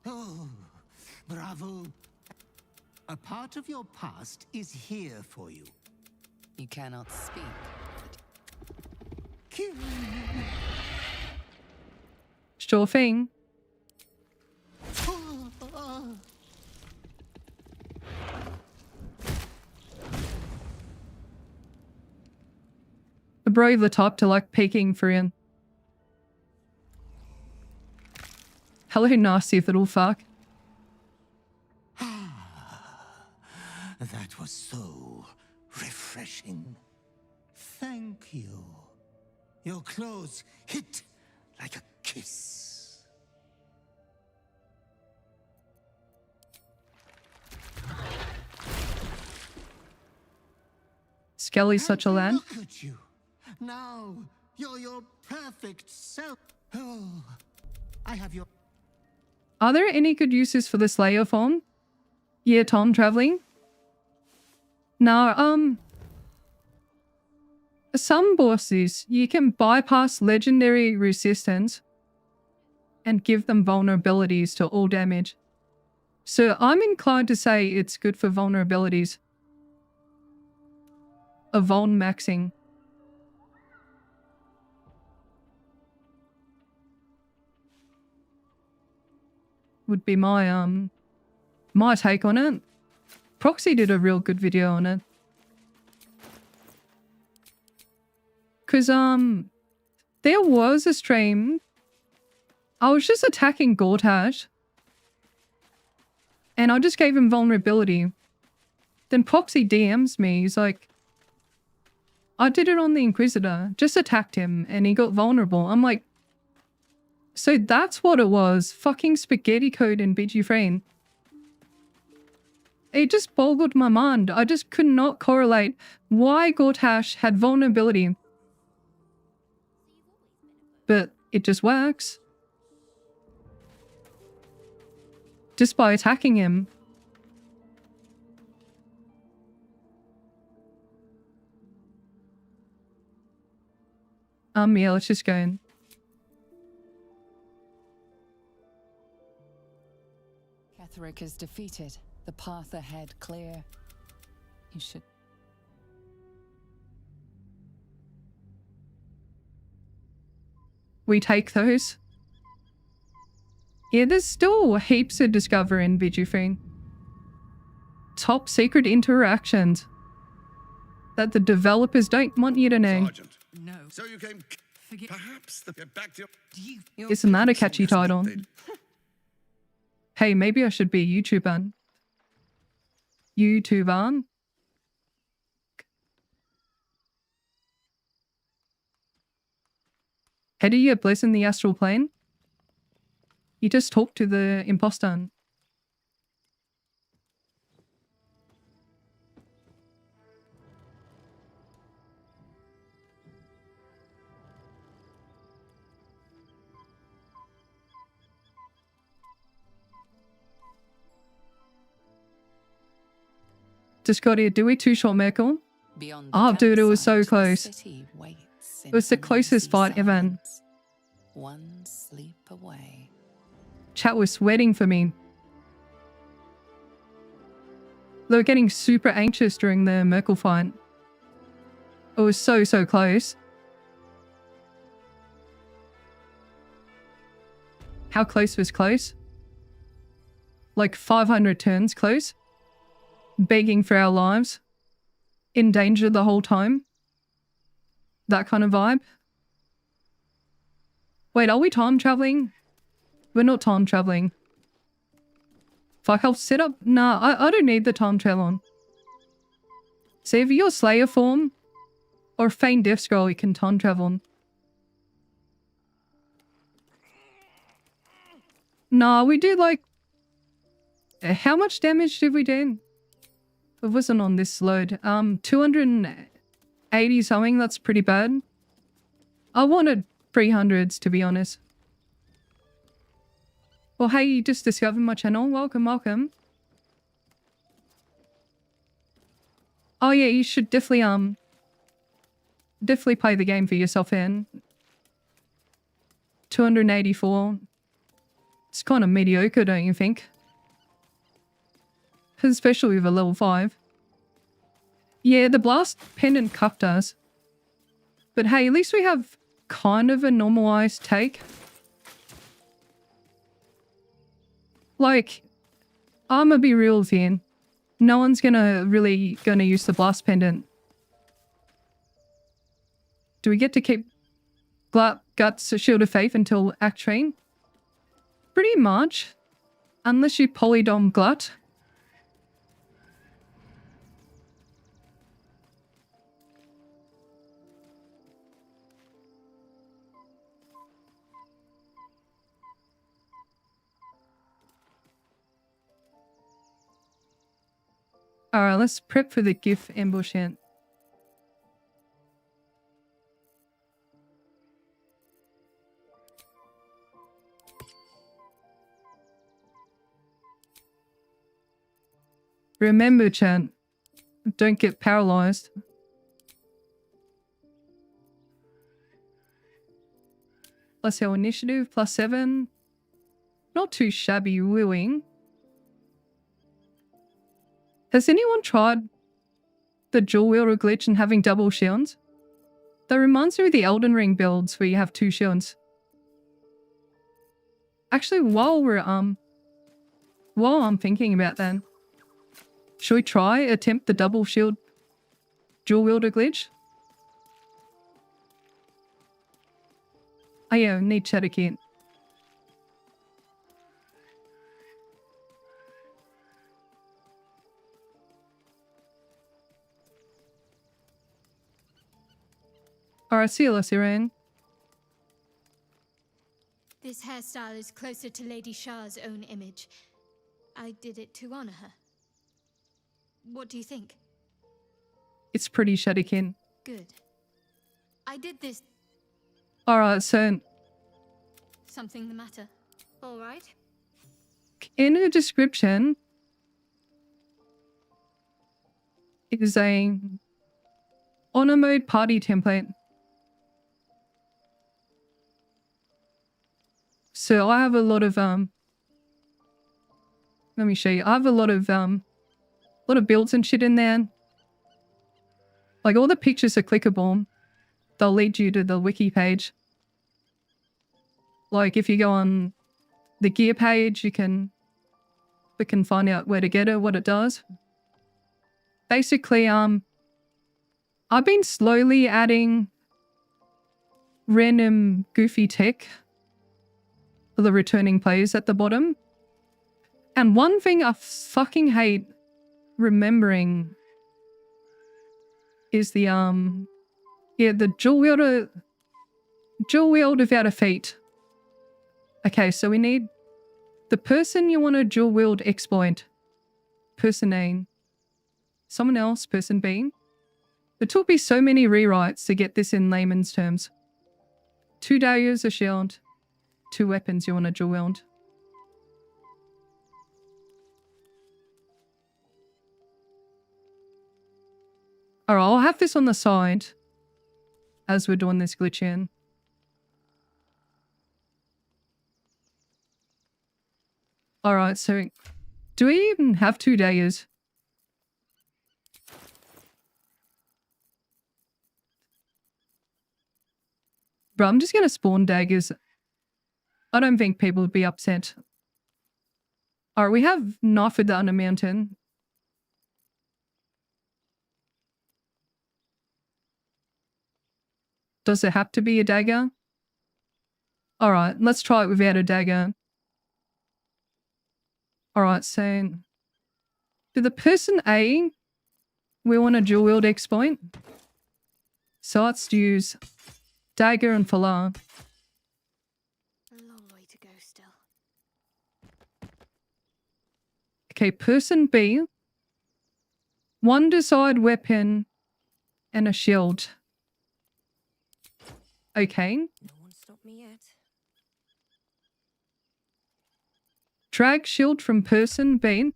Oh, bravo. A part of your past is here for you. You cannot speak. Sure thing. A brave the top to like peeking for him. Hello, nasty little fuck. That was so refreshing. Thank you. Your clothes hit like a kiss. Skelly's such a lad. Look at you. Now you're your perfect self. Oh, I have your... Are there any good uses for the Slayer form? Yeah, Tom, traveling? No, some bosses, you can bypass legendary resistance and give them vulnerabilities to all damage. So I'm inclined to say it's good for vulnerabilities. A vuln maxing. Would be my my take on it. Proxy did a real good video on it. Cause there was a stream. I was just attacking Gortash. And I just gave him vulnerability. Then Proxy DMs me, he's like, I did it on the Inquisitor, just attacked him and he got vulnerable. I'm like, so that's what it was. Fucking spaghetti code in BG Frame. It just boggled my mind. I just could not correlate why Gortash had vulnerability. But it just works. Just by attacking him. Yeah, let's just go in. Ketheric is defeated. The path ahead clear. You should... We take those. Yeah, there's still heaps to discover in Vigifreen. Top secret interactions that the developers don't want you to know. Sergeant. No. So you came... Forget... Perhaps the... Get back to your... Isn't that a catchy title? Hey, maybe I should be a YouTuber. YouTuber? How do you get bliss in the astral plane? You just talk to the imposter. Discordia, do we too short myrkul? Oh, dude, it was so close. It was the closest fight ever. One sleep away. Chat was sweating for me. They were getting super anxious during the myrkul fight. It was so close. How close was close? Like 500 turns close. Begging for our lives. In danger the whole time. That kind of vibe. Wait, are we time traveling? We're not time traveling. Fuck, I'll set up... Nah, I don't need the time travel on. See, if you're Slayer form or Feign Death Scroll, you can time travel on. Nah, we did like... How much damage did we do? It wasn't on this load. 280 something, that's pretty bad. I wanted 300s, to be honest. Well, hey, you just discovered my channel. Welcome, welcome. Oh yeah, you should definitely play the game for yourself in. 284. It's kind of mediocre, don't you think? Especially with a level 5. Yeah, the blast pendant cuffed us. But hey, at least we have kind of a normalized take. Like, I'ma be real with you. No one's really gonna use the blast pendant. Do we get to keep Guts Shield of Faith until Act 3? Pretty much. Unless you polydom Glut. Alright, let's prep for the GIF ambush hint. Remember, chat, don't get paralyzed. Let's see our initiative, +7. Not too shabby wooing. Has anyone tried the dual wielder glitch and having double shields? That reminds me of the Elden Ring builds where you have 2 shields. Actually, while I'm thinking about that, should we attempt the double shield dual wielder glitch? Oh yeah, need Shadow Kit. Alright, see you, Lessiran. This hairstyle is closer to Lady Shah's own image. I did it to honor her. What do you think? It's pretty, Shadowkin. Good. I did this. Alright, so... Something the matter? Alright. In the description... it is a... honor mode party template. So I have a lot of, let me show you. I have a lot of builds and shit in there. Like, all the pictures are clickable. They'll lead you to the wiki page. Like, if you go on the gear page, we can find out where to get it, what it does. Basically, I've been slowly adding random goofy tech for the returning players at the bottom. And one thing I fucking hate remembering is the the dual wield without a feat. Okay, so we need the person you want to dual wield exploit. Person A. Someone else, person B. It took me so many rewrites to get this in layman's terms. 2 daggers, a shield, 2 weapons you want to dual wield. Alright, I'll have this on the side as we're doing this glitch in. Alright, so do we even have 2 daggers? Bro, I'm just going to spawn daggers. I don't think people would be upset. Alright, we have knife with the under mountain. Does it have to be a dagger? Alright, let's try it without a dagger. Alright, so to the person A, we want a dual wield X point. So let's use dagger and falar. A long way to go still. Okay, person B, one desired weapon and a shield. Okay. No one stopped me yet. Drag shield from person B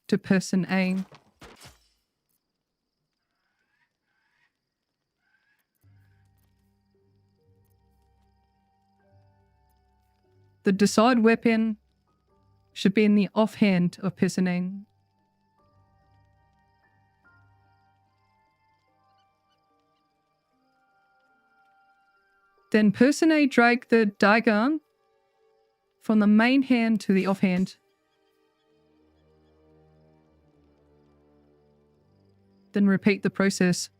to person A. The desired weapon should be in the offhand of person A. Then person A drag the dagger from the main hand to the offhand. Then repeat the process.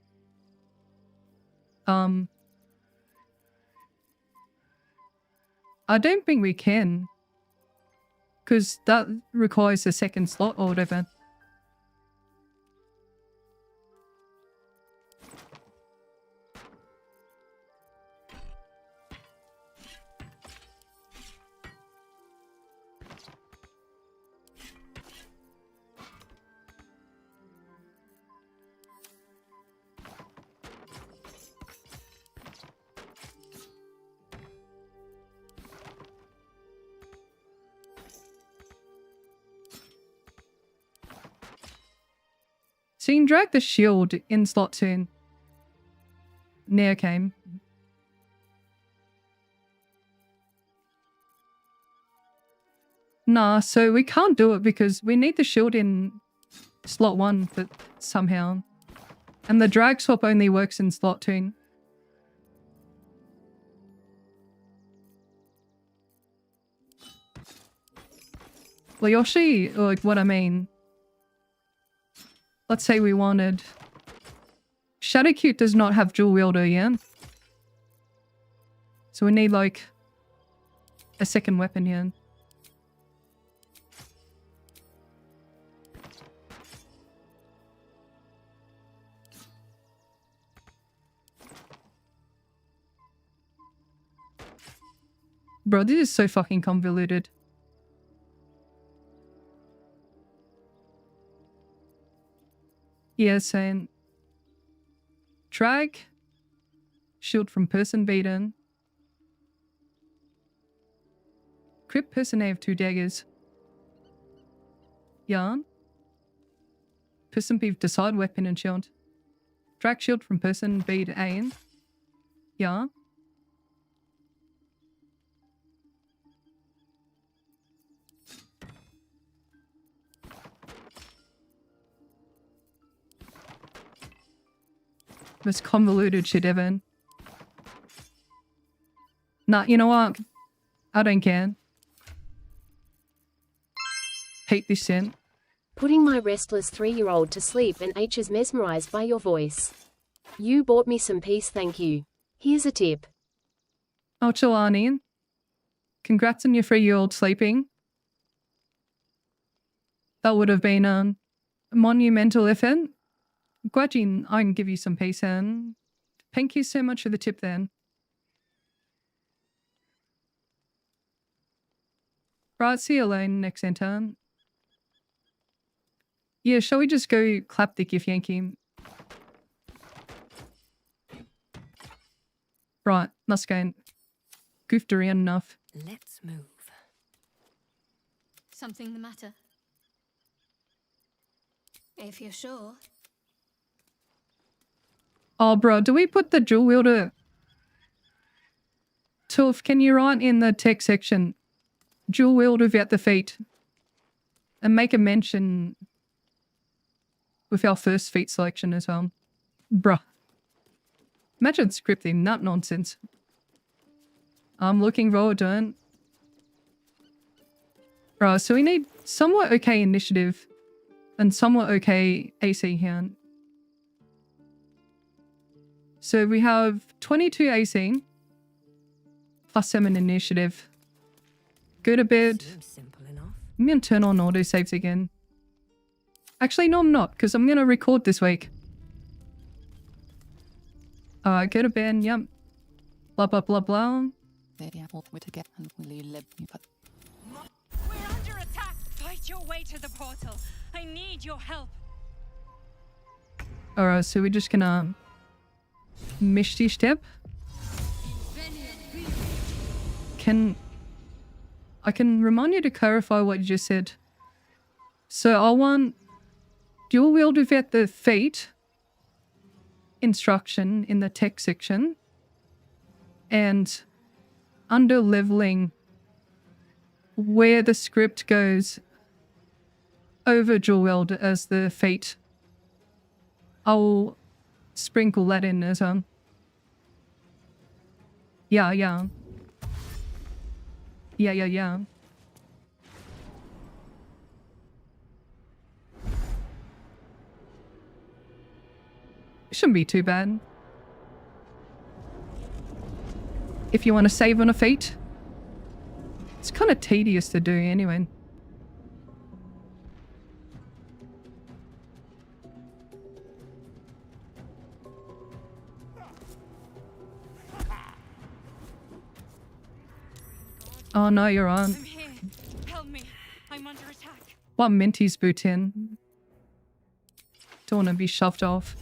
I don't think we can. Because that requires a second slot or whatever. So you can drag the shield in slot 2. Near came. Nah, so we can't do it because we need the shield in slot 1 but somehow. And the drag swap only works in slot 2. Well, Yoshi, like what I mean. Let's say we wanted... Shadowcute does not have dual wielder, yeah? So we need like a second weapon here. Bro, this is so fucking convoluted. Yeah, saying drag shield from person beaten. Crypt person A of 2 daggers. Yarn. Person B decide weapon and shield. Drag shield from person B to A. Yarn. Most convoluted shit ever. Nah, you know what? I don't care. Hate this shit. Putting my restless 3-year-old to sleep and H is mesmerized by your voice. You bought me some peace, thank you. Here's a tip. Oh, Chelani. Congrats on your 3-year-old sleeping. That would have been a monumental effort. Glad I can give you some peace, and thank you so much for the tip then. Right, see you alone next enter. Yeah, shall we just go clap the gift Yankee? Right, let's go. Goofed around enough. Let's move. Something the matter? If you're sure. Oh, bro, do we put the dual wielder? Toof, can you write in the text section, dual wielder without the feet, and make a mention with our first feat selection as well? Bruh. Imagine scripting that nonsense. I'm looking raw, don't. Right, so we need somewhat okay initiative and somewhat okay AC here. So we have 22 AC plus 7 initiative. Go to bed. Seems simple enough. I'm going to turn on autosaves again. Actually, no, I'm not, because I'm going to record this week. Go to bed, yep. Blah, blah, blah, blah. We're together and will you let me? We're under attack! Fight your way to the portal. I need your help. Alright, so we're just going to Misty step. I can remind you to clarify what you just said. So I want dual wield without the feet instruction in the tech section and under leveling where the script goes over dual wield as the feet. I'll sprinkle that in as well. Yeah. Yeah. Shouldn't be too bad. If you want to save on a feat. It's kind of tedious to do anyway. Oh no, you're on. I'm here. Help me. I'm under attack. What Minty's boot in? Don't want to be shoved off.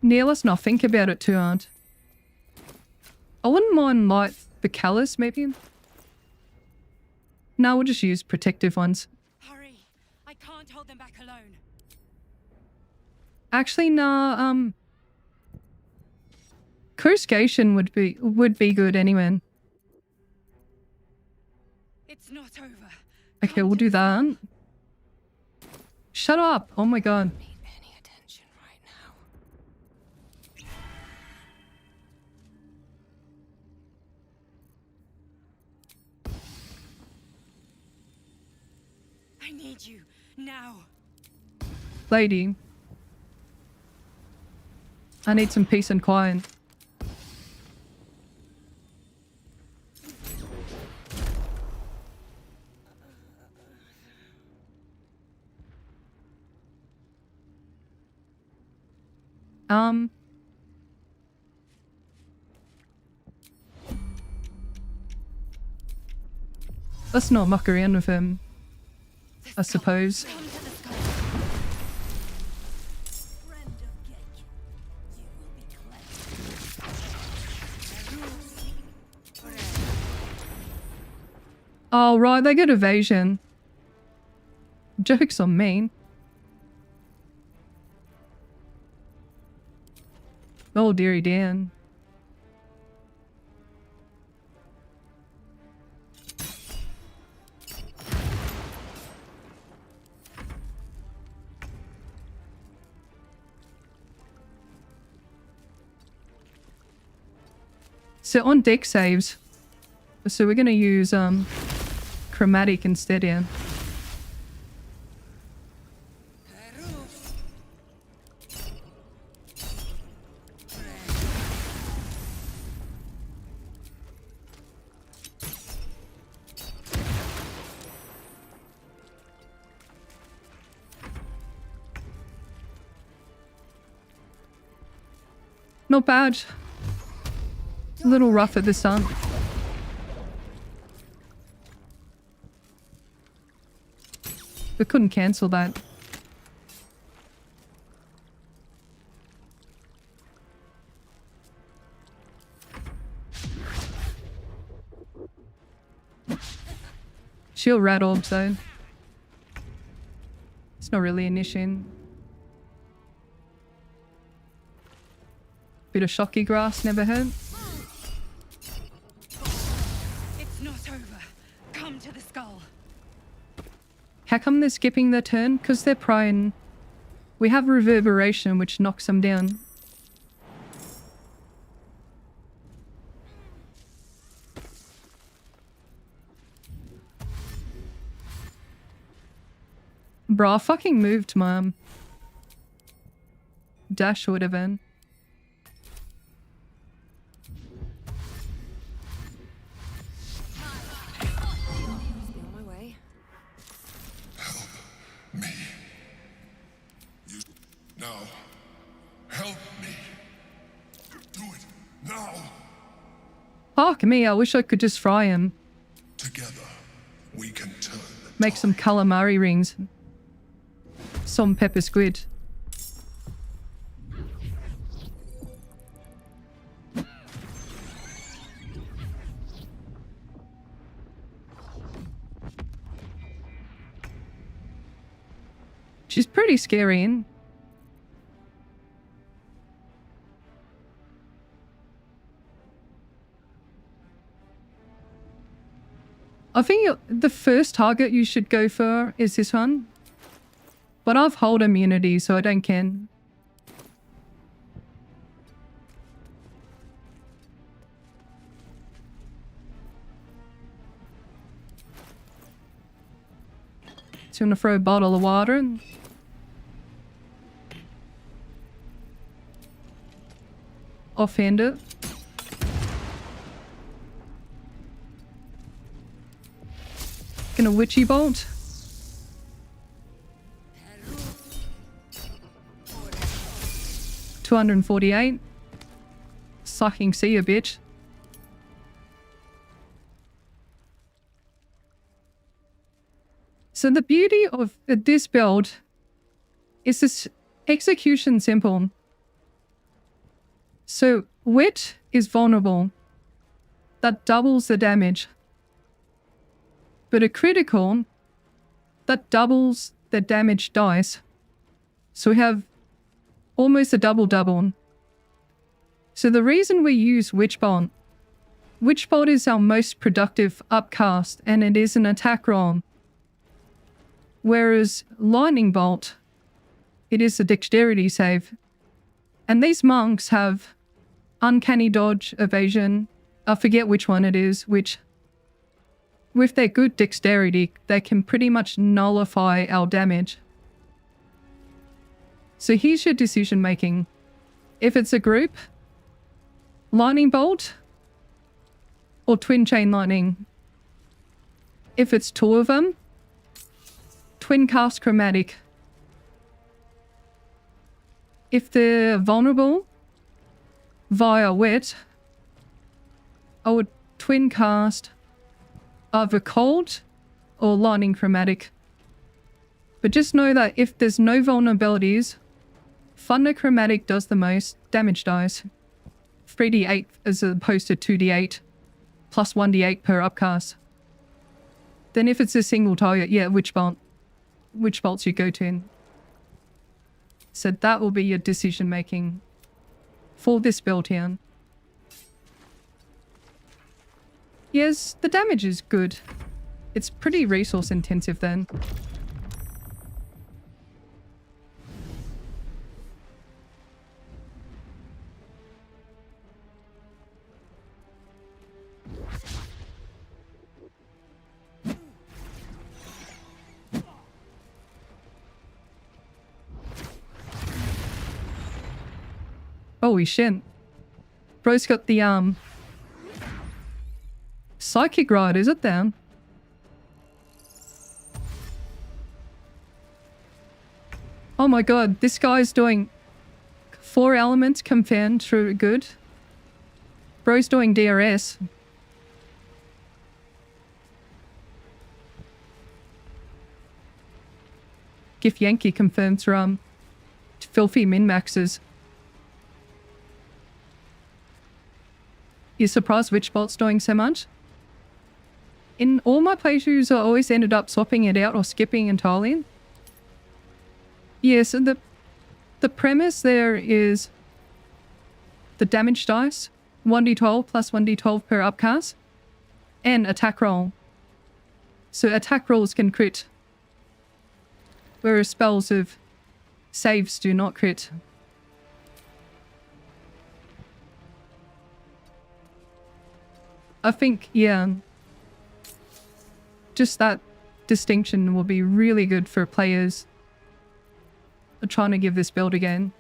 Yeah, let's not think about it too hard. I wouldn't mind light the callus, maybe. No, we'll just use protective ones. Hurry. I can't hold them back alone. Actually, nah, coruscation would be good anyway. It's not over. Okay, we'll do that. Shut up! Oh my god. Need any attention right now. I need you now. Lady. I need some peace and quiet. Let's not muck around with him, I suppose. Oh, right, they get evasion. Joke's on me. Oh, dearie Dan. So on deck saves, so we're going to use chromatic instead here. Not bad. A little rough at the start. We couldn't cancel that. She'll rattle, so it's not really an issue. Bit of shocky grass never hurt. How come they're skipping their turn? Because they're prone. We have reverberation, which knocks them down. Bruh, I fucking moved my dash or whatever. Now, help me. Do it now. Fuck me, I wish I could just fry him. Together, we can turn the Make some calamari rings. Some pepper squid. She's pretty scary, and I think the first target you should go for is this one. But I've hold immunity, so I don't care. So I'm gonna throw a bottle of water and offhand it. Gonna witchy bolt. $248. Sucking see ya, bitch. So the beauty of this build is this execution simple. So wit is vulnerable. That doubles the damage. But a critical, that doubles the damage dice. So we have almost a double-double. So the reason we use Witchbolt is our most productive upcast, and it is an attack roll. Whereas Lightning Bolt, it is a dexterity save. And these monks have uncanny dodge, evasion, I forget which one it is, which with their good dexterity, they can pretty much nullify our damage. So here's your decision making. If it's a group, Lightning Bolt or Twin Chain Lightning. If it's two of them, Twin Cast Chromatic. If they're vulnerable via wet, I would twin cast either cold or lightning chromatic. But just know that if there's no vulnerabilities, thunder chromatic does the most damage dice. 3d8 as opposed to 2d8 plus 1d8 per upcast. Then if it's a single target, yeah, which bolts you go to. So that will be your decision making for this build here. Yes, the damage is good. It's pretty resource intensive then. Holy shit. Bro's got the psychic ride, is it then? Oh my god, this guy's doing 4 elements confirmed through good. Bro's doing DRS. Gif Yankee confirmed through filthy min-maxes. You're surprised Witchbolt's doing so much? In all my playthroughs, I always ended up swapping it out or skipping entirely. Yeah, so the premise there is the damage dice, 1d12 plus 1d12 per upcast, and attack roll. So attack rolls can crit Whereas spells of saves do not crit. I think, yeah, just that distinction will be really good for players trying to give this build again.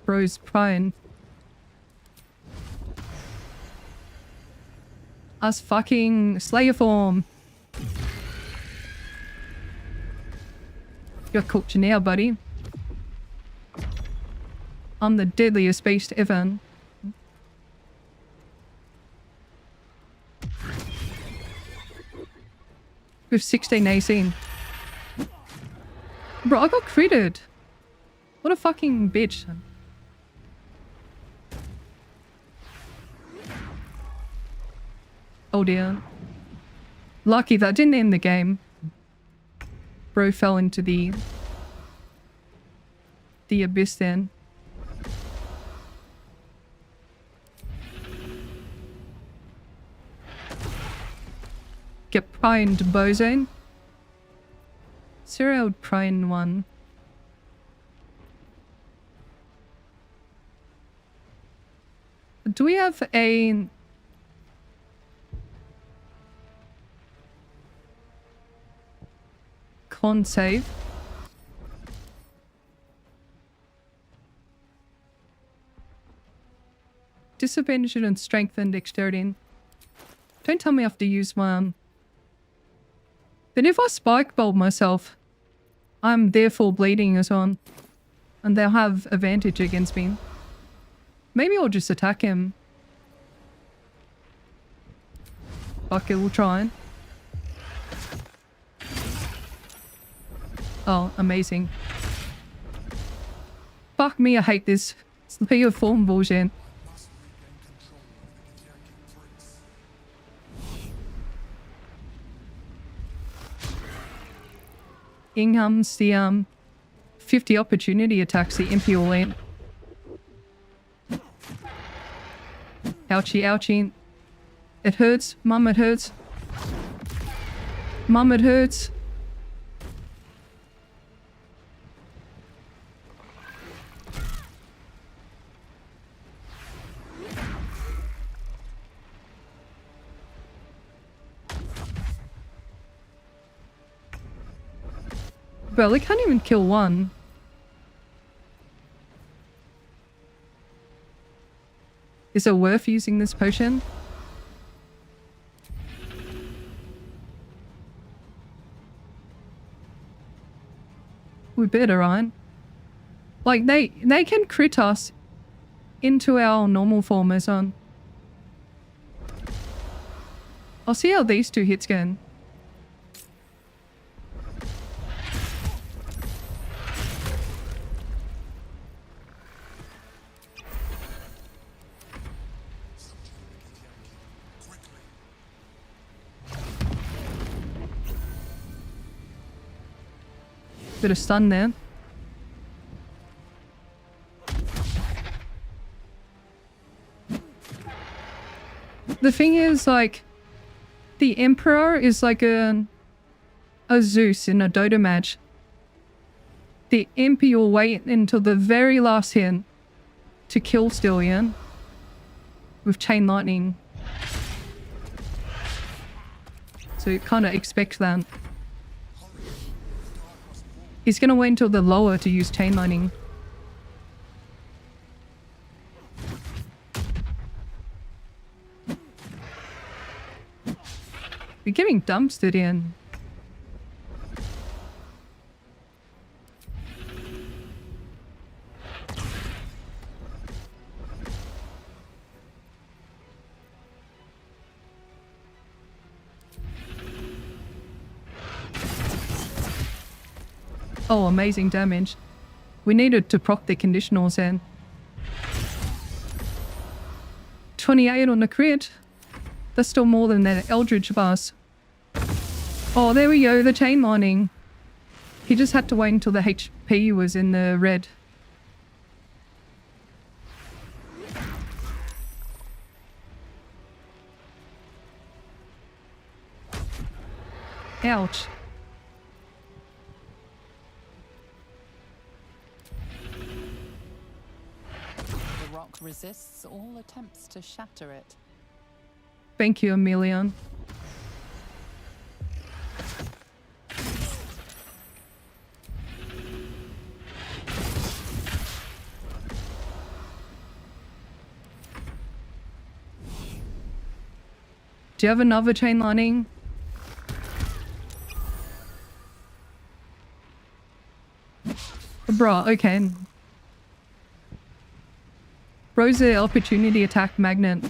Bro's crying. Us fucking Slayer form. You're cooked now, buddy. I'm the deadliest beast ever. With 16 AC. Bro, I got critted. What a fucking bitch. Oh dear. Lucky that didn't end the game. Bro fell into the abyss then. Get primed, Bozone. Serial prime one. Do we have a con save? Disadvantage and strength and dexterity. Don't tell me I have to use my Then if I spike bolt myself, I'm therefore bleeding as well. And they'll have advantage against me. Maybe I'll just attack him. Fuck it, we'll try. Oh, amazing. Fuck me, I hate this. It's the pure form bullshit. In comes the 50 opportunity attacks, the Imperial Lamp. Ouchie, ouchie. It hurts. Mum, it hurts. Mum, it hurts. Bro, they can't even kill one. Is it worth using this potion? We better, right? Like, they can crit us into our normal form as on. I'll see how these two hits go. Bit of stun there. The thing is, like, the Emperor is like a Zeus in a Dota match. The Impi will wait until the very last hit to kill Stillion with Chain Lightning. So you kind of expect that. He's gonna wait until the lower to use Chain Lightning. You're getting dumpstered in. Oh, amazing damage. We needed to proc the conditionals in. 28 on the crit. That's still more than that Eldritch Blast. Oh, there we go, the Chain Lightning. He just had to wait until the HP was in the red. Ouch. The rock resists all attempts to shatter it. Thank you, Emilion. Do you have another chain lining? Bruh, okay. Bro's the opportunity attack magnet.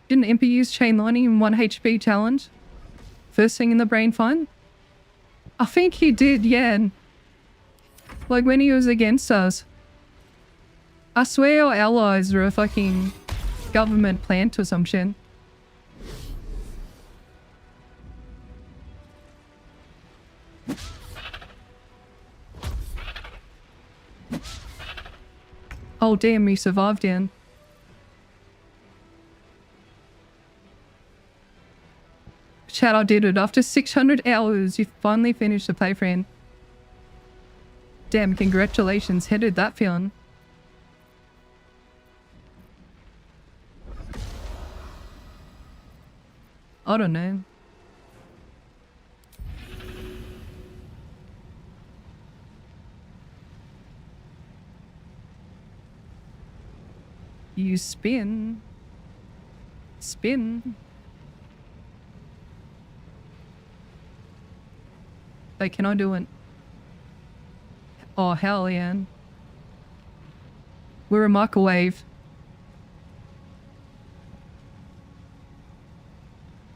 Didn't Impi use chain lining in 1 HP challenge? First thing in the brain fight? I think he did, yeah. Like when he was against us. I swear our allies were a fucking government plant or some shit. Oh damn, we survived in. Chat, I did it. After 600 hours, you finally finished the playthrough. Damn, congratulations. How did that feel? I don't know. You spin. Spin. Like, can I do it? Oh, hell yeah. We're a microwave.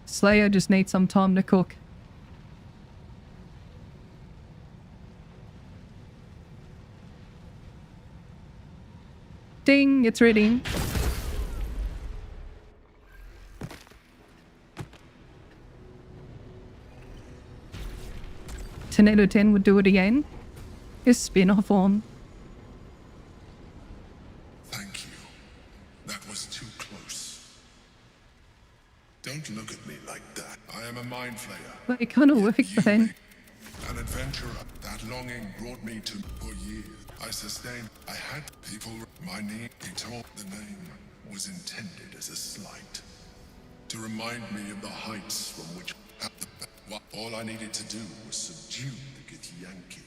Slayer just needs some time to cook. Ding, it's ready. Tornado 10 would do it again. His spin-off on. Thank you. That was too close. Don't look at me like that. I am a mind flayer. But it kind of worked then. An adventurer. That longing brought me to for years. I sustained. I had people. My name. He told the name was intended as a slight. To remind me of the heights from which all I needed to do was subdue the Githyanki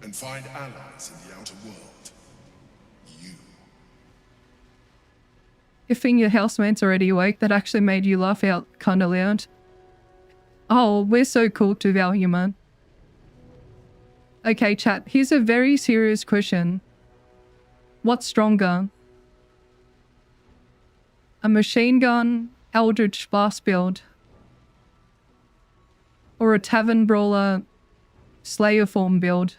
and find allies in the outer world. You. If thinking your housemate's already awake, that actually made you laugh out kind of loud. Oh, we're so cool to value, man. Okay, chat, here's a very serious question. What's stronger? A machine gun, Eldritch Blast build? Or a Tavern Brawler, Slayer form build?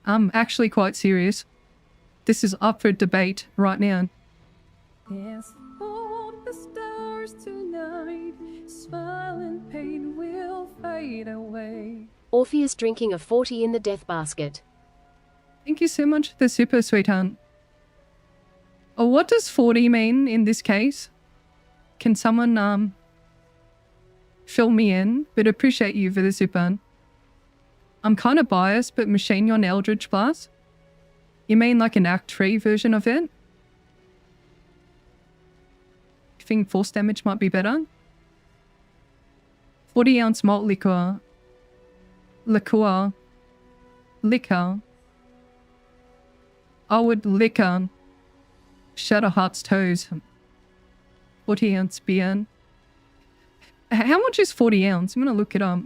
I'm actually quite serious. This is up for debate right now. Yes, all the stars tonight, smiling pain will fade away. Orpheus drinking a 40 in the death basket. Thank you so much for the super, sweetheart. Oh, what does 40 mean in this case? Can someone fill me in? But appreciate you for the super. I'm kind of biased, but Machine Gun Eldritch Blast? You mean like an Act 3 version of it? You think force damage might be better? 40 ounce malt liquor. Liqueur. Liquor. I would liquor. Shadowheart's toes. 40 ounce beer. How much is 40 ounce? I'm gonna look it up.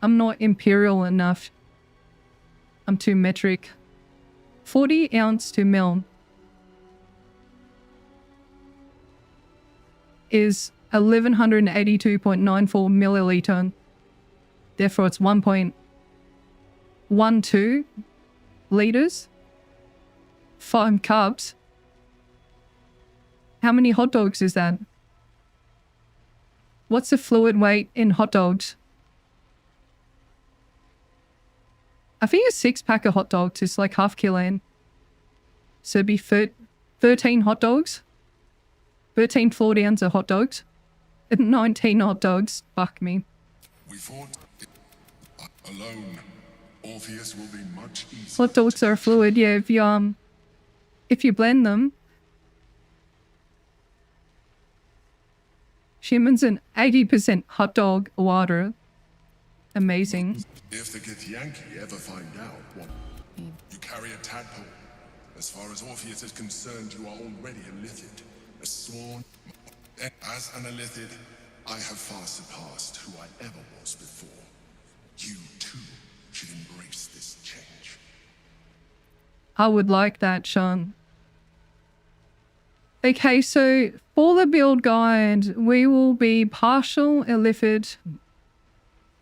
I'm not imperial enough. I'm too metric. 40 ounce to mil. is 1182.94 milliliter. Therefore, it's 1.12 liters. 5 cups. How many hot dogs is that? What's the fluid weight in hot dogs? I think a 6-pack of hot dogs is like half kilo in. So it'd be 13 hot dogs. 13 4-ounce of hot dogs. 19 hot dogs. Fuck me. We fought alone. Orpheus will be much easier. Hot dogs are a fluid, yeah, if you blend them. Humans an 80% hot dog water. Amazing. If the Githyanki ever find out what you carry a tadpole, as far as Orpheus is concerned, you are already a Lithid, a sworn. As an Illithid, I have far surpassed who I ever was before. You too should embrace this change. I would like that, Sean. Okay, so for the build guide, we will be partial Illithid.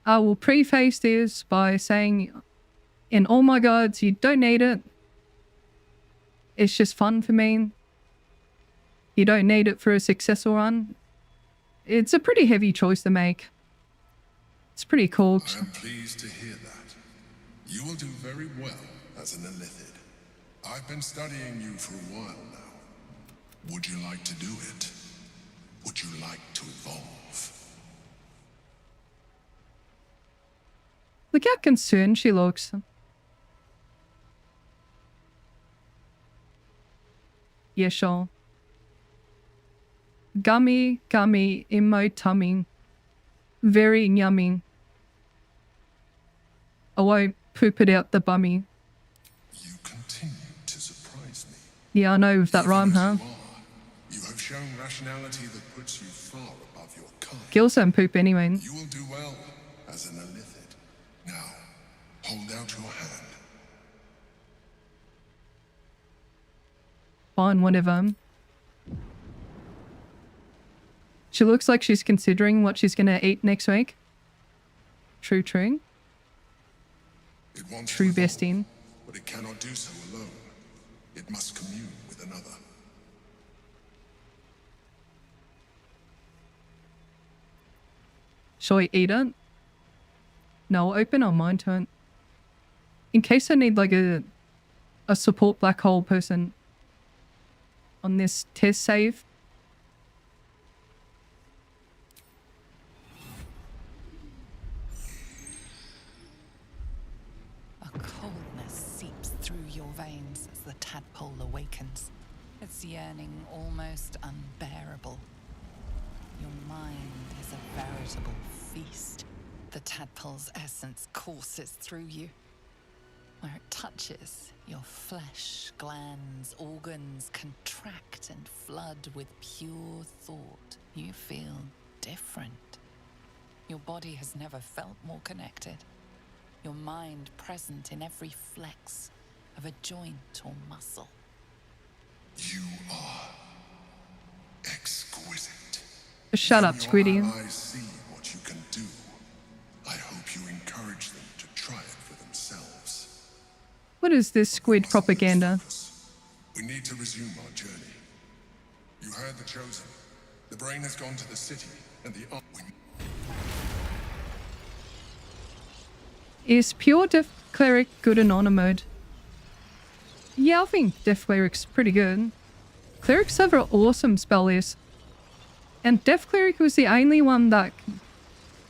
I will preface this by saying, in all my guides, you don't need it. It's just fun for me. You don't need it for a successful run. It's a pretty heavy choice to make. It's pretty cool. I am pleased to hear that. You will do very well as an Illithid. I've been studying you for a while now. Would you like to do it? Would you like to evolve? Look how concerned she looks. Yeah, sure. Gummy, gummy in my tummy. Very yummy. I won't poop it out the bummy. You continue to surprise me. Yeah, I know with that rhyme, huh? You have shown rationality that puts you far above your kind. Girls don't poop anyway. You will do well as an Illithid. Now, hold out your hand. Fine, whatever. She looks like she's considering what she's gonna eat next week. True, true. It wants True to evolve, besting. but it cannot do so alone. It must commune with another. Shall we eat it? No, I'll open our mind to it. In case I need like a support black hole person on this test save. A coldness seeps through your veins as the tadpole awakens, its yearning almost unbearable. Your mind is a veritable feast. The tadpole's essence courses through you. Where it touches, your flesh, glands, organs contract and flood with pure thought. You feel different. Your body has never felt more connected. Your mind present in every flex of a joint or muscle. You are exquisite. Shut up, Squiddy. When your allies see what you can do, I hope you encourage them to try it for themselves. What is this squid propaganda? We need to resume our journey. You heard the Chosen. The brain has gone to the city, and the Is pure Death Cleric good in honor mode? Yeah, I think Death Cleric's pretty good. Clerics have an awesome spell list. And Death Cleric was the only one that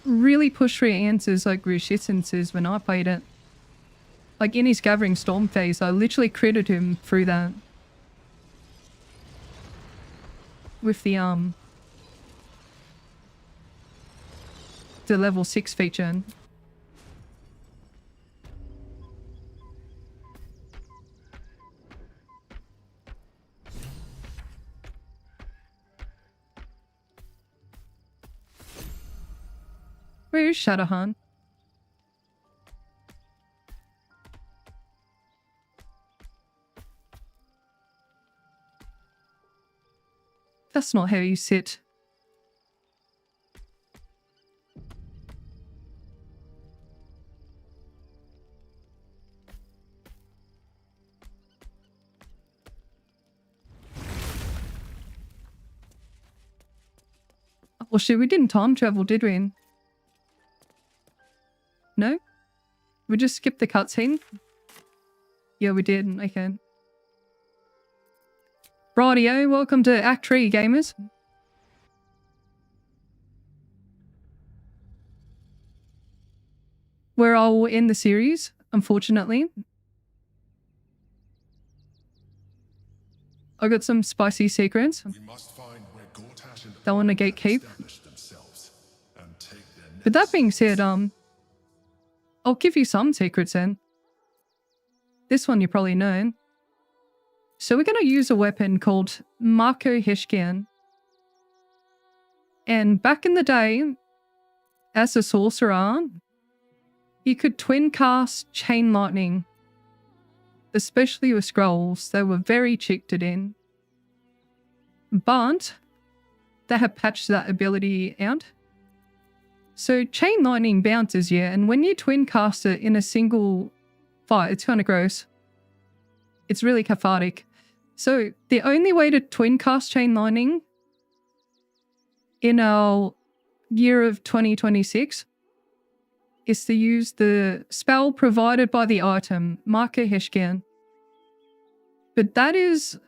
really pushed for answers like resistance when I played it. Like in his Gathering Storm phase, I literally critted him through that. With the level 6 feature. Where is Shadowhan? That's not how you sit Or shit, we didn't time travel, did we? No? We just skipped the cutscene? Yeah, we did. Okay. Rightio, welcome to Act 3, gamers. Where I will end the series, unfortunately. I got some spicy secrets. We must find where Gortash and Don't want to Orc have gatekeep. established themselves and take their But that next being said, steps. I'll give you some secrets then. This one you probably know. So we're going to use a weapon called myrkul. And back in the day, as a sorcerer, you could twin cast chain lightning. Especially with scrolls, they were very cheated in. But they have patched that ability out. So chain lightning bounces, yeah, and when you twin cast it in a single fight, it's kind of gross. It's really cathartic. So the only way to twin cast chain lightning in our year of 2026 is to use the spell provided by the item, myrkul. But that is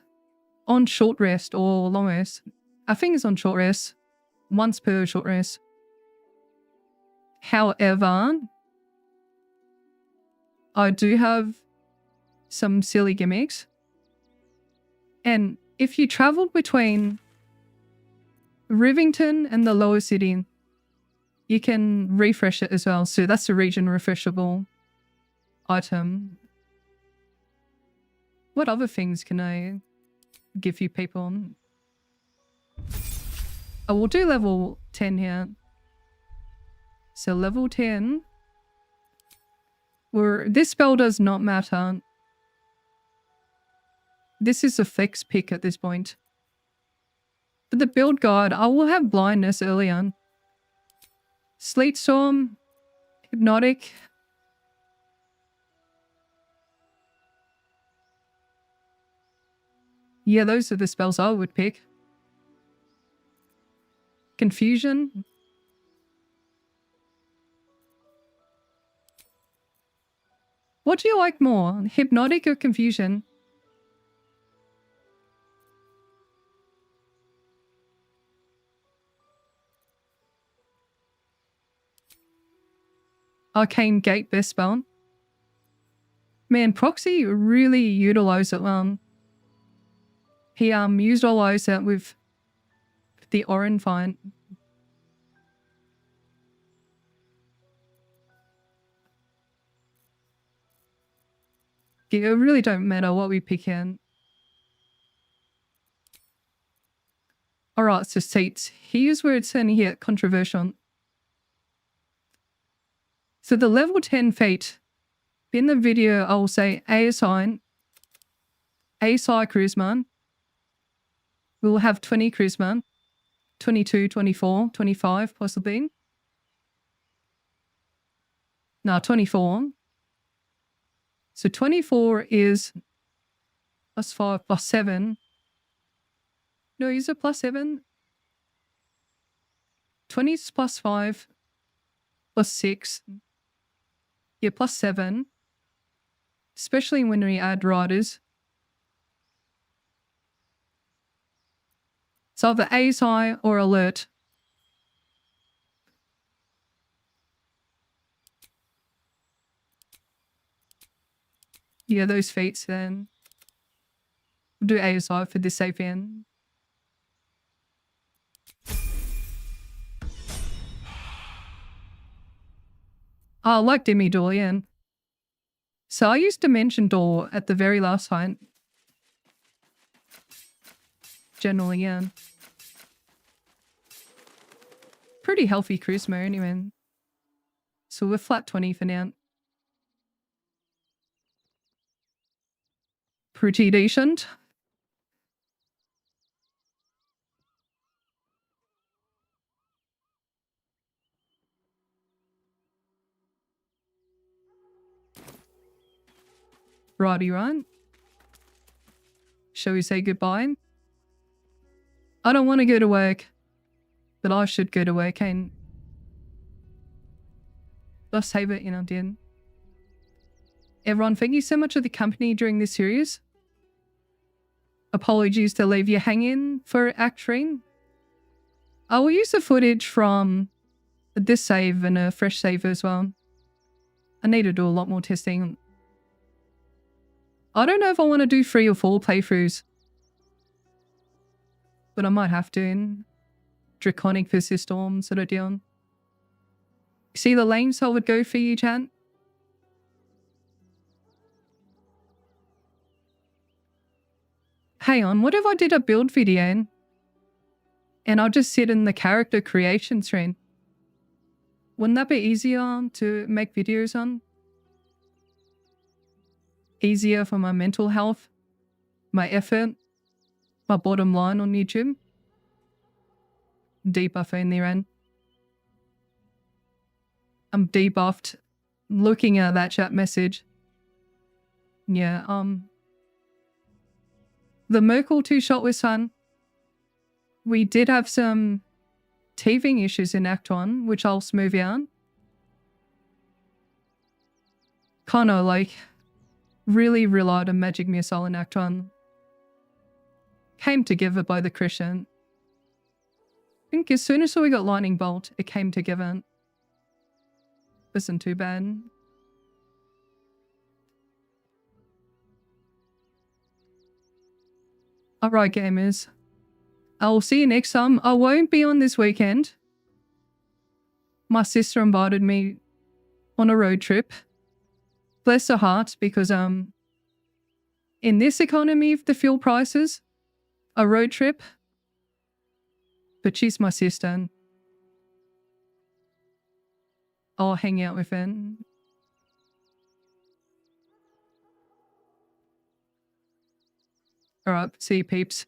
on short rest or long rest. I think it's on short rest. Once per short rest. However, I do have some silly gimmicks. And if you travel between Rivington and the lower city, you can refresh it as well. So that's a region refreshable item. What other things can I give you people? I will do level 10 here. So level 10, where this spell does not matter. This is a flex pick at this point. For the build guide, I will have blindness early on. Sleet Storm, Hypnotic. Yeah, those are the spells I would pick. Confusion. What do you like more, Hypnotic or Confusion? Arcane Gate best spell. Man, Proxy really utilized it well. He utilized it with the Orin fight. It really don't matter what we pick in. Alright, so seats. Here's where it's in here, controversial. So the level 10 fate, in the video I will say ASI charisma, we will have 20 charisma, 22, 24, 25 possibly. No, 24. So 24 is +5 +7. No, is it +7? 20 is +5 +6. Yeah, +7. Especially when we add riders. It's either ASI or alert. Yeah, those feats then. We'll do ASI for this safe end. I like Demi Door, yeah. So I used Dimension Door at the very last fight. Generally, yeah. Pretty healthy charisma anyway. So we're flat 20 for now. Pretty decent. Righty, right? Shall we say goodbye? I don't want to go to work. But I should go to work and let's save it, then. Everyone, thank you so much for the company during this series. Apologies to leave you hanging for Act 3. I will use the footage from this save and a fresh save as well. I need to do a lot more testing. I don't know if I want to do 3 or 4 playthroughs. But I might have to in Draconic Storm sort of deal. See the lanes I would go for you, chat? Hang on, what if I did a build video and I'll just sit in the character creation screen? Wouldn't that be easier to make videos on? Easier for my mental health, my effort, my bottom line on YouTube? Debuffer in the end. I'm debuffed looking at that chat message. Yeah, the myrkul 2 shot was fun. We did have some teething issues in Act 1, which I'll smooth out. Kinda like really relied on magic missile in Act 1. Came together by the Christian. I think as soon as we got lightning bolt, it came together. Wasn't too bad. Alright, gamers. I'll see you next time. I won't be on this weekend. My sister invited me on a road trip. Bless her heart, because in this economy of the fuel prices, a road trip. But she's my sister. And I'll hang out with her. Alright, see you peeps.